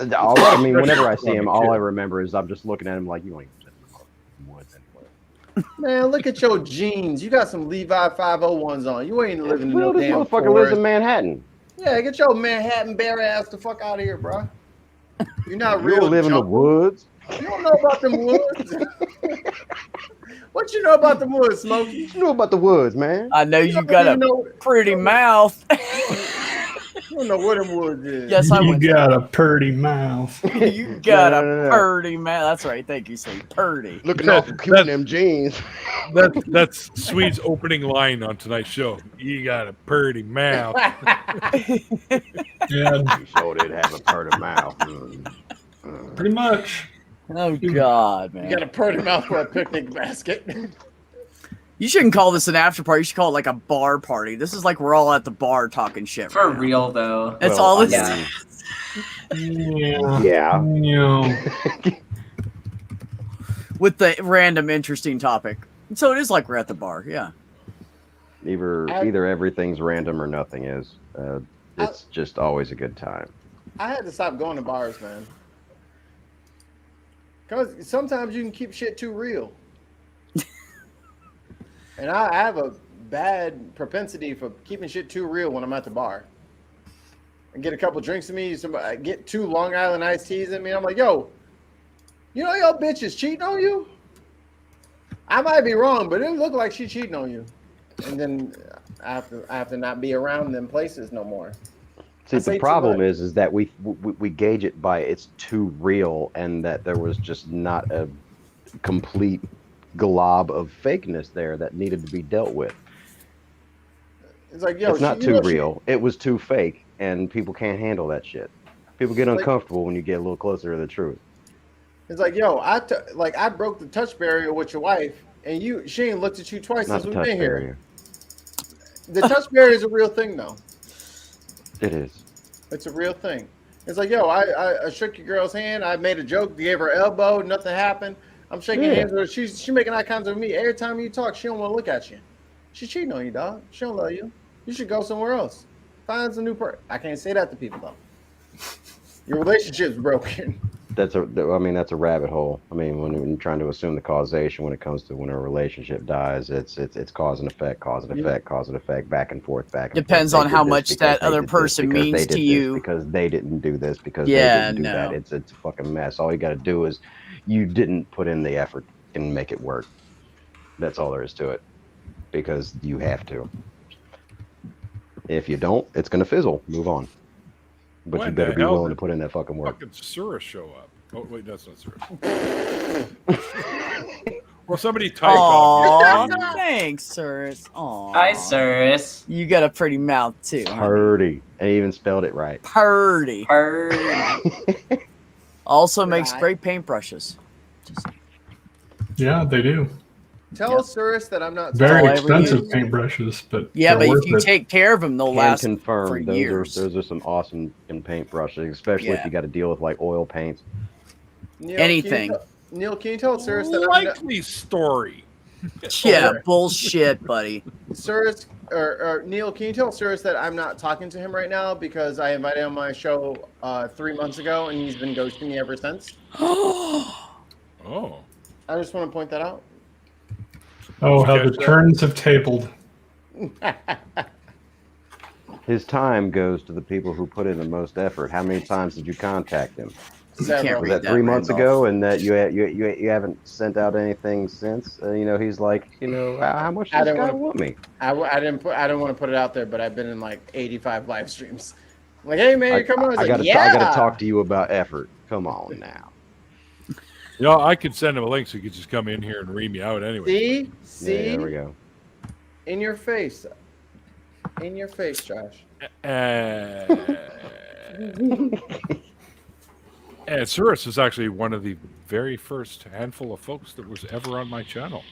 I mean, whenever I see him, all I remember is I'm just looking at him like, you don't even sit in the woods anywhere. Man, look at your jeans. You got some Levi 501s on. You ain't living in Well, no this damn motherfucker lives forest. in Manhattan. Yeah, get your Manhattan bear ass the fuck out of here, bro. You're not You real. don't live in the jungle. woods. You don't know about them woods. What you know about the woods, Smokey? What you know about the woods, man? I know you don't got even a know- pretty mouth. You don't know where them woods is. Yes, I You would. got a purty mouth. You got No. a purty mouth. That's right. Thank you, sweet. Purty. Looking awful cute in them jeans. That's Swede's opening line on tonight's show. You got a pretty mouth. Yeah, You sure did have a purty mouth. pretty much. Oh God, You man. got a pretty mouth for a picnic basket. You shouldn't call this an after party. You should call it like a bar party. This is like we're all at the bar talking shit. For right now. real though. That's Well, all I this mean, is. Yeah. Yeah. Yeah. with the random interesting topic. So it is like we're at the bar, yeah. Either everything's random or nothing is. It's just always a good time. I had to stop going to bars, man. Because sometimes you can keep shit too real. And I have a bad propensity for keeping shit too real when I'm at the bar. And get a couple drinks in me, somebody get 2 Long Island iced teas in me. I'm like, yo, you know your bitch is cheating on you? I might be wrong, but it look like she cheating on you. And then I have to not be around them places no more. See, the problem is that we gauge it by it's too real, and that there was just not a complete glob of fakeness there that needed to be dealt with. It's like, yo, it's not too real. It was too fake, and people can't handle that shit. People get uncomfortable when you get a little closer to the truth. It's like, yo, I broke the touch barrier with your wife, and she ain't looked at you twice since we've been here. The touch barrier is a real thing, though. It is. It's a real thing. It's like, yo, I shook your girl's hand. I made a joke, gave her elbow, nothing happened. I'm shaking hands with her. She's making eye contact with me. Every time you talk, she don't want to look at you. She's cheating on you, dog. She don't love you. You should go somewhere else. Find some new person. I can't say that to people, though. Your relationship's broken. That's a rabbit hole. I mean, when you're trying to assume the causation when it comes to when a relationship dies, it's cause and effect, back and forth. Depends on how much that other person means to you. Because they didn't do this, because they didn't do that. It's a fucking mess. All you got to do is you didn't put in the effort and make it work. That's all there is to it. Because you have to. If you don't, it's going to fizzle. Move on. But you better be willing to put in that fucking work. Fucking Surus show up. Oh wait, that's not Surus. Well, somebody typed off. Thanks, Surus. Aw. Hi, Surus. You got a pretty mouth too. Purdy. I even spelled it right. Purdy. Purdy. Also makes great paintbrushes. Yeah, they do. Tell Surus that I'm not very expensive paintbrushes, but yeah, but if you take care of them, they'll last for those years. Those are some awesome paintbrushes, especially if you got to deal with like oil paints. Anything. Neil, can you tell Surus that likely story? Yeah, bullshit, buddy. Surus or Neil, can you tell Surus that I'm not talking to him right now because I invited him on my show 3 months ago and he's been ghosting me ever since? Oh. I just want to point that out. Oh, how the turns have tabled. His time goes to the people who put in the most effort. How many times did you contact him? Was that 3 months ago, and that you haven't sent out anything since? He's like, how much does this guy want me? I didn't want to put it out there, but I've been in like 85 live streams. I'm like, hey man, come on! I gotta talk to you about effort. Come on now. I could send him a link so he could just come in here and read me out anyway. See, yeah, there we go. In your face, Josh. And Surus is actually one of the very first handful of folks that was ever on my channel.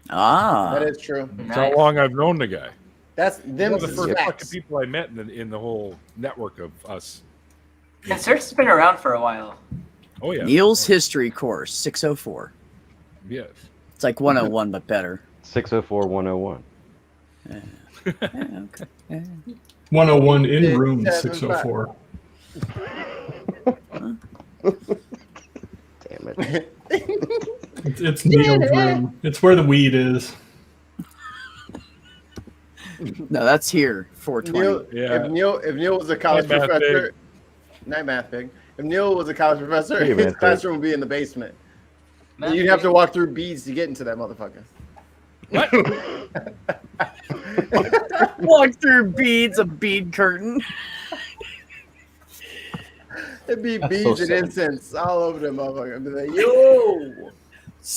That is true. That's how long I've known the guy. That's them. One of the first fucking people I met in the whole network of us. Yeah, Surus has been around for a while. Oh yeah. Neil's history course 604. Yes. It's like 101 but better. 604 101. Okay. 101 in room 604. Damn it. It's Neil's room. It's where the weed is. No, that's here. 420. If Neil was a college professor, night math big. If Neil was a college professor, his classroom would be in the basement. And you'd have to walk through beads to get into that motherfucker. What? Walk through beads, a bead curtain. It'd be beads and incense all over the motherfucker. I'd be like, yo!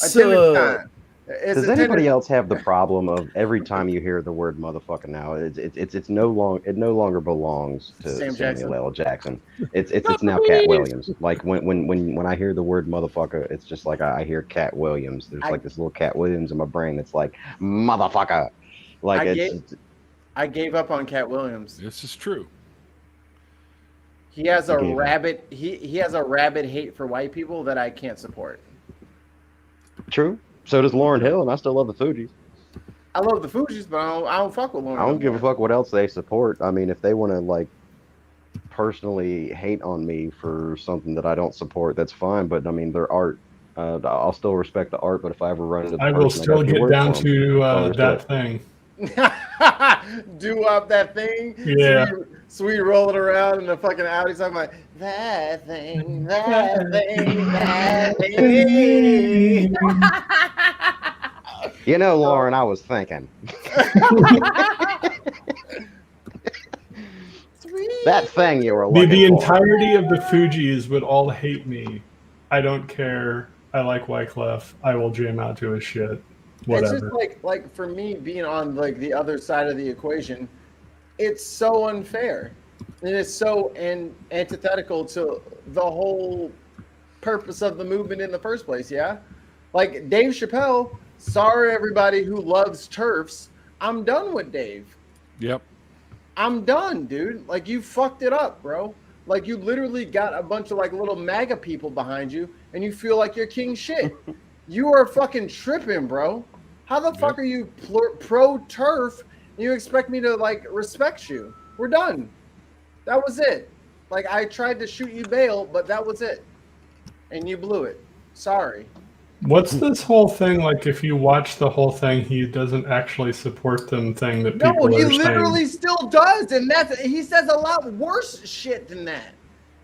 Attendance time. Does anybody else have the problem of every time you hear the word motherfucker now, it no longer belongs to Samuel L. Jackson. It's now Cat Williams. Like when I hear the word motherfucker, it's just like I hear Cat Williams. There's like this little Cat Williams in my brain that's like motherfucker. Like I gave up on Cat Williams. This is true. He has a rabid he has a rabid hate for white people that I can't support. True. So does Lauryn Hill, and I still love the Fugees. I love the Fugees, but I don't fuck with Lauryn. I don't give a fuck what else they support. I mean, if they want to like personally hate on me for something that I don't support, that's fine. But I mean, their art, I'll still respect the art. But if I ever run into, I will still get down to that thing. Do up that thing. Yeah. Sweet rolling around in the fucking Audi talking about that thing, that thing, that thing. You know, Lauren, I was thinking. That thing you were looking the for. entirety of the Fugees would all hate me. I don't care. I like Wyclef. I will jam out to his shit. Whatever. It's just like for me being on like the other side of the equation, it's so unfair. And it's so antithetical to the whole purpose of the movement in the first place, yeah? Like Dave Chappelle, sorry everybody who loves TERFs, I'm done with Dave. Yep. I'm done, dude. Like you fucked it up, bro. Like you literally got a bunch of like little MAGA people behind you and you feel like you're king shit. You are fucking tripping, bro. How the fuck are you pro TERF and you expect me to like respect you? We're done. That was it. Like I tried to shoot you bail, but that was it. And you blew it. Sorry. What's this whole thing like? If you watch the whole thing, he doesn't actually support them thing that people No, he are literally saying. still does, and he says a lot worse shit than that.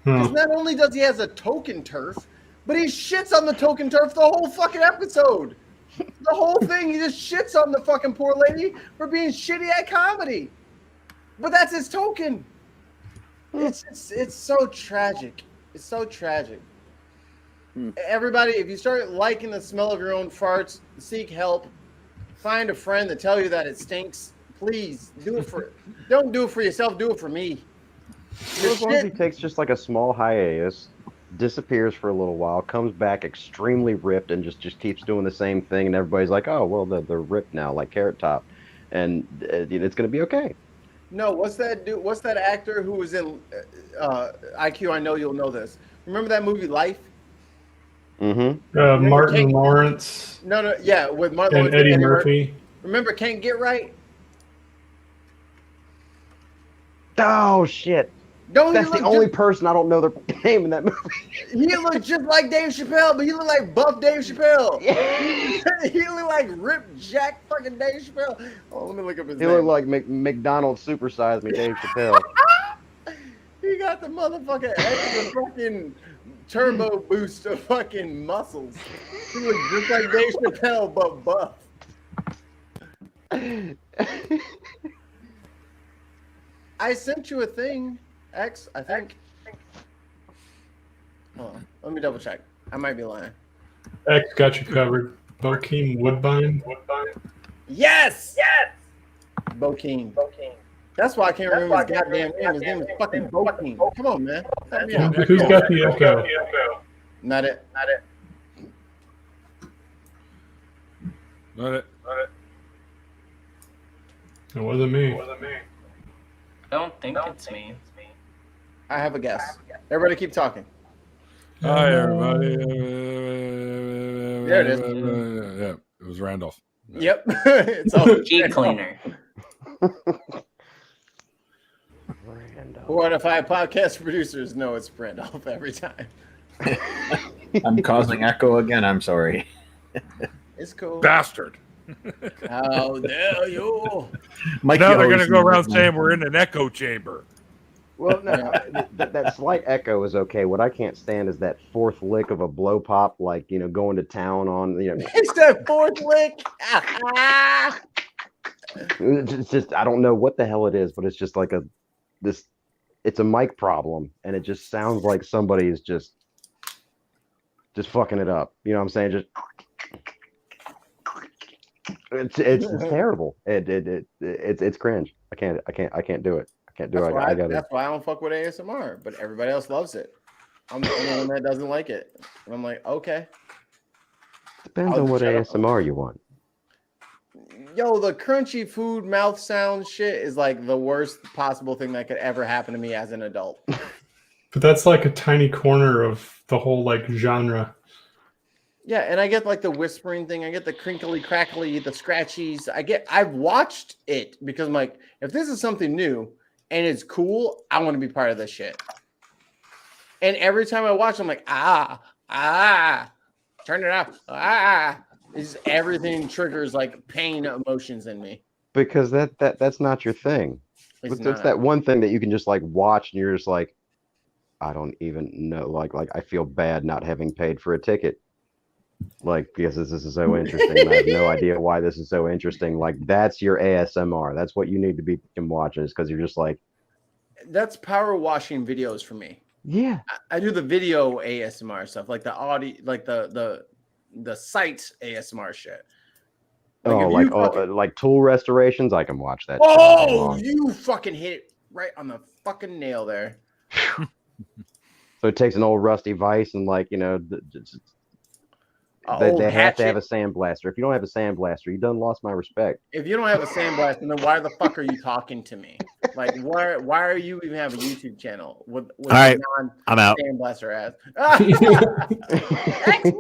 Because not only does he has a token TERF, but he shits on the token TERF the whole fucking episode. The whole thing, he just shits on the fucking poor lady for being shitty at comedy. But that's his token. It's so tragic. It's so tragic. Everybody, if you start liking the smell of your own farts, seek help. Find a friend to tell you that it stinks. Please don't do it for yourself. Do it for me. As long as he takes just like a small hiatus, disappears for a little while, comes back extremely ripped, and just keeps doing the same thing, and everybody's like, oh well, they're ripped now, like Carrot Top, and it's gonna be okay. No, what's that dude? What's that actor who was in IQ? I know you'll know this. Remember that movie Life? Mm-hmm. Martin Lawrence. No, yeah, with Martin and Lawrence Eddie Murphy. Remember Can't Get Right? Oh shit! That's the only person I don't know their name in that movie. He looked just like Dave Chappelle, but he looked like buff Dave Chappelle. He looked like ripped Jack fucking Dave Chappelle. Oh, let me look up his name. He looked like McDonald's supersized me, Dave Chappelle. He got the motherfucking extra fucking turbo boost of fucking muscles. He looked just like Dave Chappelle, but buff. I sent you a thing, X, I think. Hold on, let me double check. I might be lying. X got you covered. Bokeem Woodbine. Yes! Yes! Bokeem. That's why I can't remember his goddamn name. His name is fucking Bokeem. Come on, man. Who's got the echo? Not it. It wasn't me. I don't think it's me. I have a guess. Everybody keep talking. Hi, everybody. There it is. Yeah, it was Randolph. Yep. It's all Key cleaner. 4 out of 5 podcast producers know it's Randolph every time. I'm causing echo again. I'm sorry. It's cool. Bastard. How dare you? Mikey Now they're going to always go around knows. saying we're in an echo chamber. Well, no, that slight echo is okay. What I can't stand is that fourth lick of a blow pop, like, going to town on, It's that fourth lick. It's just, I don't know what the hell it is, but it's just like it's a mic problem, and it just sounds like somebody is just fucking it up. You know what I'm saying? Just it's terrible. It's cringe. I can't do it. I can't do it. That's why I don't fuck with ASMR, but everybody else loves it. I'm the only one that doesn't like it. And I'm like, okay. Depends on what ASMR you want. Yo, the crunchy food mouth sound shit is like the worst possible thing that could ever happen to me as an adult. But that's like a tiny corner of the whole like genre. Yeah, and I get like the whispering thing. I get the crinkly, crackly, the scratchies. I've watched it because I'm like, if this is something new and it's cool, I want to be part of this shit. And every time I watch, I'm like, turn it off. Everything triggers like pain emotions in me. Because that's not your thing. It's that one thing that you can just like watch and you're just like, I don't even know. Like I feel bad not having paid for a ticket. Like, because this is so interesting. And I have no idea why this is so interesting. Like, that's your ASMR. That's what you need to be watching, is because you're just like, that's power washing videos for me. Yeah. I do the video ASMR stuff, like the audio, like the site ASMR shit. Like tool restorations, I can watch that. Oh, you fucking hit it right on the fucking nail there. So it takes an old rusty vise and they have to have a sandblaster. If you don't have a sandblaster, you done lost my respect. If you don't have a sandblaster, then why the fuck are you talking to me? Like, why are you even have a YouTube channel with all right, I'm out. Sandblaster ass?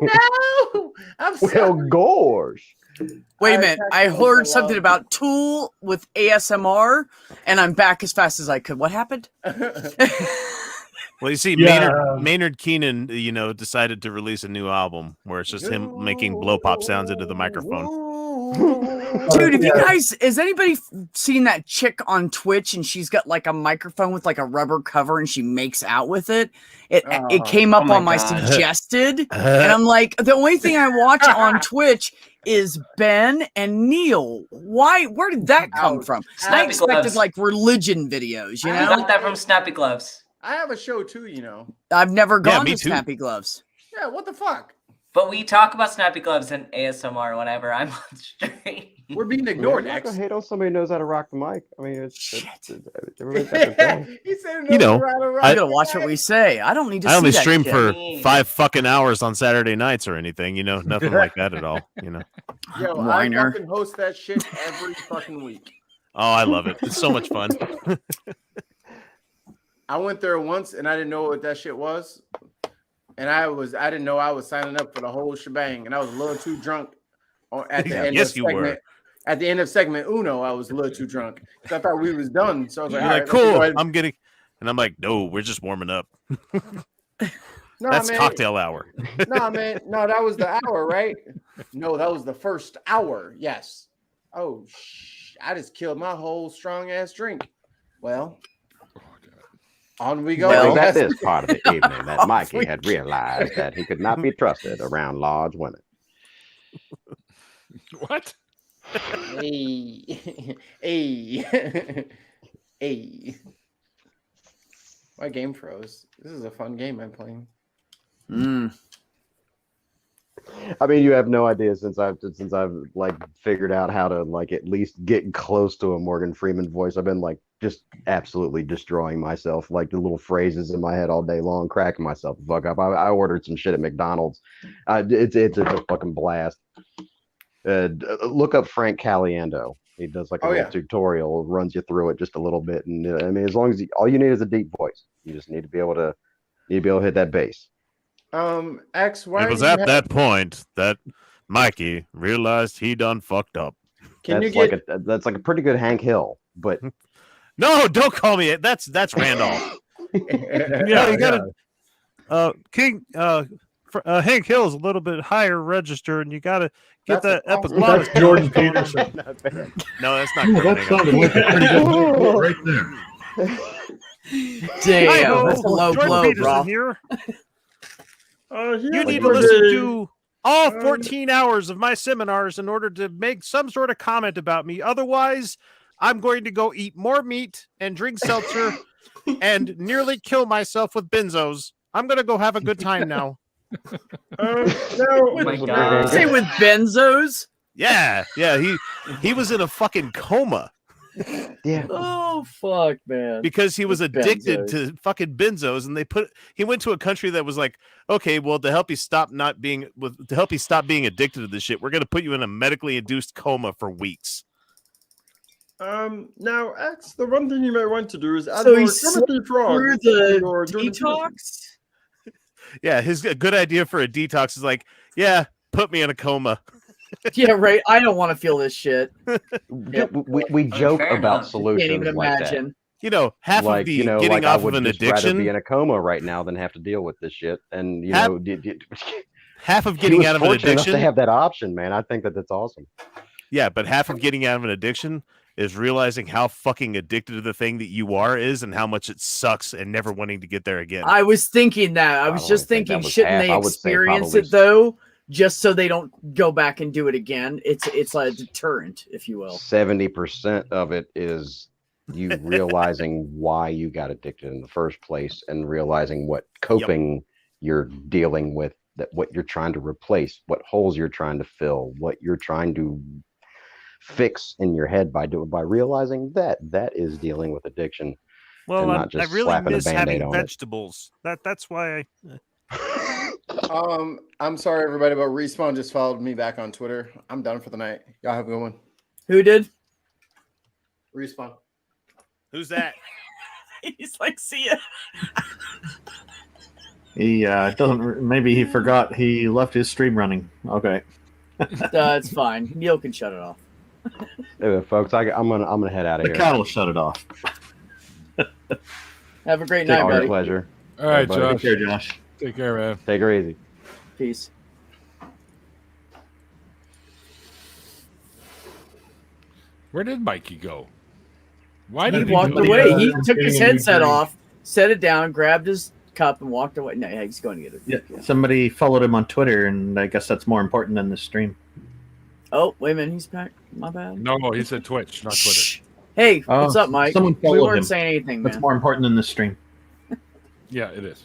No, I'm sorry. Gosh. Wait a minute. I heard something about Tool with ASMR, and I'm back as fast as I could. What happened? Well, you see, Maynard Keenan, decided to release a new album where it's just him making blow pop sounds into the microphone. Dude, has anybody seen that chick on Twitch and she's got like a microphone with like a rubber cover and she makes out with it? It came up on my suggested, and I'm like, the only thing I watch on Twitch is Ben and Neil. Why? Where did that come from? I expected like religion videos, you know? I got that from Snappy Gloves. I have a show too, I've never gone to Snappy Gloves. Yeah, what the fuck? But we talk about Snappy Gloves and ASMR whenever I'm on stream. We're being ignored. I hate on somebody who knows how to rock the mic. I mean, everybody's he said, I'm gonna watch what we say. I don't need to. I only see that stream shit. for 5 fucking hours on Saturday nights or anything. Nothing like that at all. Yo, I fucking host that shit every fucking week. Oh, I love it. It's so much fun. I went there once and I didn't know what that shit was. And I didn't know I was signing up for the whole shebang. And I was a little too drunk at the end of segment. Were. At the end of segment Uno, I was a little too drunk. I thought we was done. So I was like, cool. I'm getting, and I'm like, no, we're just warming up. That's cocktail hour. No, man. No, that was the hour, right? No, that was the first hour. Yes. Oh, I just killed my whole strong ass drink. Well, on we go. Well, at this part of the evening that Mikey had realized that he could not be trusted around large women. What? Hey. My game froze. This is a fun game I'm playing. I mean, you have no idea since I've like figured out how to like at least get close to a Morgan Freeman voice. I've been like just absolutely destroying myself, like the little phrases in my head all day long, cracking myself the fuck up. I ordered some shit at McDonald's. It's a fucking blast. Look up Frank Caliendo. He does like a little tutorial, runs you through it just a little bit, and I mean, as long as all you need is a deep voice, you just need to be able to hit that bass. X, why it was at that point that Mikey realized he done fucked up. That's like a pretty good Hank Hill, but no, don't call me it. That's Randolph. Yeah, you gotta King Hank Hill is a little bit higher register, and you gotta get that epiglottis. That's Jordan Peterson. No, that's not. That sounded like a pretty good right there. Damn, that's a low blow, bro. Here. You need to listen to all 14 hours of my seminars in order to make some sort of comment about me. Otherwise, I'm going to go eat more meat and drink seltzer and nearly kill myself with benzos. I'm going to go have a good time now. Oh my God. Say with benzos? Yeah. He was in a fucking coma. Yeah. Oh fuck, man. Because he was addicted to fucking benzos, and he went to a country that was like, okay, well, to help you stop being addicted to this shit, we're gonna put you in a medically induced coma for weeks. Now, X, the one thing you might want to do is add so more Timothy Frog the detox. Yeah, a good idea for a detox is like, Yeah, put me in a coma. Yeah, right. I don't want to feel this shit. We joke fair about enough. solutions Can't even like imagine. You know, half like of the you know, getting like I off of would an just rather addiction, be in a coma right now than have to deal with this shit. And you Half- know, half of he getting was out of an fortunate enough to addiction. have that option, man. I think that's awesome. Yeah, but half of getting out of an addiction is realizing how fucking addicted to the thing that you are is, and how much it sucks, and never wanting to get there again. I was thinking that. I was don't just think that thinking, was shouldn't half. they I would say experience probably it though, just so they don't go back and do it again? It's like a deterrent, if you will. 70% of it is you realizing why you got addicted in the first place, and realizing what coping you're dealing with, that what you're trying to replace, what holes you're trying to fill, what you're trying to fix in your head by realizing that is dealing with addiction. Well, and not just I really slapping a miss Band-Aid having on it. vegetables. That's why I. I'm sorry, everybody, but Respawn just followed me back on Twitter. I'm done for the night. Y'all have a good one. Who did? Respawn. Who's that? He's like, see ya. He doesn't. Maybe he forgot he left his stream running. Okay. It's fine. Neil can shut it off. Anyway, folks, I'm gonna head out of The here. cat will shut it off. Have a great Take night, care, buddy. pleasure. All right, Everybody. Josh. Take care, Josh. Take care, man. Take her easy. Peace. Where did Mikey go? Why He did walked do away. that? He took his Getting a new headset drink. off, set it down, grabbed his cup, and walked away. No, he's going to get it. Yeah, somebody followed him on Twitter, and I guess that's more important than the stream. Oh, wait a minute. He's back. My bad. No, he said Twitch, not Twitter. Shh. Hey, what's up, Mike? Someone We followed weren't him. saying anything, That's man. more important than the stream. Yeah, it is.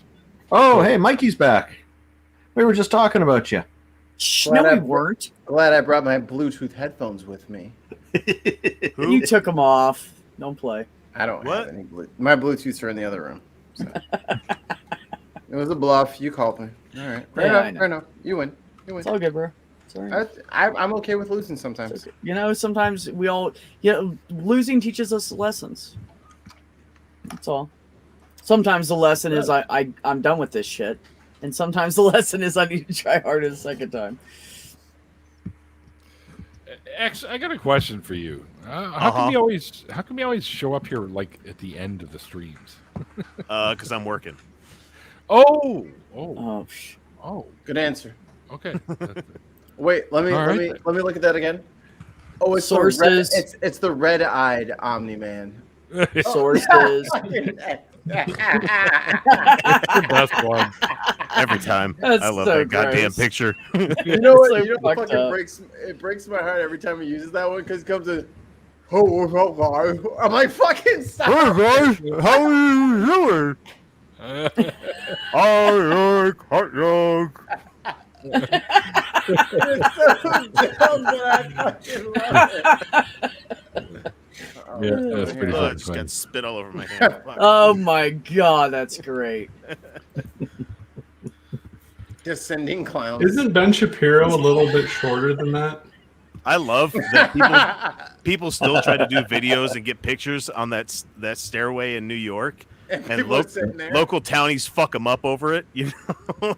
Oh, hey, Mikey's back. We were just talking about you. Shh, Glad no, I- we weren't. Glad I brought my Bluetooth headphones with me. You took them off. Don't play. I don't What? have any my Bluetooths are in the other room. So. It was a bluff. You called me. All right. Fair Yeah, I enough. know. Fair enough. You win. You win. It's all good, bro. It's all right. I'm okay with losing sometimes. You know, sometimes losing teaches us lessons. That's all. Sometimes the lesson is I'm done with this shit, and sometimes the lesson is I need to try harder the second time. X, I got a question for you. How come you always show up here like at the end of the streams? Because I'm working. Oh. Good answer. Okay. Wait, let me All let right. me let me look at that again. Oh, it's Sources. it's the red-eyed Omni Man. Sources. That's the best one. Every time. That's I love so that goddamn gross. picture. You know what? So You know what fucked fucking up. breaks my heart every time he uses that one because it comes to. Oh, I'm like fucking stop. guys, how are you doing? I like hot dog. It's so dumb, but I fucking love it. Yeah, that's pretty I fucking just funny. got spit all over my hand. Fuck. Oh my god, that's great. Descending clowns. Isn't Ben Shapiro a little bit shorter than that? I love that people still try to do videos and get pictures on that stairway in New York, and people are sitting there. local townies fuck them up over it. You know,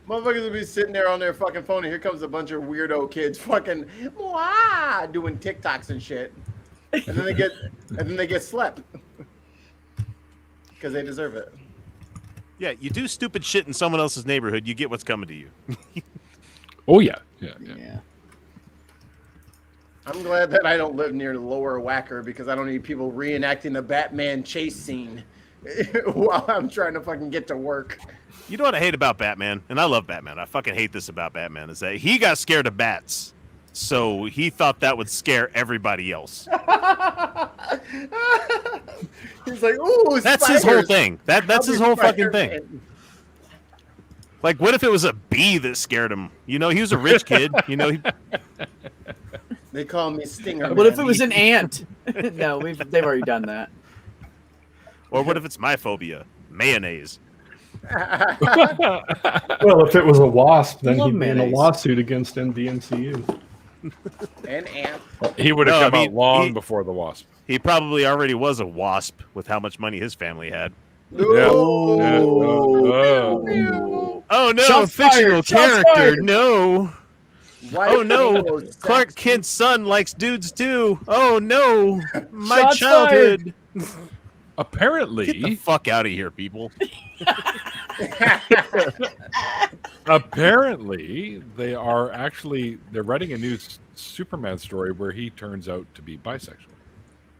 Motherfuckers will be sitting there on their fucking phone, and here comes a bunch of weirdo kids fucking wah, doing TikToks and shit, and then they get slept because they deserve it. yeah, you do stupid shit in someone else's neighborhood, you get what's coming to you. Oh yeah. I'm glad that I don't live near Lower Wacker because I don't need people reenacting the Batman chase scene while I'm trying to fucking get to work. You know what I hate about Batman, and I love Batman. I fucking hate this about Batman is that he got scared of bats, so he thought that would scare everybody else. He's like, "Ooh, That's his whole spiders. thing. That's I'll his be whole fucking thing. Spider-Man." Like, what if it was a bee that scared him? You know, he was a rich kid. You know, They call me Stinger. What if Man. it was an ant? No, they've already done that. or what if it's my phobia? Mayonnaise. Well, if it was a wasp, then Love he'd be in a mayonnaise. lawsuit against NDMCU. An ant. He would have No, come I mean, out long he- before the wasp. He probably already was a wasp with how much money his family had. Yeah. Ooh. Yeah. Oh no, Shots fictional fired, shots character. fired. No. White Oh no, Anglo Clark Kent's son likes dudes too. Oh no, my Shots childhood. Apparently, Get the fuck out of here, people. apparently, they're writing a new Superman story where he turns out to be bisexual.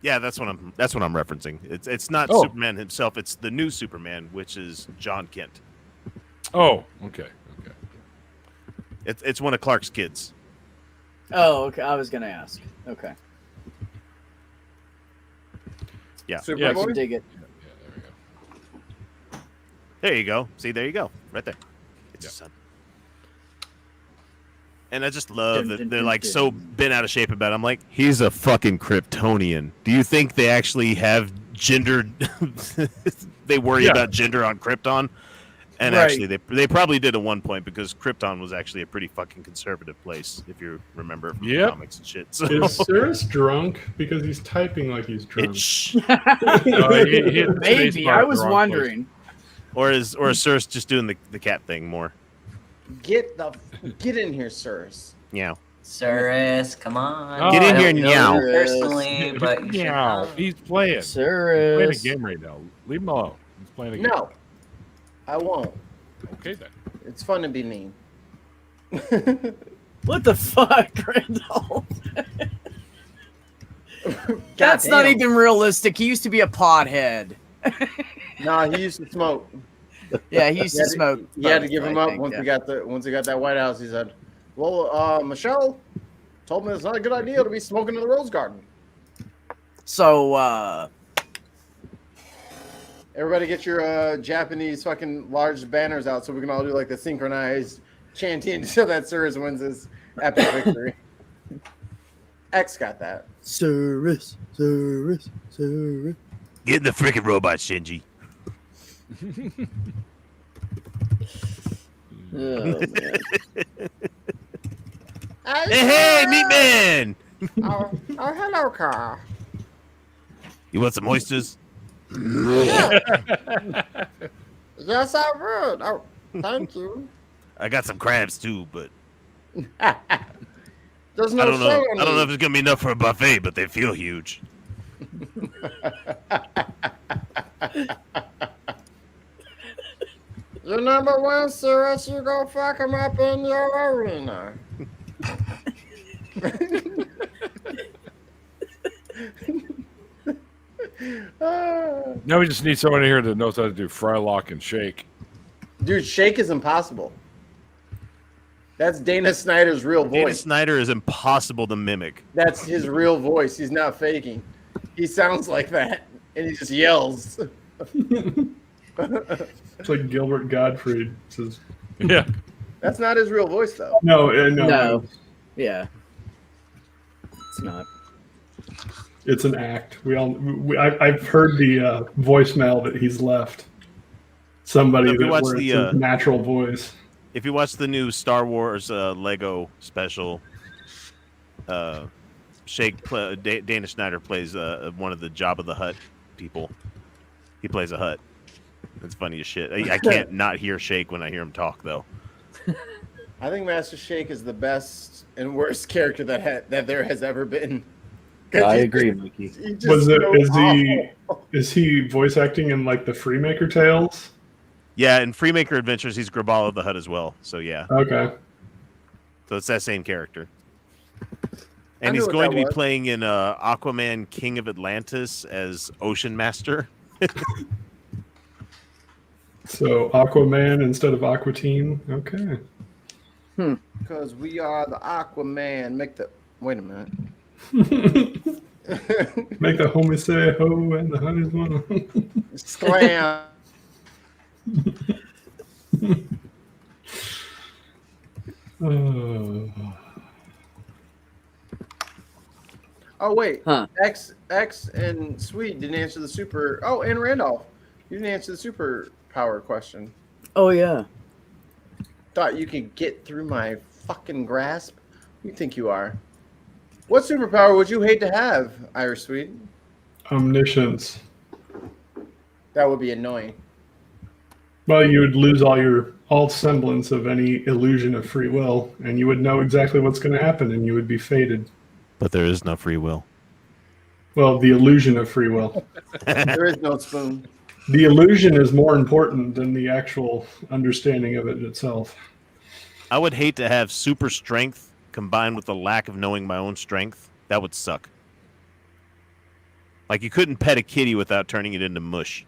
Yeah, that's what I'm referencing. It's not Oh. Superman himself. It's the new Superman, which is John Kent. Oh, okay. It's one of Clark's kids. Oh, okay. I was gonna ask. Okay. Yeah. I can dig it. There you go. See, there you go. Right there. It's his son. And I just love that they're like so bent out of shape about it. I'm like, he's a fucking Kryptonian. Do you think they actually have gender? They worry about gender on Krypton? And actually, they probably did at one point because Krypton was actually a pretty fucking conservative place, if you remember from the comics and shit. So. Is Cirrus drunk because he's typing like he's drunk? Maybe I was wondering. Or is Cirrus just doing the cat thing more? Get in here, sirs. Yeah. Cirrus, come on. Get in I here, don't know meow. you personally, but you should Meow. know. He's playing. Cirrus. He's playing a game right now. Leave him alone. He's playing a game. No, I won't. Okay then. It's fun to be mean. What the fuck, Randolph? That's not Goddamn. even realistic. He used to be a pothead. Nah, he used to smoke. Yeah, he used to smoke. He had to both, give him I up think, once yeah. he got that White House. He said, "Well, Michelle told me it's not a good idea to be smoking in the Rose Garden." So, Everybody get your Japanese fucking large banners out so we can all do like the synchronized chanting so that Cirrus wins his epic victory. X got that. Cirrus. Get in the freaking robot, Shinji. Oh, man. Hey, meat man! Oh, hello, Carl. You want some oysters? Yes, I would. Oh, thank you. I got some crabs too, but There's no I don't know. shame on I don't know me. if it's gonna be enough for a buffet, but they feel huge. You're number one, Cirrus. You go fuck him up in your arena. Now we just need someone here that knows how to do fry, lock, and shake. Dude, shake is impossible. That's Dana Snyder's real voice. Dana Snyder is impossible to mimic. That's his real voice. He's not faking. He sounds like that, and he just yells. It's like Gilbert Gottfried says. Yeah. That's not his real voice, though. No. Yeah. It's not. It's an act. I've heard the voicemail that he's left. Somebody If you watch where it's the, his natural voice. If you watch the new Star Wars Lego special, Dana Snyder plays one of the Jabba the Hutt people. He plays a Hutt. It's funny as shit. I can't not hear Shake when I hear him talk, though. I think Master Shake is the best and worst character that there has ever been. I agree, Mikey. Is he voice acting in like the Freemaker Tales? Yeah, in Freemaker Adventures, he's Graballa the Hutt as well. So yeah. Okay. So it's that same character. I And knew he's what going that to be was. playing in Aquaman King of Atlantis as Ocean Master. So Aquaman instead of Aqua Teen. Okay. Because we are the Aquaman. Wait a minute. Make the homie say ho and the honey's one. Slam. Oh wait, X and Sweet didn't answer the super. Oh, and Randolph, you didn't answer the superpower question. Oh yeah. Thought you could get through my fucking grasp. Who you think you are? What superpower would you hate to have, Irish Sweet? Omniscience. That would be annoying. Well, you would lose all semblance of any illusion of free will, and you would know exactly what's going to happen, and you would be fated. But there is no free will. Well, the illusion of free will. There is no spoon. The illusion is more important than the actual understanding of it itself. I would hate to have super strength combined with the lack of knowing my own strength. That would suck. Like you couldn't pet a kitty without turning it into mush.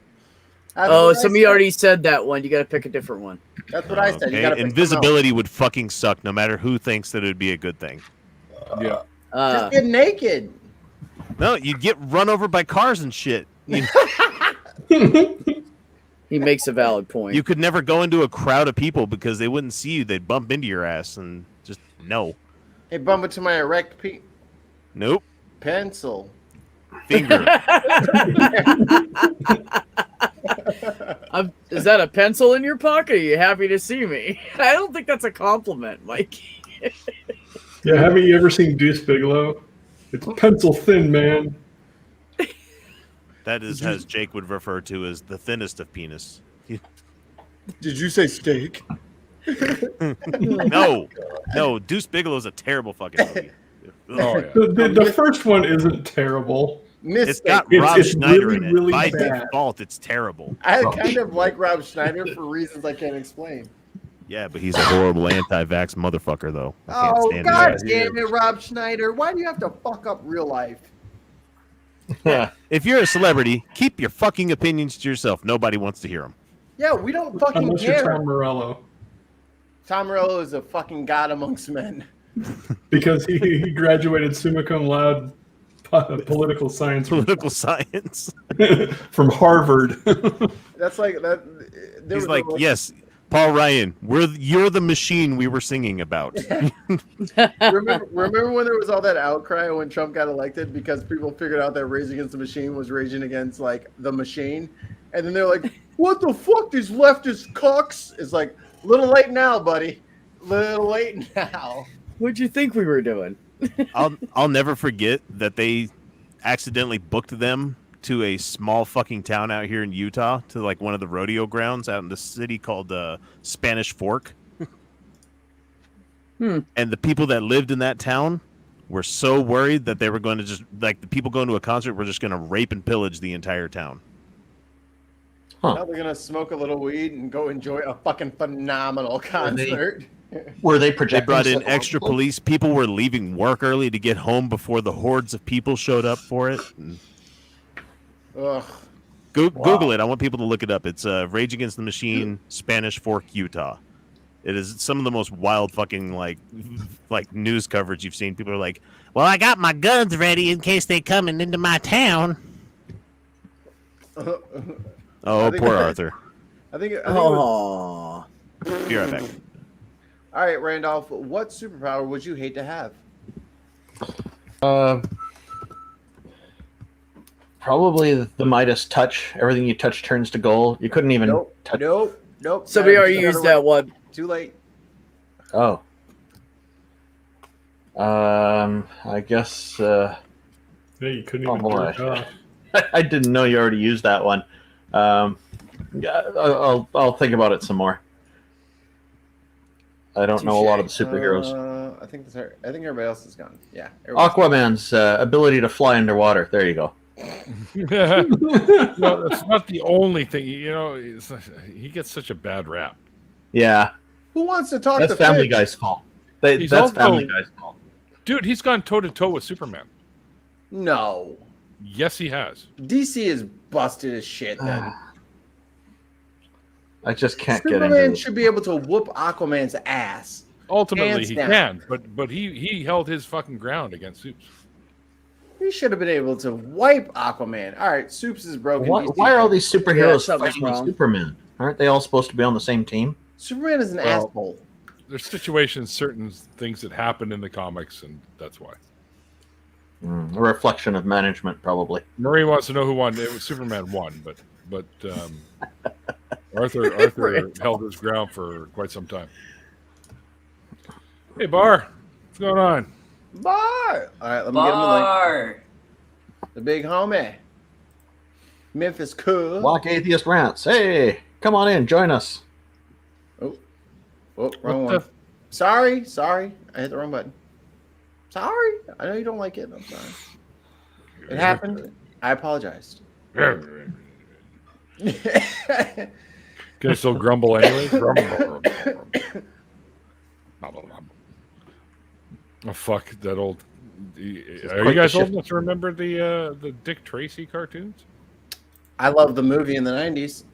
Somebody already said that one. You got to pick a different one. That's what I said. You gotta pick Invisibility would fucking suck no matter who thinks that it would be a good thing. Yeah. Just get naked. No, you'd get run over by cars and shit. He makes a valid point. You could never go into a crowd of people because they wouldn't see you. They'd bump into your ass and just no. Hey, bump into my erect Nope. pencil. Finger. Is that a pencil in your pocket? Are you happy to see me? I don't think that's a compliment, Mike. Yeah, haven't you ever seen Deuce Bigelow? It's pencil thin, man. That is as Jake would refer to as the thinnest of penis. Did you say steak? No. Deuce Bigelow's a terrible fucking movie. Oh, yeah. The first one isn't terrible. It's got Rob Schneider in it. By default, it's terrible. I kind of like Rob Schneider for reasons I can't explain. Yeah, but he's a horrible anti-vax motherfucker, though. I can't Oh, stand God his ass. damn it, Rob Schneider. Why do you have to fuck up real life? If you're a celebrity, keep your fucking opinions to yourself. Nobody wants to hear them. Yeah, we don't fucking Unless you're care. Tom Morello. Tom Morello is a fucking god amongst men. Because he graduated summa cum laude political science. Political science. From Harvard. That's like that. He's like, yes, Paul Ryan, you're the machine we were singing about. remember when there was all that outcry when Trump got elected because people figured out that Rage Against the Machine was raging against like the machine, and then they're like, "What the fuck? These leftist cucks!" It's like, little late now, buddy. Little late now. What'd you think we were doing? I'll never forget that they accidentally booked them to a small fucking town out here in Utah, to like one of the rodeo grounds out in the city called Spanish Fork. And the people that lived in that town were so worried that they were going to just, like, the people going to a concert were just going to rape and pillage the entire town. Now they're gonna smoke a little weed and go enjoy a fucking phenomenal concert. Were they They projecting? brought in extra police. People were leaving work early to get home before the hordes of people showed up for it. And Ugh. Google it. I want people to look it up. It's Rage Against the Machine, Spanish Fork, Utah. It is some of the most wild fucking like news coverage you've seen. People are like, "Well, I got my guns ready in case they coming into my town." Oh, poor Arthur. I think. Oh. Be right back. All right, Randolph. What superpower would you hate to have? Probably the Midas touch. Everything you touch turns to gold. You couldn't even touch. Nope. Somebody already used that one. Too late. Oh. I guess. Yeah, you couldn't even boy. jerk off. I didn't know you already used that one. Yeah, I'll think about it some more. I don't know a lot of the superheroes. I think everybody else is gone. Yeah. Aquaman's ability to fly underwater. There you go. No, that's not the only thing. You know, he gets such a bad rap. Yeah. Who wants to talk That's to Family Fitch? Guy's fault. He's That's also- Family Guy's fault. Dude, he's gone toe to toe with Superman. No. Yes, he has. DC is busted as shit. Then I just can't get Superman into it. should be able to whoop Aquaman's ass. Ultimately, Hands he down. can, but he held his fucking ground against Supes. He should have been able to wipe Aquaman. All right, Supes is broken. Why are all these superheroes something's fighting with wrong. Superman? Aren't they all supposed to be on the same team? Superman is an Well, asshole. There's situations, certain things that happen in the comics, and that's why. A reflection of management, probably. Marie wants to know who won. It was Superman won, but Arthur held his ground for quite some time. Hey, Bar, what's going on? Bar. All right, let me get him the link. Bar. The big homie. Memphis cool. Walk Atheist Rants. Hey, Come on in, join us. Oh, wrong one. Sorry. I hit the wrong button. Sorry. I know you don't like it. I'm sorry. It happened. I apologized. Can I still grumble anyway? Grumble. Oh fuck that old. Are you guys old enough to remember the Dick Tracy cartoons? I love the movie in the 90s.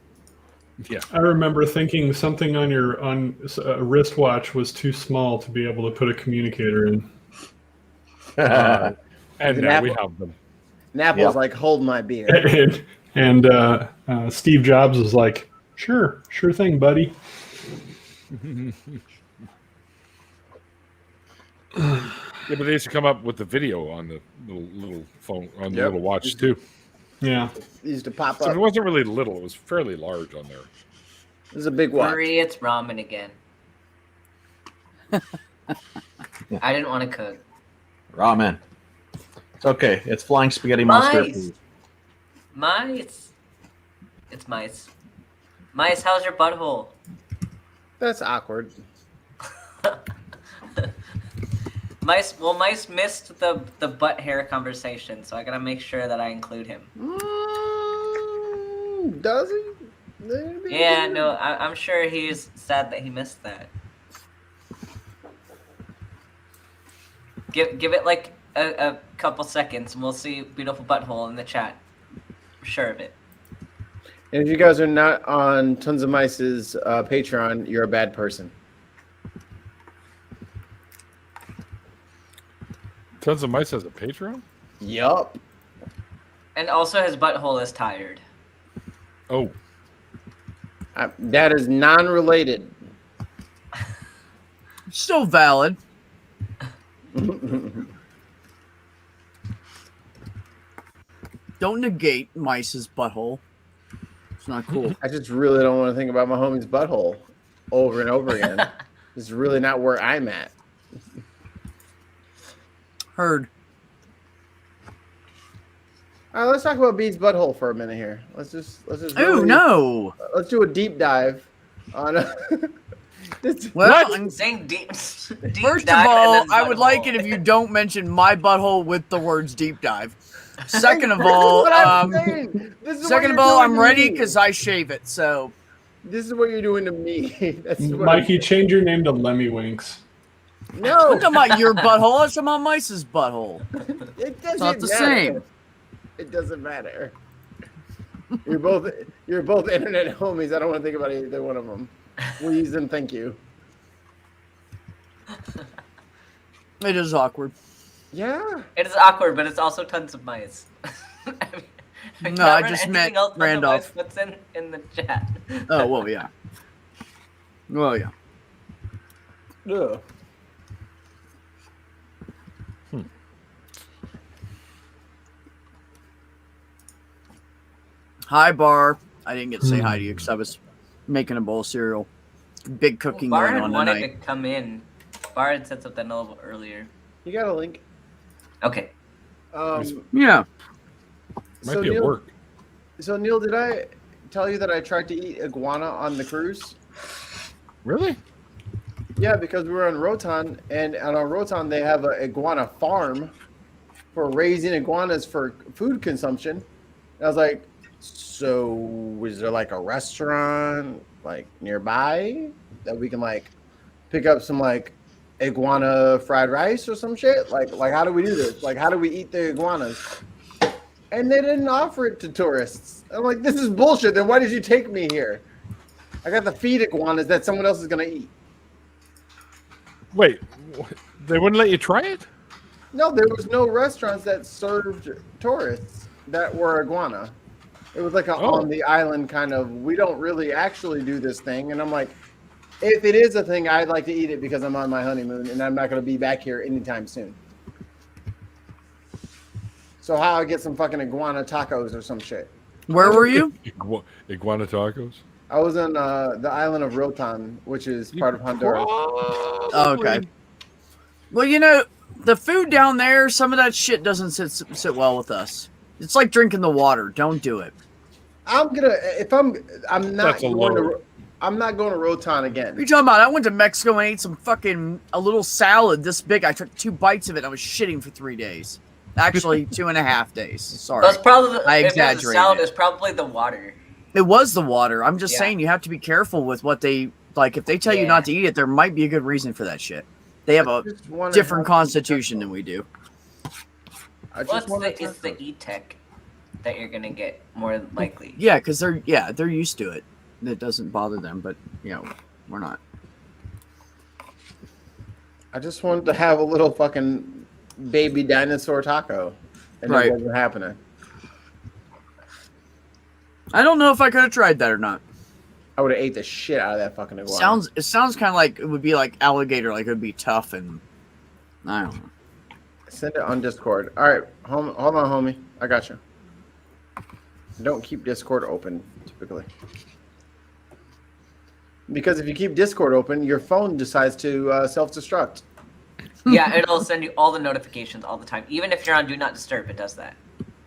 Yeah, I remember thinking something on your a wristwatch was too small to be able to put a communicator in. And now we have them. And Apple's like, hold my beer. And Steve Jobs was like, sure thing, buddy. Yeah, but they used to come up with the video on the little phone, on the little watch too. Yeah. It used to pop So up. it wasn't really little; it was fairly large on there. It was a big watch. Hurry, it's ramen again. I didn't want to cook. Ramen. It's okay. It's flying spaghetti monster. Mice. It's mice. Mice, how's your butthole? That's awkward. Mice missed the butt hair conversation, so I gotta make sure that I include him. Does he? Yeah, no, I'm sure he's sad that he missed that. Give it like a couple seconds, and we'll see beautiful butthole in the chat. I'm sure of it. And if you guys are not on Tons of Mice's Patreon, you're a bad person. Tons of Mice has a Patreon? Yup. And also his butthole is tired. Oh. That is non-related. Still valid. Don't negate Mice's butthole. It's not cool. I just really don't want to think about my homie's butthole over and over again. It's really not where I'm at. Heard. All right, let's talk about B's butthole for a minute here. Let's just. Ooh, no. Let's do a deep dive on. Well, I'm saying deep. First of all, I would like it if you don't mention my butthole with the words deep dive. Second of all, I'm ready because I shave it. So this is what you're doing to me. Mikey, change your name to Lemmy Winks. No, I'm talking about your butthole. I'm talking about Mice's butthole. It It's not the same. It doesn't matter. You're both internet homies. I don't want to think about either one of them. Please and thank you. It is awkward. Yeah. It is awkward, but it's also tons of mice. No, I just meant Randolph. What's in the chat? Oh, well, yeah. Well, yeah. Ugh. Hi, Bar. I didn't get to say hi to you because I was making a bowl of cereal. Big cooking Bar going had on wanted tonight. to come in. Bar had said something a little earlier. You got a link? Okay. Yeah. Might be at work. So Neil, did I tell you that I tried to eat iguana on the cruise? Really? Yeah, because we were on Rotan, and on Rotan they have an iguana farm for raising iguanas for food consumption. And I was like, so is there like a restaurant like nearby that we can like pick up some like iguana fried rice or some shit? Like how do we do this? Like how do we eat the iguanas? And they didn't offer it to tourists. I'm like, this is bullshit. Then why did you take me here? I got to feed iguanas that someone else is gonna eat. Wait, they wouldn't let you try it? No, there was no restaurants that served tourists that were iguana. It was like on the island kind of, we don't really actually do this thing. And I'm like, if it is a thing, I'd like to eat it because I'm on my honeymoon and I'm not going to be back here anytime soon. So how I get some fucking iguana tacos or some shit. Where were you? Iguana tacos? I was on the island of Rotan, which is part of Honduras. Oh, okay. Well, you know, the food down there, some of that shit doesn't sit well with us. It's like drinking the water. Don't do it. I'm not That's a going load. to. I'm not going to Rotan again. What are you talking about? I went to Mexico and ate a little salad this big. I took 2 bites of it. And I was shitting for 3 days. Actually, 2.5 days. Sorry. That's probably I if it was a exaggerated. salad, it's probably the water. It was the water. I'm just Yeah. saying you have to be careful with what they like. If they tell you not to eat it, there might be a good reason for that shit. They have a different constitution than we do. It's the E-Tech that you're gonna get more likely. Yeah, because they're used to it. It doesn't bother them, but we're not. I just wanted to have a little fucking baby dinosaur taco, and Right. it wasn't happening. I don't know if I could have tried that or not. I would have ate the shit out of that fucking iguana. It sounds kind of like it would be like alligator, like it would be tough and I don't know. Send it on Discord. All right, hold on, homie. I got you. Don't keep Discord open typically. Because if you keep Discord open, your phone decides to self-destruct. Yeah, it'll send you all the notifications all the time. Even if you're on Do Not Disturb, it does that.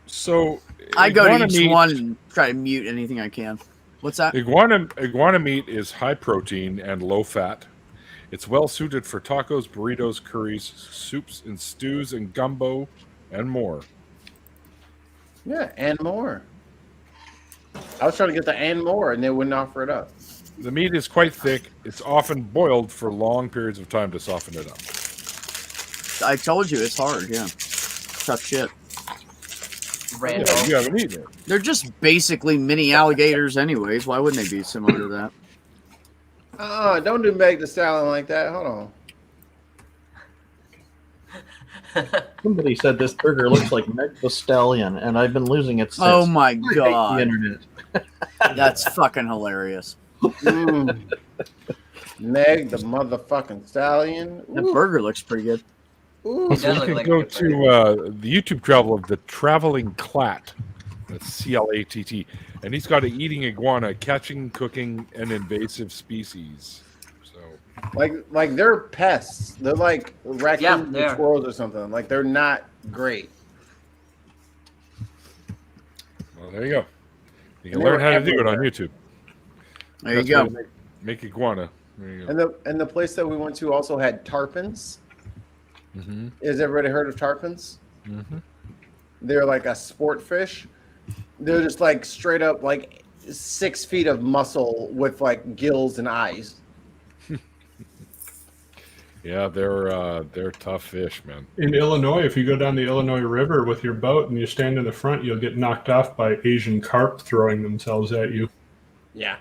So I go to iguana each meat- one and try to mute anything I can. What's that? Iguana meat is high protein and low fat. It's well suited for tacos, burritos, curries, soups, and stews, and gumbo, and more. Yeah, and more. I was trying to get the and more, and they wouldn't offer it up. The meat is quite thick. It's often boiled for long periods of time to soften it up. I told you it's hard. Yeah, tough shit. Randolph. You haven't eaten it. They're just basically mini alligators, anyways. Why wouldn't they be similar to that? Don't do Meg the Stallion like that. Hold on. Somebody said this burger looks like Meg the Stallion, and I've been losing it since. Oh my I hate god, the internet. That's fucking hilarious. Meg the motherfucking Stallion. That burger looks pretty good. Ooh. So you can go to the YouTube channel of the Traveling Clat. That's C-L-A-T-T. And he's got an eating iguana, catching, cooking, and invasive species. So Like they're pests. They're like raccoons they or are. squirrels or something. Like they're not great. well, there you go. You can They're learn how to do it on everywhere. YouTube. There you That's go. how you make iguana. There you go. And the place that we went to also had tarpons. Mm-hmm. Has everybody heard of tarpons? Mm-hmm. They're like a sport fish. They're just like straight up like 6 feet of muscle with like gills and eyes. Yeah, they're tough fish, man. In Illinois, if you go down the Illinois River with your boat and you stand in the front, you'll get knocked off by Asian carp throwing themselves at you. Yeah.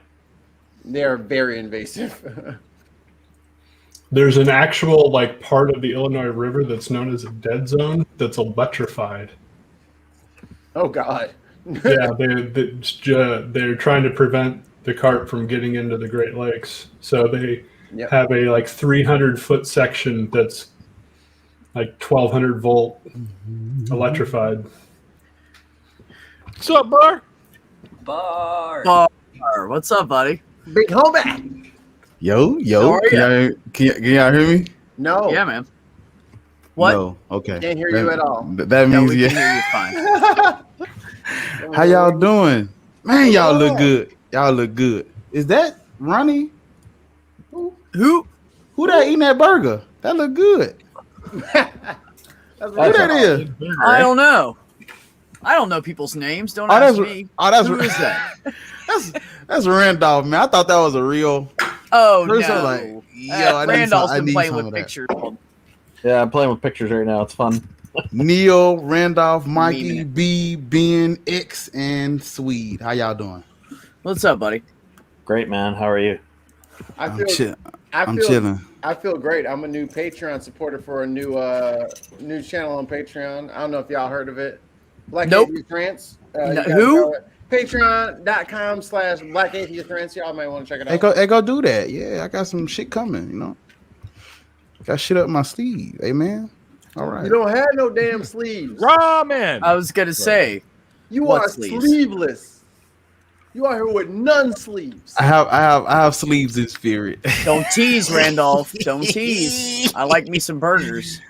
They are very invasive. There's an actual like part of the Illinois River that's known as a dead zone that's electrified. Oh God. Yeah, they're trying to prevent the carp from getting into the Great Lakes, so they have a like 300-foot section that's like 1200 volt electrified. What's up, Bar? Bar. What's up, buddy? Big homie. Yo, How are can y'all hear me? No. Yeah, man. What? No, okay. Can't hear you at all. That No, means we yeah. can hear you fine. How y'all doing? Man, y'all look good. Y'all look good. Is that Ronnie? Who that eating that burger? That look good. Who that is? I don't know. I don't know people's names. Don't ask me. Who is that? That's Randolph, man. I thought that was a real. Oh First no! I was like, yo, I need Randolph's some- I been need playing some with of that. pictures. Yeah, I'm playing with pictures right now. It's fun. Neil, Randolph, Mikey, Memeing B, Ben, X, and Swede. How y'all doing? What's up, buddy? Great, man. How are you? I'm chilling. chilling. I feel great. I'm a new Patreon supporter for a new channel on Patreon. I don't know if y'all heard of it. Black Nope. Atheist Rants. Who? Patreon.com/Black Atheist Rants. Y'all might want to check it out. Hey, go do that. Yeah, I got some shit coming, you know. Got shit up my sleeve. Hey, man. All right. You don't have no damn sleeves. Ramen. I was gonna say. You What are sleeves? sleeveless. You are here with none sleeves. I have sleeves in spirit. Don't tease, Randolph. Don't tease. I like me some burgers.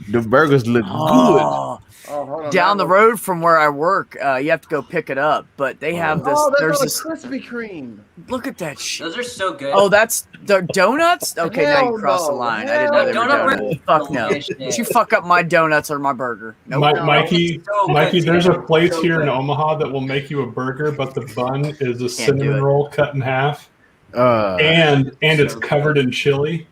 The burgers look Oh, hold on, down the road from where I work, you have to go pick it up. But they have this. Oh, There's that's this. Krispy Kreme. Look at that shit. Those are so good. Oh, that's the donuts. Okay, now Hell you crossed the no. line. I didn't know they were Donut donuts. bread Fuck no. delicious. Did you fuck up my donuts or my burger? Nope. Mikey, So Mikey, good. there's a place So here in good. Omaha that will make you a burger, but the bun is a do cinnamon it. roll cut in half, Uh, and it's so covered in chili.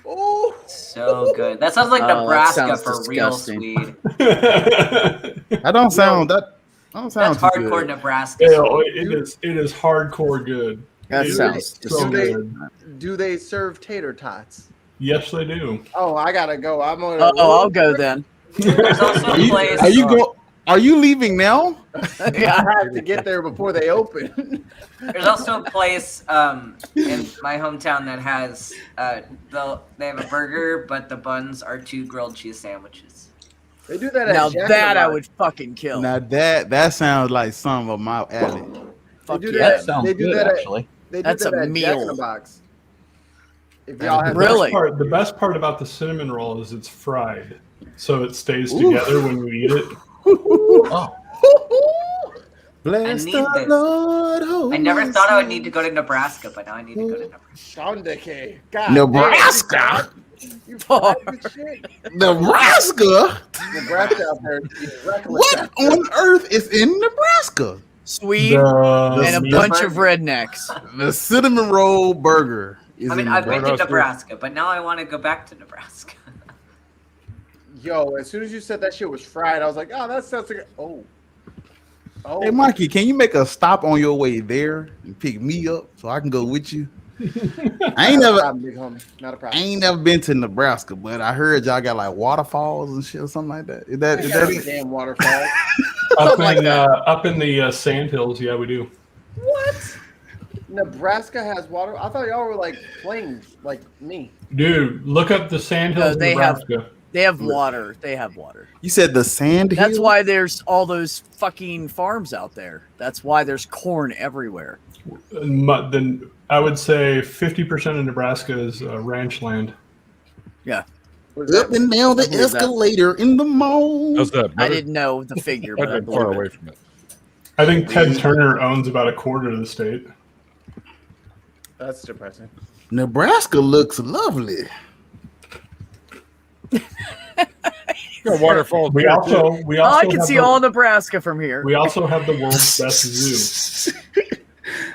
Oh, So good. That sounds like Oh, that Nebraska sounds for real disgusting. Swede. I don't sound that. I don't sound That's too hardcore good. Nebraska. Yeah, Swede. it is hardcore good. That It sounds is so disgusting. good. do they serve tater tots? Yes, they do. Oh, I gotta go. I'm gonna. Oh, I'll go then. There's also a place. Are you leaving now? I have to get there before they open. There's also a place in my hometown that has they have a burger, but the buns are 2 grilled cheese sandwiches. They do that at Now Jack in the that I Box. would fucking kill. Now that sounds like some of my alley. Fuck They do yeah. that. sounds They do good, that. actually. They do That's that a at Jack in meal. the Box. If y'all have Really? The best part about the cinnamon roll is it's fried, so it stays together when you eat it. Oh, Bless need the this. Lord. I never thought I would need to go to Nebraska, but now I need to go to Nebraska. Shondake. God Nebraska. damn, you fried this shit? Nebraska. Nebraska out there is reckless. What on earth is in Nebraska? Swede The and a meat- bunch of rednecks. The cinnamon roll burger. Is I mean, in I've been to Nebraska. Nebraska, but now I want to go back to Nebraska. Yo, as soon as you said that shit was fried, I was like, oh, that sounds like. Oh. Hey, Mikey, can you make a stop on your way there and pick me up so I can go with you? I ain't Not a never, problem, big homie. Not a I problem. ain't never been to Nebraska, but I heard y'all got like waterfalls and shit or something like that. Is that it? Damn waterfall. Up in the sandhills, yeah, we do. What? Nebraska has water. I thought y'all were like plains, like me. Dude, look up the sandhills, they Nebraska. They have water. They have water. You said the sand. That's hills? why there's all those fucking farms out there. That's why there's corn everywhere. Then I would say 50% of Nebraska is ranch land. Yeah. Up and down the escalator in the mall. How's that? I better? didn't know the figure, but I I've been far believe away it. from it. I think Ted Turner owns about a quarter of the state. That's depressing. Nebraska looks lovely. Got waterfalls. We there, also too. we Oh, also I can have see the, all Nebraska from here. we also have the world's best zoo.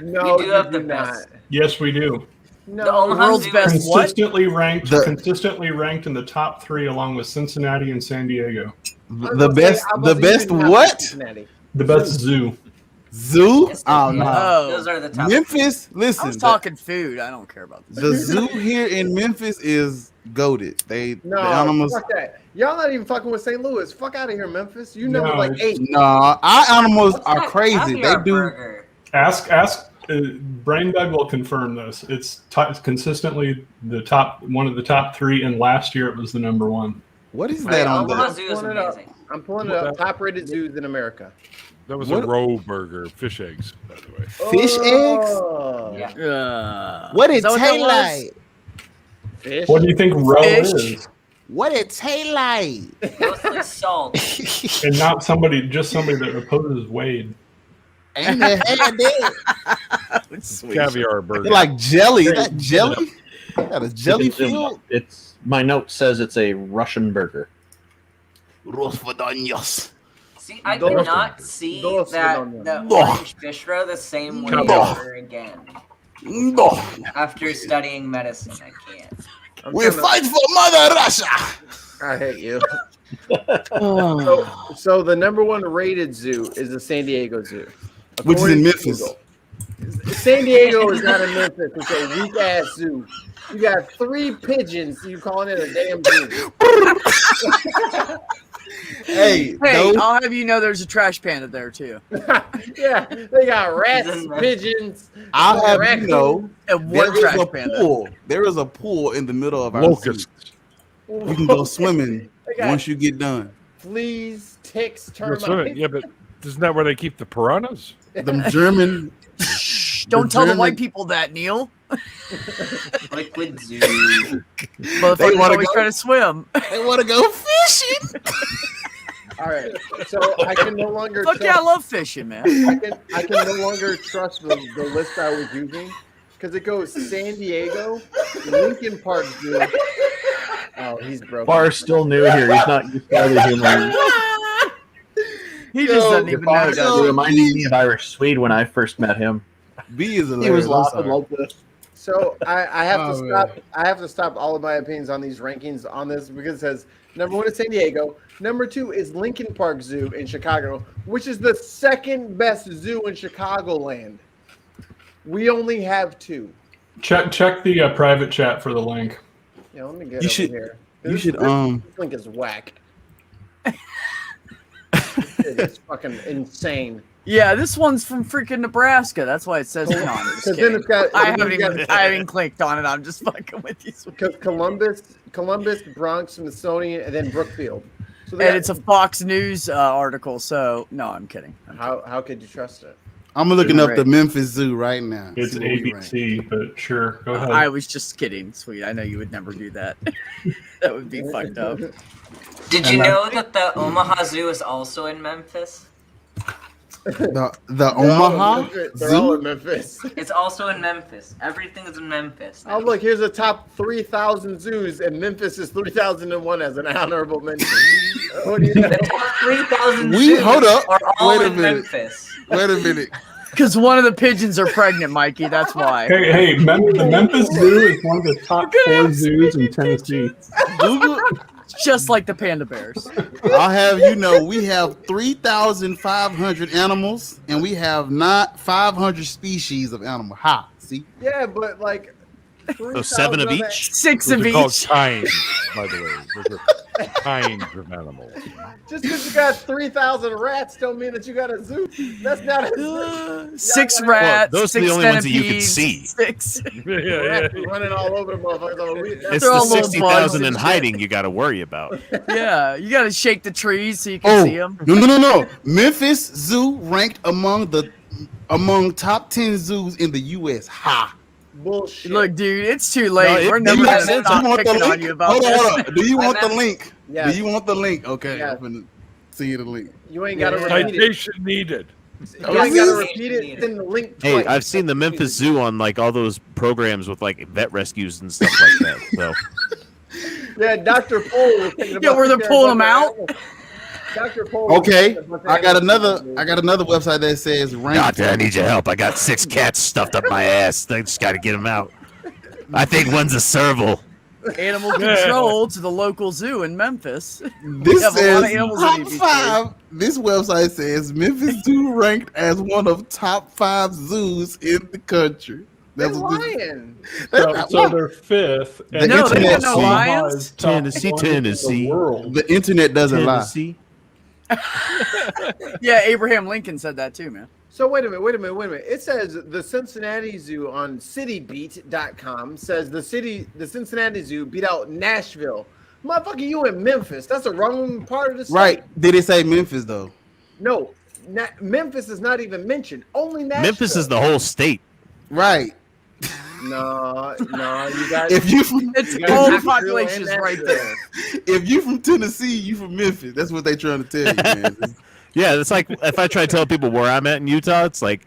No, We do you have the do best. not. Yes, we do. The No, Omaha world's Zoo best is- what? Consistently ranked, The- consistently ranked in the top 3, along with Cincinnati and San Diego. The best, the best what? The best zoo. Zoo? Yes, Oh yeah. no. Oh. Those are the top. Memphis, I listen. was talking food. I don't care about this. The zoo here in Memphis is goated. The No, animals. fuck that. Y'all not even fucking with St. Louis. Fuck out of here, Memphis. You know No, like it's- 8. No, our animals What's are that crazy. caviar They do. burger? Ask. Brainbug will confirm this. It's consistently the top, one of the top 3, and last year it was the number 1. What is Hey, that on Omaha the? Zoo is pulling it up. amazing. I'm pulling it up. Top rated zoos in America. That was What- a roe burger, fish eggs, by the way. Fish eggs? Oh. Yeah. What it Is that what that taste was? like? Fish. What do you think roe Fish. is? What it taste like? Mostly salt. And not just somebody that opposes Wade. Ain't the had that? Caviar burger. They're like jelly. Is that jelly? Got a jelly It's in- field? It's my note says it's a Russian burger. Rosvadoños. See, I Dos- did not see dos that redondos. the No. orange fish roe the same way No. ever again. No. After studying medicine, I can't. I'm We trying to- fight for Mother Russia. I hate you. So the number 1 rated zoo is the San Diego Zoo, Which is in According to Memphis. Google. San Diego is not in Memphis. It's a weak ass zoo. You got 3 pigeons. You calling it a damn zoo? Hey, Hey, those- I'll have you know there's a trash panda there too. Yeah, they got rats, pigeons. I'll have you raccoons. know, And there one is trash a panda. pool. There is a pool in the middle of our Locusts. zoo. You can go swimming They got once you get done. fleas, ticks, You're swimming. termites. Yeah, but isn't that where they keep the piranhas? Them German. Don't tell the German- white people that, Neil. Liquid zoo. Motherfuckers always trying to swim. They want to go fishing. All right, so I can no longer. Fuck yeah, I love fishing, man. I can no longer trust the list I was using because it goes San Diego, Lincoln Park Zoo. Oh, he's broken. Bar's still new here. He's not used to the humor. He just doesn't even know. He reminded me of Irish Swede when I first met him. B is He was laughing like this. So I have to stop. I have to stop all of my opinions on these rankings on this because it says number 1 is San Diego, number 2 is Lincoln Park Zoo in Chicago, which is the second best zoo in Chicagoland. We only have 2. Check the private chat for the link. Yeah, let me get You over should- here. you should, this link is whack. It's fucking insane. Yeah, this one's from freaking Nebraska. That's why it says John. Because then it's got. I haven't clicked on it. I'm just fucking with you. Because Columbus, Bronx, Smithsonian, and then Brookfield. So And it's a Fox News article. So no, I'm kidding. How could you trust it? I'm looking up the Memphis Zoo right now. It's See where we rank. ABC, but sure, go ahead. I was just kidding, sweet. I know you would never do that. That would be fucked up. Did you know that the Omaha Zoo is also in Memphis? The Omaha They're all in Zoo. Memphis. It's also in Memphis. Everything is in Memphis. Oh, look, here's a top 3,000 zoos, and Memphis is 3,001 as an honorable mention. What do you know? The top 3,000 We zoos hold up. are all Wait a in minute. Memphis. Wait a minute. Because one of the pigeons are pregnant, Mikey. That's why. Hey, the Memphis Zoo is one of the top 4 zoos in Tennessee. Google. Just like the panda bears. I'll have you know we have 3,500 animals and we have not 500 species of animal. Ha! See? Yeah, but like. So 7 of 3,000 each? 6 Those of are called each. kinds, by the way. Those are kinds of animals. Just because you got 3,000 rats don't mean that you got a zoo. That's not a zoo. 6 rats. Well, those are the 6 only ones that you can centipedes, see. 6. Rats running all over the motherfuckers. It's They're the all little 60,000 bugs in and hiding you got to worry about. Yeah, you got to shake the trees so you can see them. No. Memphis Zoo ranked among top 10 zoos in the U.S. Ha! Bullshit. Look, dude, it's too late. We're Do never you going to want stop the picking on link? you about Hold this. on. Do you want the link? Yes. Do you want the link? Okay, Yes. I'm gonna see the link. You ain't got to repeat it. Citation needed. You ain't got to repeat it. Send the link Hey, twice. I've seen the Memphis Zoo on like all those programs with like vet rescues and stuff like that. So Yeah, Dr. Pole was thinking about. Yeah, where they're pulling them out. Dr. Pole. was Okay, thinking about I got animals. another website that says ranked. Doctor, I need your help. I got 6 cats stuffed up my ass. I just got to get them out. I think one's a serval. Animal control to the local zoo in Memphis. We This have a lot says of animals that top need to be 5. This website says Memphis Zoo ranked as one of top 5 zoos in the country. They're That's what lying. So they're 5th. The No, they internet got no see- lions. Tennessee. The internet doesn't lie. Yeah, Abraham Lincoln said that too, man. So wait a minute. It says the Cincinnati Zoo on citybeat.com says the Cincinnati Zoo beat out Nashville. Motherfucker, you in Memphis. That's the wrong part of the state. Right? Did it say Memphis though? No. Memphis is not even mentioned. Only Nashville. Memphis is the whole state. Right. No, you got If you from It's You got all the Nashville population is and right there. if you from Tennessee, you from Memphis. That's what they trying to tell you, man. Yeah, it's like if I try to tell people where I'm at in Utah, it's like,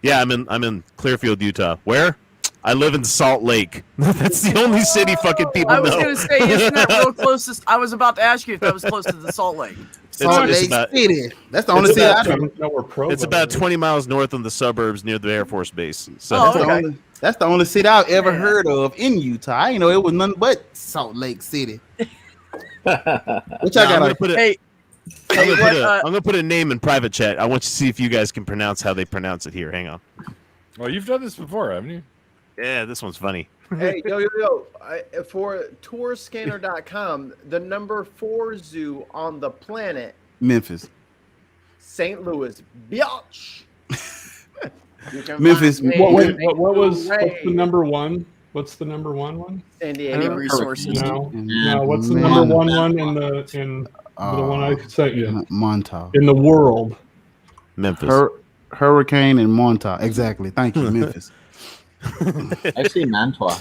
yeah, I'm in Clearfield, Utah. Where? I live in Salt Lake. That's the only city fucking people I was know. gonna say, isn't that real close to? I was about to ask you if that was close to the Salt Lake. Salt it's Lake about- City. That's the only city I know. It's about 20 miles north of the suburbs near the Air Force Base. So That's the only city I've ever heard of in Utah. I didn't know it was nothing but Salt Lake City. Which I got. I'm gonna put a name in private chat. I want you to see if you guys can pronounce how they pronounce it here. Hang on. Well, you've done this before, haven't you? Yeah, this one's funny. Hey, for tourscanner.com, the number 4 zoo on the planet, Memphis. St. Louis, biatch. Memphis. What's the number 1? What's the number 1 one? San Diego resources. No, what's the number 1 one in the one I sent you? Montauk. In the world. Memphis. Hurricane and Montauk. Exactly. Thank you, Memphis. I've seen Mantua.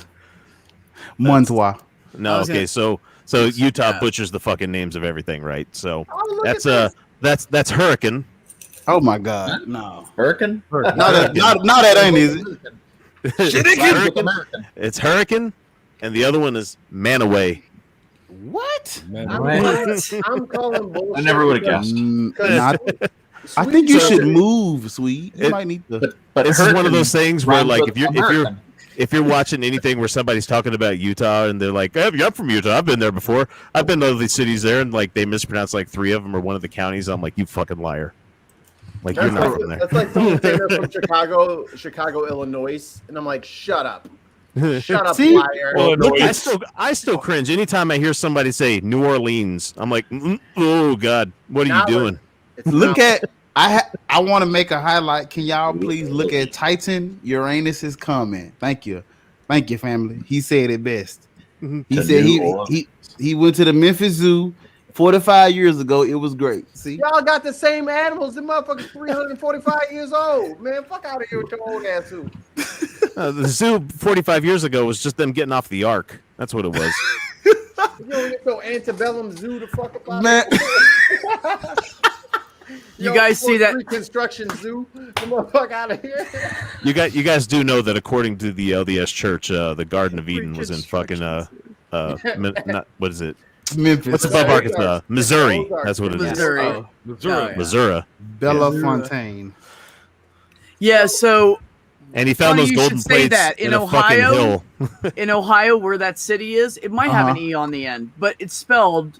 Montois. No, okay, so Utah butchers the fucking names of everything, right? So that's Hurricane. Oh my God, no. Hurricane? No, that ain't easy. It's Hurricane, and the other one is Manaway. What? I'm calling bullshit. I never would have guessed. I think you should move, Sweet. You might need to. But this is one of those things where, like, if you're watching anything where somebody's talking about Utah and they're like, hey, I'm from Utah, I've been there before. I've been to all these cities there, and like they mispronounce like 3 of them or one of the counties. I'm like, you fucking liar. Like you're not from there. That's like someone saying they're from Chicago, Illinois, and I'm like, shut up. Shut up, liar. Well, look, I still cringe anytime I hear somebody say New Orleans. I'm like, oh God, what are you doing? Look at I want to make a highlight. Can y'all please look at Titan? Uranus is coming. Thank you, family. He said it best. He said he went to the Memphis Zoo 45 years ago. It was great. See, y'all got the same animals. The motherfuckers 345 years old. Man, fuck out of here with your old ass zoo. The zoo 45 years ago was just them getting off the ark. That's what it was. You don't get no antebellum zoo to fuck about. Man. You guys see that Reconstruction zoo? Come on, fuck out of here. You guys do know that according to the LDS Church, the Garden of Eden was in fucking what is it? Memphis. What's above Arkansas? Missouri. That's what it is. Missouri. Bellefontaine. Yeah, so and he found those golden plates that. In Ohio. In Ohio, where that city is, it might have an E on the end, but it's spelled.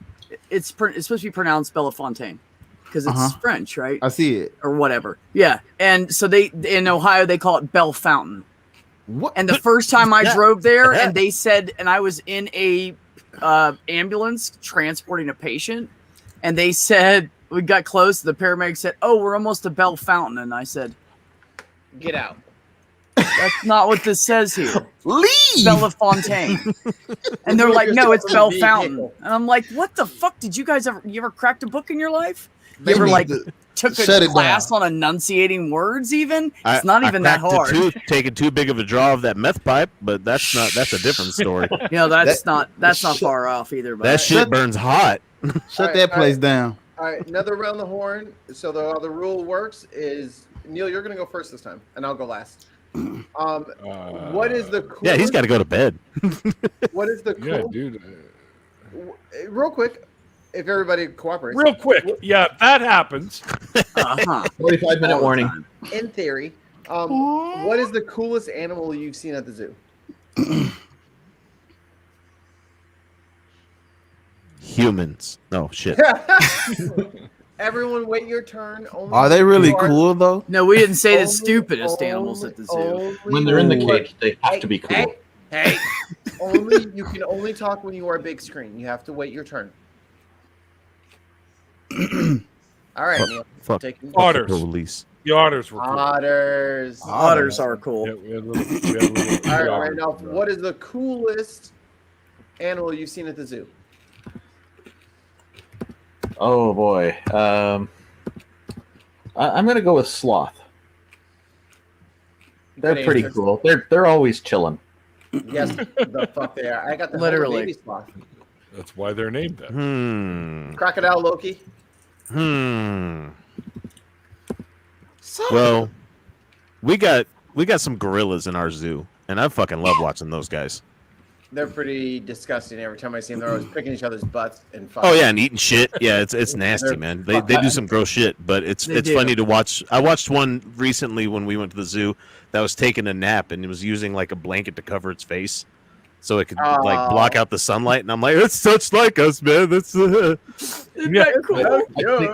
It's supposed to be pronounced Bellefontaine because it's French, right? I see it or whatever. Yeah, and so they in Ohio they call it Bell Fountain. What? And the first time I drove there, and they said, and I was in a ambulance transporting a patient, and they said we got close. The paramedic said, "Oh, we're almost to Bell Fountain," and I said, "Get out." That's not what this says here. Leave Bellefontaine. And they're like, no, it's Bell Fountain. And I'm like, what the fuck? Did you guys ever cracked a book in your life? You ever like took a class on enunciating words even? It's not even that hard. Taking too big of a draw of that meth pipe, but that's a different story. You know, that's not far off either. That shit burns hot. Shut that place down. All right, another round the horn. So the rule works is Neil, you're gonna go first this time, and I'll go last. What is the coolest... Yeah, he's got to go to bed. What is the coolest... Yeah, dude. Real quick, if everybody cooperates. Real quick, yeah, that happens. 45-minute warning. In theory, what is the coolest animal you've seen at the zoo? Humans. Oh shit. Everyone, wait your turn. Are they really cool though? No, we didn't say the stupidest animals at the zoo. When they're in the cage, they have to be cool. Hey, you can only talk when you are a big screen. You have to wait your turn. All right, Neil. Fuck. Otters. Release. The otters were cool. Otters are cool. Yeah, we had a little All right, now, what is the coolest animal you've seen at the zoo? Oh boy, I'm gonna go with sloth. They're pretty cool. They're always chilling. Yes, the fuck they are. I got the literally baby sloth. That's why they're named that. Crocodile Loki. Well, we got some gorillas in our zoo, and I fucking love watching those guys. They're pretty disgusting. Every time I see them, they're always picking each other's butts and fucking. Oh yeah, and eating shit. Yeah, it's nasty, man. They do some gross shit, but it's funny to watch. I watched one recently when we went to the zoo that was taking a nap and it was using like a blanket to cover its face, so it could like block out the sunlight. And I'm like, it's such like us, man. That's Isn't that cool?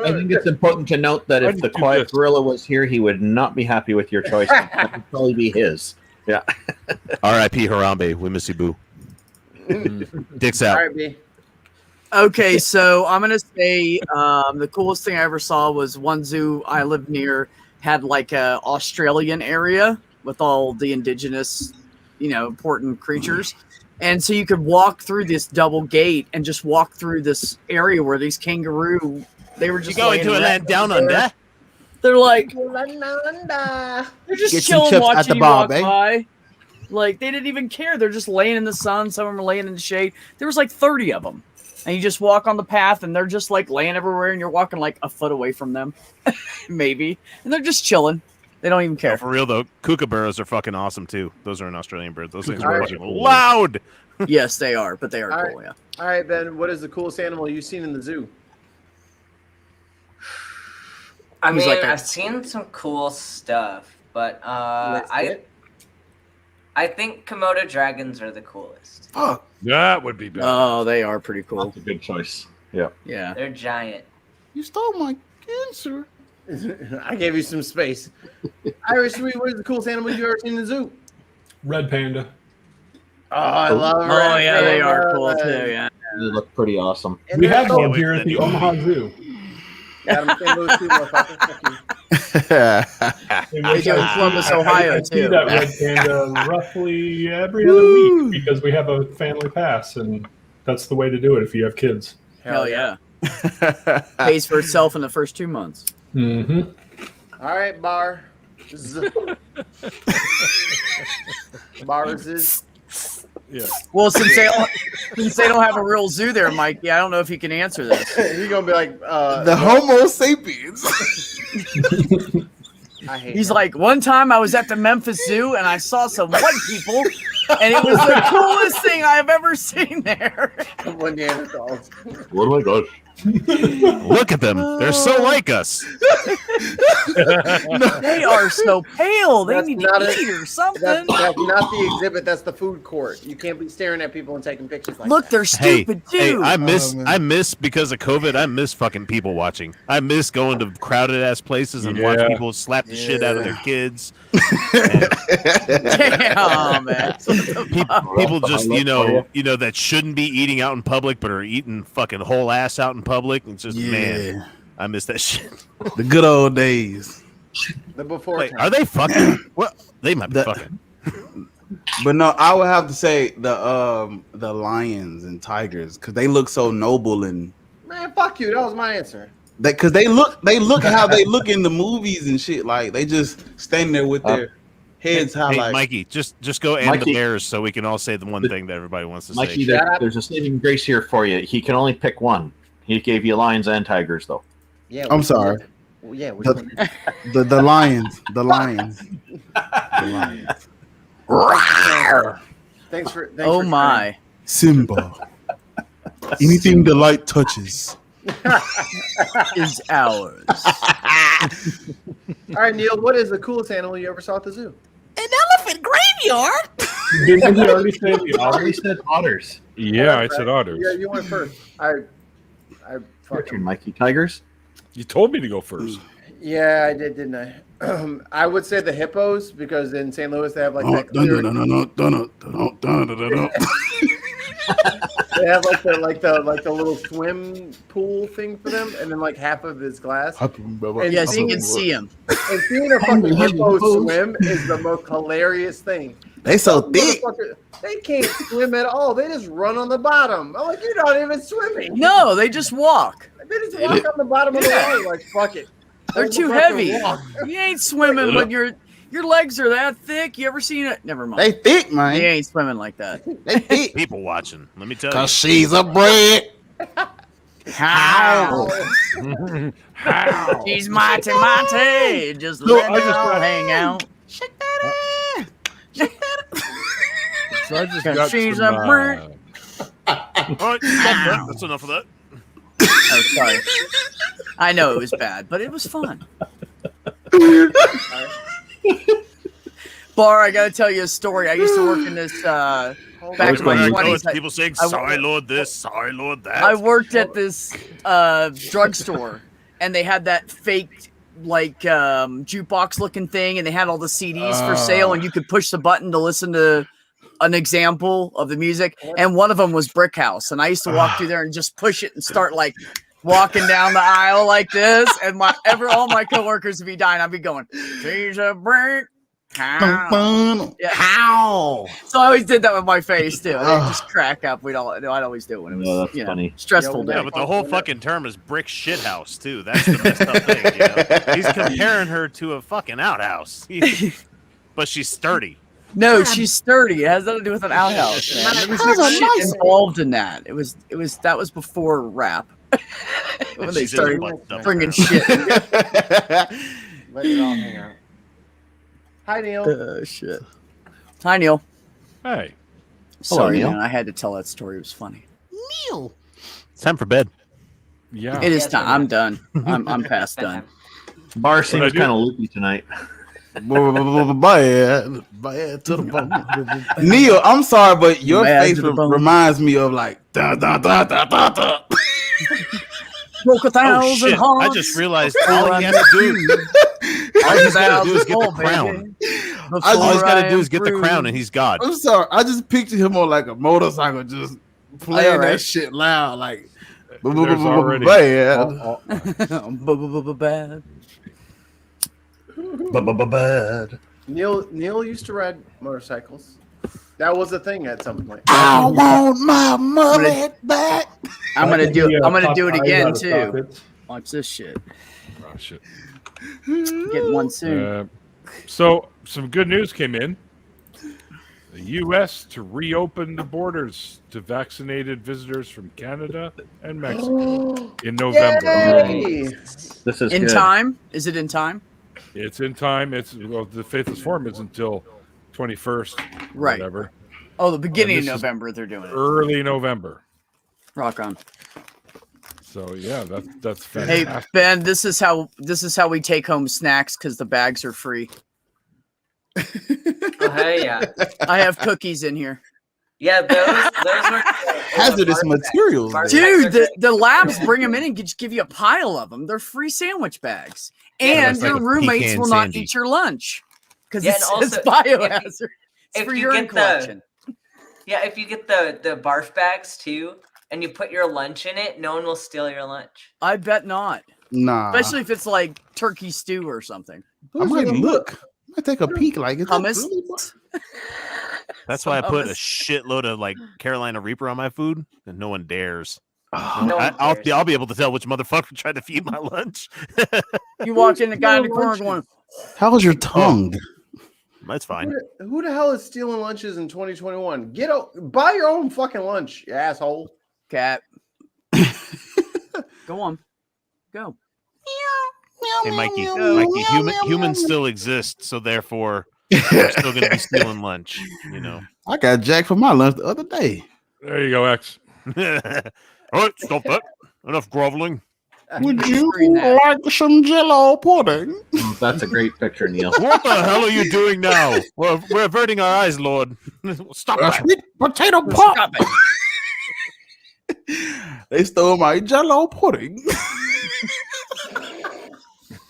I think it's important to note that if the quiet gorilla was here, he would not be happy with your choice. That would probably be his. Yeah. R.I.P. Harambe. We miss you, boo. Dicks out. All right, B. Okay, so I'm gonna say the coolest thing I ever saw was one zoo I lived near had like a Australian area with all the indigenous, important creatures, and so you could walk through this double gate and just walk through this area where these kangaroo. They were just going to a land down under. They're like they're just Get some chilling, chips at watching the you bar, walk babe. by. Like, they didn't even care. They're just laying in the sun. Some of them are laying in the shade. There was like 30 of them. And you just walk on the path, and they're just like laying everywhere, and you're walking like a foot away from them, maybe. And they're just chilling. They don't even care. No, for real though, kookaburras are fucking awesome too. Those are an Australian bird. Those things are Alright. fucking loud. Yes, they are, but they are All cool. right. Yeah. All right, Ben. What is the coolest animal you've seen in the zoo? I He's mean, like a- I've seen some cool stuff, but I think Komodo dragons are the coolest. Fuck. That would be better. Oh, they are pretty cool. That's a good choice. Yeah. Yeah. They're giant. You stole my answer. I gave you some space. Irish Sweet, what is the coolest animal you've ever seen in the zoo? Red panda. Oh, I love Oh, red yeah, they are panda. cool too. Yeah. They look pretty awesome. And We they're have so- one here at the Omaha Zoo. Got 'em in St. Louis too, motherfucker. Fuck you. They do in Columbus, Ohio, I see too. that red panda roughly every other week because we have a family pass, and that's the way to do it if you have kids. Hell yeah. Pays for itself in the first 2 months. Mm-hmm. All right, Bar. Bars is. Yeah. Well, since they don't have a real zoo there, Mikey, I don't know if you can answer this. You're gonna be like the Homo sapiens. I hate He's like, one time I was at the Memphis Zoo and I saw some white people, and it was the coolest thing I've ever seen there. One Neanderthals. Oh my gosh. Look at them. They're so like us. They are so pale. They That's need not to a- eat or something. That's not the exhibit. That's the food court. You can't be staring at people and taking pictures like Look, that. they're stupid Hey, too. I miss because of COVID. I miss fucking people watching. I miss going to crowded ass places and watch people slap the shit out of their kids. Damn, man. People just you know that shouldn't be eating out in public, but are eating fucking whole ass out in public. It's just man, I miss that shit. The good old days. The before. Wait, are they fucking? Well, they might be fucking. But no, I would have to say the lions and tigers because they look so noble and Man, fuck you. That was my answer. because they look how they look in the movies and shit. Like they just stand there with their heads high. Hey, Like Mikey, just go and Mikey. the Bears so we can all say the one thing that everybody wants to Mikey, say. there's a saving grace here for you. He can only pick one. He gave you lions and tigers, though. Yeah. I'm sorry. Well, yeah. The lions, the lions, the lions. Thanks for. Oh my. Simba. Anything the light touches is ours. All right, Neil. What is the coolest animal you ever saw at the zoo? An elephant graveyard. Didn't he already say the otters? said otters. Yeah, I said otters. Yeah, you went first. I Your fucking. turn, Mikey. Tigers? You told me to go first. Yeah, I did, didn't I? I would say the hippos because in St. Louis they have like that. They have like the little swim pool thing for them, and then like half of it's glass. And Yes, you can see them. And seeing a fucking hippo swim is the most hilarious thing. They so Those thick. motherfuckers, they can't swim at all. They just run on the bottom. I'm like, you're not even swimming. No, they just walk. They just walk on the bottom of the water like, fuck it. They're Hold too the fucking heavy. walk. You ain't swimming when your legs are that thick. You ever seen it? Never mind. They thick, man. You ain't swimming like that. They thick. People watching. Let me tell you. Cause she's a bread. How? How? She's mighty. Just No, let I just her got- hang out. So I just Cause got she's some, a bird. All right, that's enough of that. Oh, sorry. I know it was bad, but it was fun. Bar, I gotta tell you a story. I used to work in this back in my 20s. People saying, sorry, Lord, this, sorry, Lord, that. I worked at this drugstore, and they had that fake like jukebox looking thing, and they had all the CDs for sale, and you could push the button to listen to an example of the music, and one of them was Brick House, and I used to walk through there and just push it and start like walking down the aisle like this, and all my coworkers would be dying. I'd be going, "She's a brick house." Yeah. How? So I always did that with my face too. I'd just crack up. I'd always do it when it was Yeah, that's funny. stressful Yeah, day. but the whole fucking term is brick shit house too. That's the messed up thing. You know? He's comparing her to a fucking outhouse, but she's sturdy. No, she's sturdy. It has nothing to do with an outhouse, man. There was no shit involved in that. It was that was before rap. When they started bringing shit. Let it all hang out. Hi, Neil. Shit. Hi, Neil. Hey. Sorry, Neil. man. I had to tell that story. It was funny. Neil. It's time for bed. Yeah. It is time. I'm done. I'm past done. Bar seems kind of loopy tonight. Bad to the bone. Neil, I'm sorry, but your Bad face to the bone. reminds me of like da da da da da da. Broke 1,000 Oh shit! I hearts. just realized all he has to do. All he's got to do is get the crown. All he's got to do is get the crown, and he's God. I'm sorry, I just pictured him on like a motorcycle, just playing that shit loud, like already- Bad. Bad. Neil used to ride motorcycles. That was a thing at some point. I want my money back. I'm gonna do it Eyes again out of too. sockets. Watch this shit. Oh, shit. Getting one soon. So some good news came in. The U.S. to reopen the borders to vaccinated visitors from Canada and Mexico in November. Yay! This is In good. time? Is it in time? It's in time. It's the faithless form is until 21st, or Right. whatever. Oh, the beginning of this is November they're doing it. Early November. Rock on. So yeah, that's Hey fantastic. Ben, this is how we take home snacks because the bags are free. Oh, hey, yeah. I have cookies in here. Yeah, those were Hazardous materials. Dude, the labs bring them in and just give you a pile of them. They're free sandwich bags. And it's like your a roommates pecan will not sandy. eat your lunch. Because Yeah, it's and also, biohazard. It's if for you urine get collection. if you get the barf bags too, and you put your lunch in it, no one will steal your lunch. I bet not. Nah, Especially if it's like turkey stew or something. I might look. I might take a peek. Like, is that Hummus. really bar- That's why I put a Hummus. shitload of like Carolina Reaper on my food, and no one dares. No one I'll cares. be able to tell which motherfucker tried to feed my lunch. You walk in, the guy in the corner going, How's your tongue? That's fine. Who the hell is stealing lunches in 2021? Buy your own fucking lunch, you asshole. cat. Go on. Go. Hey, Mikey, humans still exist, so therefore we're still going to be stealing lunch. You know. I got jacked for my lunch the other day. There you go, X. All right, stop that. Enough groveling. Would you like some Jello pudding? That's a great picture, Neil. What the hell are you doing now? We're averting our eyes, Lord. Stop that. Sweet potato pop. Stop it. They stole my Jello pudding.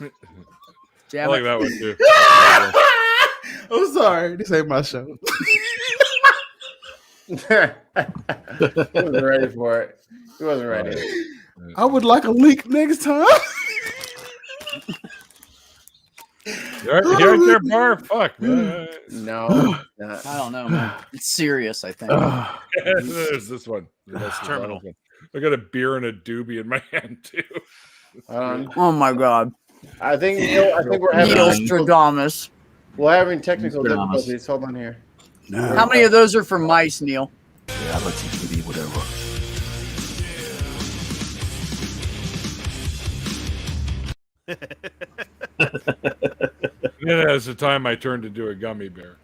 I Damn like it. that one too. I'm sorry. This ain't my show. He wasn't ready for it. He wasn't ready. I would like a leak next time. You're there, bar. Fuck. No. I don't know, man. It's serious, I think. There's this one. That's the terminal. one. I got a beer and a doobie in my hand too. Oh my god. I think we're having Neostradamus. we're having technical Nostradamus. difficulties. Hold on here. How many of those are for mice, Neil? Reality can be whatever. Then as the time I turned into a gummy bear.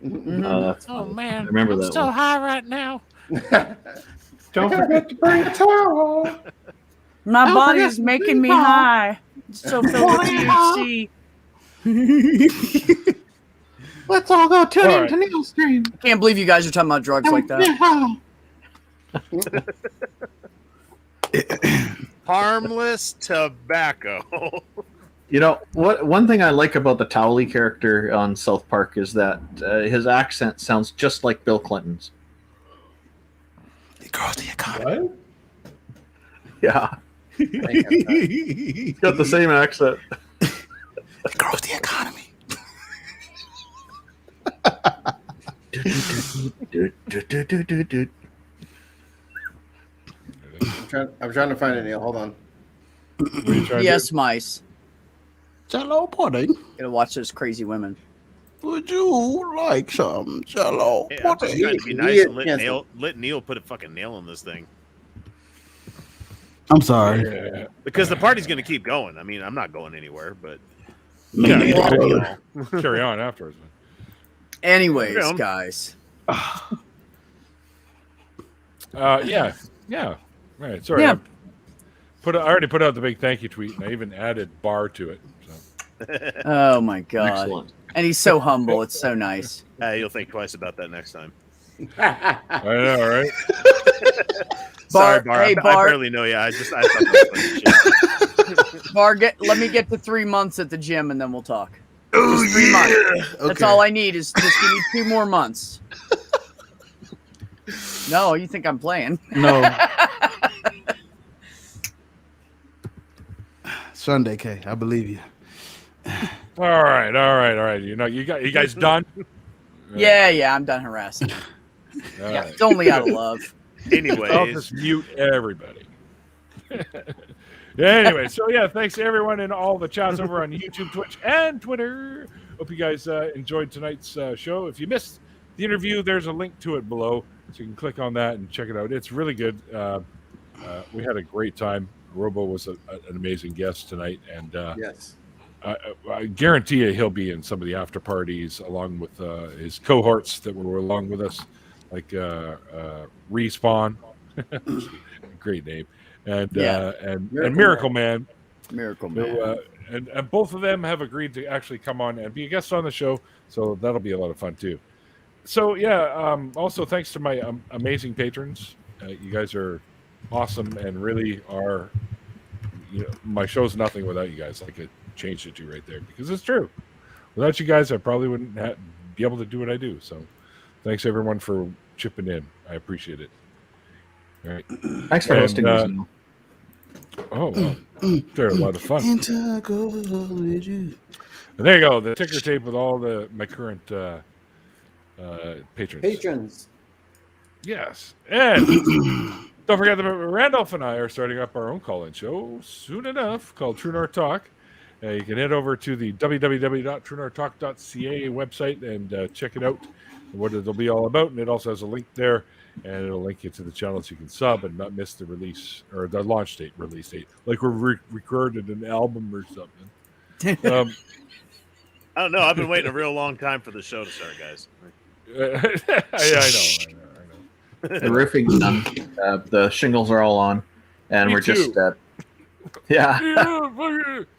That's Oh funny. man, I remember I'm that so one. high right now. Don't forget to bring a towel. My Don't body forget is to making me breathe. high. It's so filled with THC. Let's all go tune All in right. to Neil's stream. I can't believe you guys are talking about drugs like that. Harmless tobacco. You know what? One thing I like about the Towley character on South Park is that his accent sounds just like Bill Clinton's. It grows the economy. What? Yeah, he's got the same accent. It grows the economy. I'm trying to find it, Neil. Hold on. Yes, mice. Jello pudding. Gotta watch those crazy women. Would you like some Jello? Hey, I'm just trying to be nice and let Neil put a fucking nail in this thing. I'm sorry. Because the party's going to keep going. I mean, I'm not going anywhere, but carry on afterwards. Anyways, guys. Yeah. Right. Sorry. Yeah. I already put out the big thank you tweet, and I even added bar to it. So. Oh my god! Excellent. And he's so humble. It's so nice. You'll think twice about that next time. I know, right? Sorry, Bar. Hey, I Bar. barely know you. I thought that was funny shit. Bar, let me get to 3 months at the gym, and then we'll talk. Just 3 months. That's all I need. Is just give me 2 more months. No, you think I'm playing? No. Sunday, K. I believe you. All right. You know, you guys done? Yeah, I'm done harassing. Yeah, it's only out of love. Anyways, I'll just mute everybody. Anyway, so yeah, thanks to everyone in all the chats over on YouTube, Twitch, and Twitter. Hope you guys enjoyed tonight's show. If you missed the interview, there's a link to it below, so you can click on that and check it out. It's really good. We had a great time. Robo was an amazing guest tonight, and yes. I guarantee you he'll be in some of the after parties along with his cohorts that were along with us, like Respawn, great name, and Miracle Man. And both of them have agreed to actually come on and be a guest on the show, so that'll be a lot of fun too. So yeah, also thanks to my amazing patrons. You guys are awesome and really are. You know, my show's nothing without you guys. I could change it to right there because it's true. Without you guys, I probably wouldn't be able to do what I do. So, thanks everyone for chipping in. I appreciate it. All right. Thanks for hosting me. Oh, well, they're a lot of fun. And there you go, the ticker tape with all my current patrons. Yes, and don't forget that Randolph and I are starting up our own call-in show soon enough called True North Talk. You can head over to the www.truenorthtalk.ca website and check it out, what it'll be all about. And it also has a link there, and it'll link you to the channel so you can sub and not miss the release or the launch date, release date, like we're recorded an album or something. I don't know. I've been waiting a real long time for the show to start, guys. I know. The roofing's done. The shingles are all on, and we're just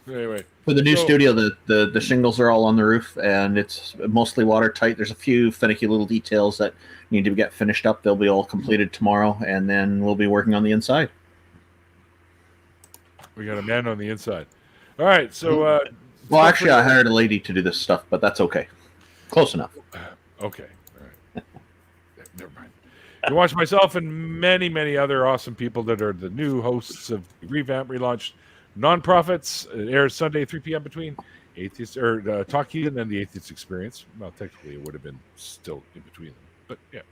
Anyway, for the new studio, the shingles are all on the roof, and it's mostly watertight. There's a few finicky little details that need to get finished up. They'll be all completed tomorrow, and then we'll be working on the inside. We got a man on the inside. All right, so well, actually, I hired a lady to do this stuff, but that's okay. Close enough. Okay. All right. Never mind. You watch myself and many, many other awesome people that are the new hosts of Revamp Relaunched Nonprofits. It airs Sunday, 3 p.m. between Atheist or Talk Heathen and the Atheist Experience. Well, technically, it would have been still in between them, but yeah.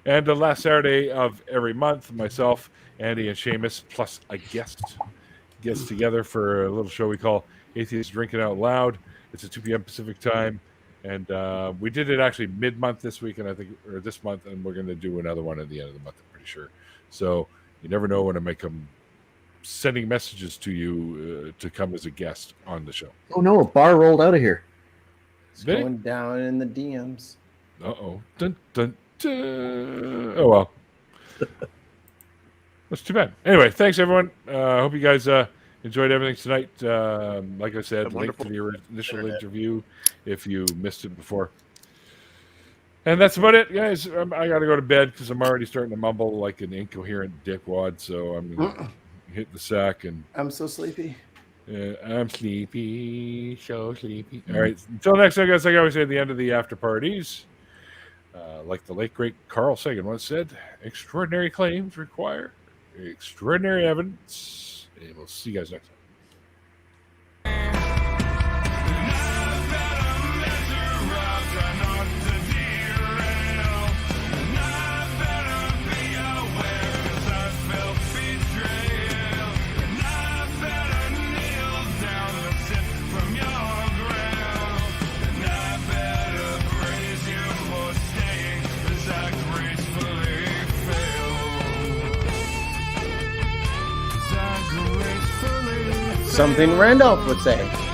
And the last Saturday of every month, myself, Andy, and Seamus, plus a guest, gets together for a little show we call Atheist Drinking Out Loud. It's at 2 p.m. Pacific time. And we did it actually mid-month this week, and I think, or this month, and we're going to do another one at the end of the month, I'm pretty sure. So you never know when I might come sending messages to you to come as a guest on the show. Oh no, a bar rolled out of here. It's going down in the DMs. Uh-oh. Dun, dun, dun. Oh, well. That's too bad. Anyway, thanks, everyone. Hope you guys enjoyed everything tonight. Like I said, link to the initial interview if you missed it before. And that's about it, guys. I got to go to bed because I'm already starting to mumble like an incoherent dickwad. So I'm going to hit the sack. And I'm so sleepy. I'm sleepy, so sleepy. All right. Until next time, guys, like I always say at the end of the after parties, like the late, great Carl Sagan once said, extraordinary claims require extraordinary evidence. And we'll see you guys next time. From your ground, and I better something Randolph would say.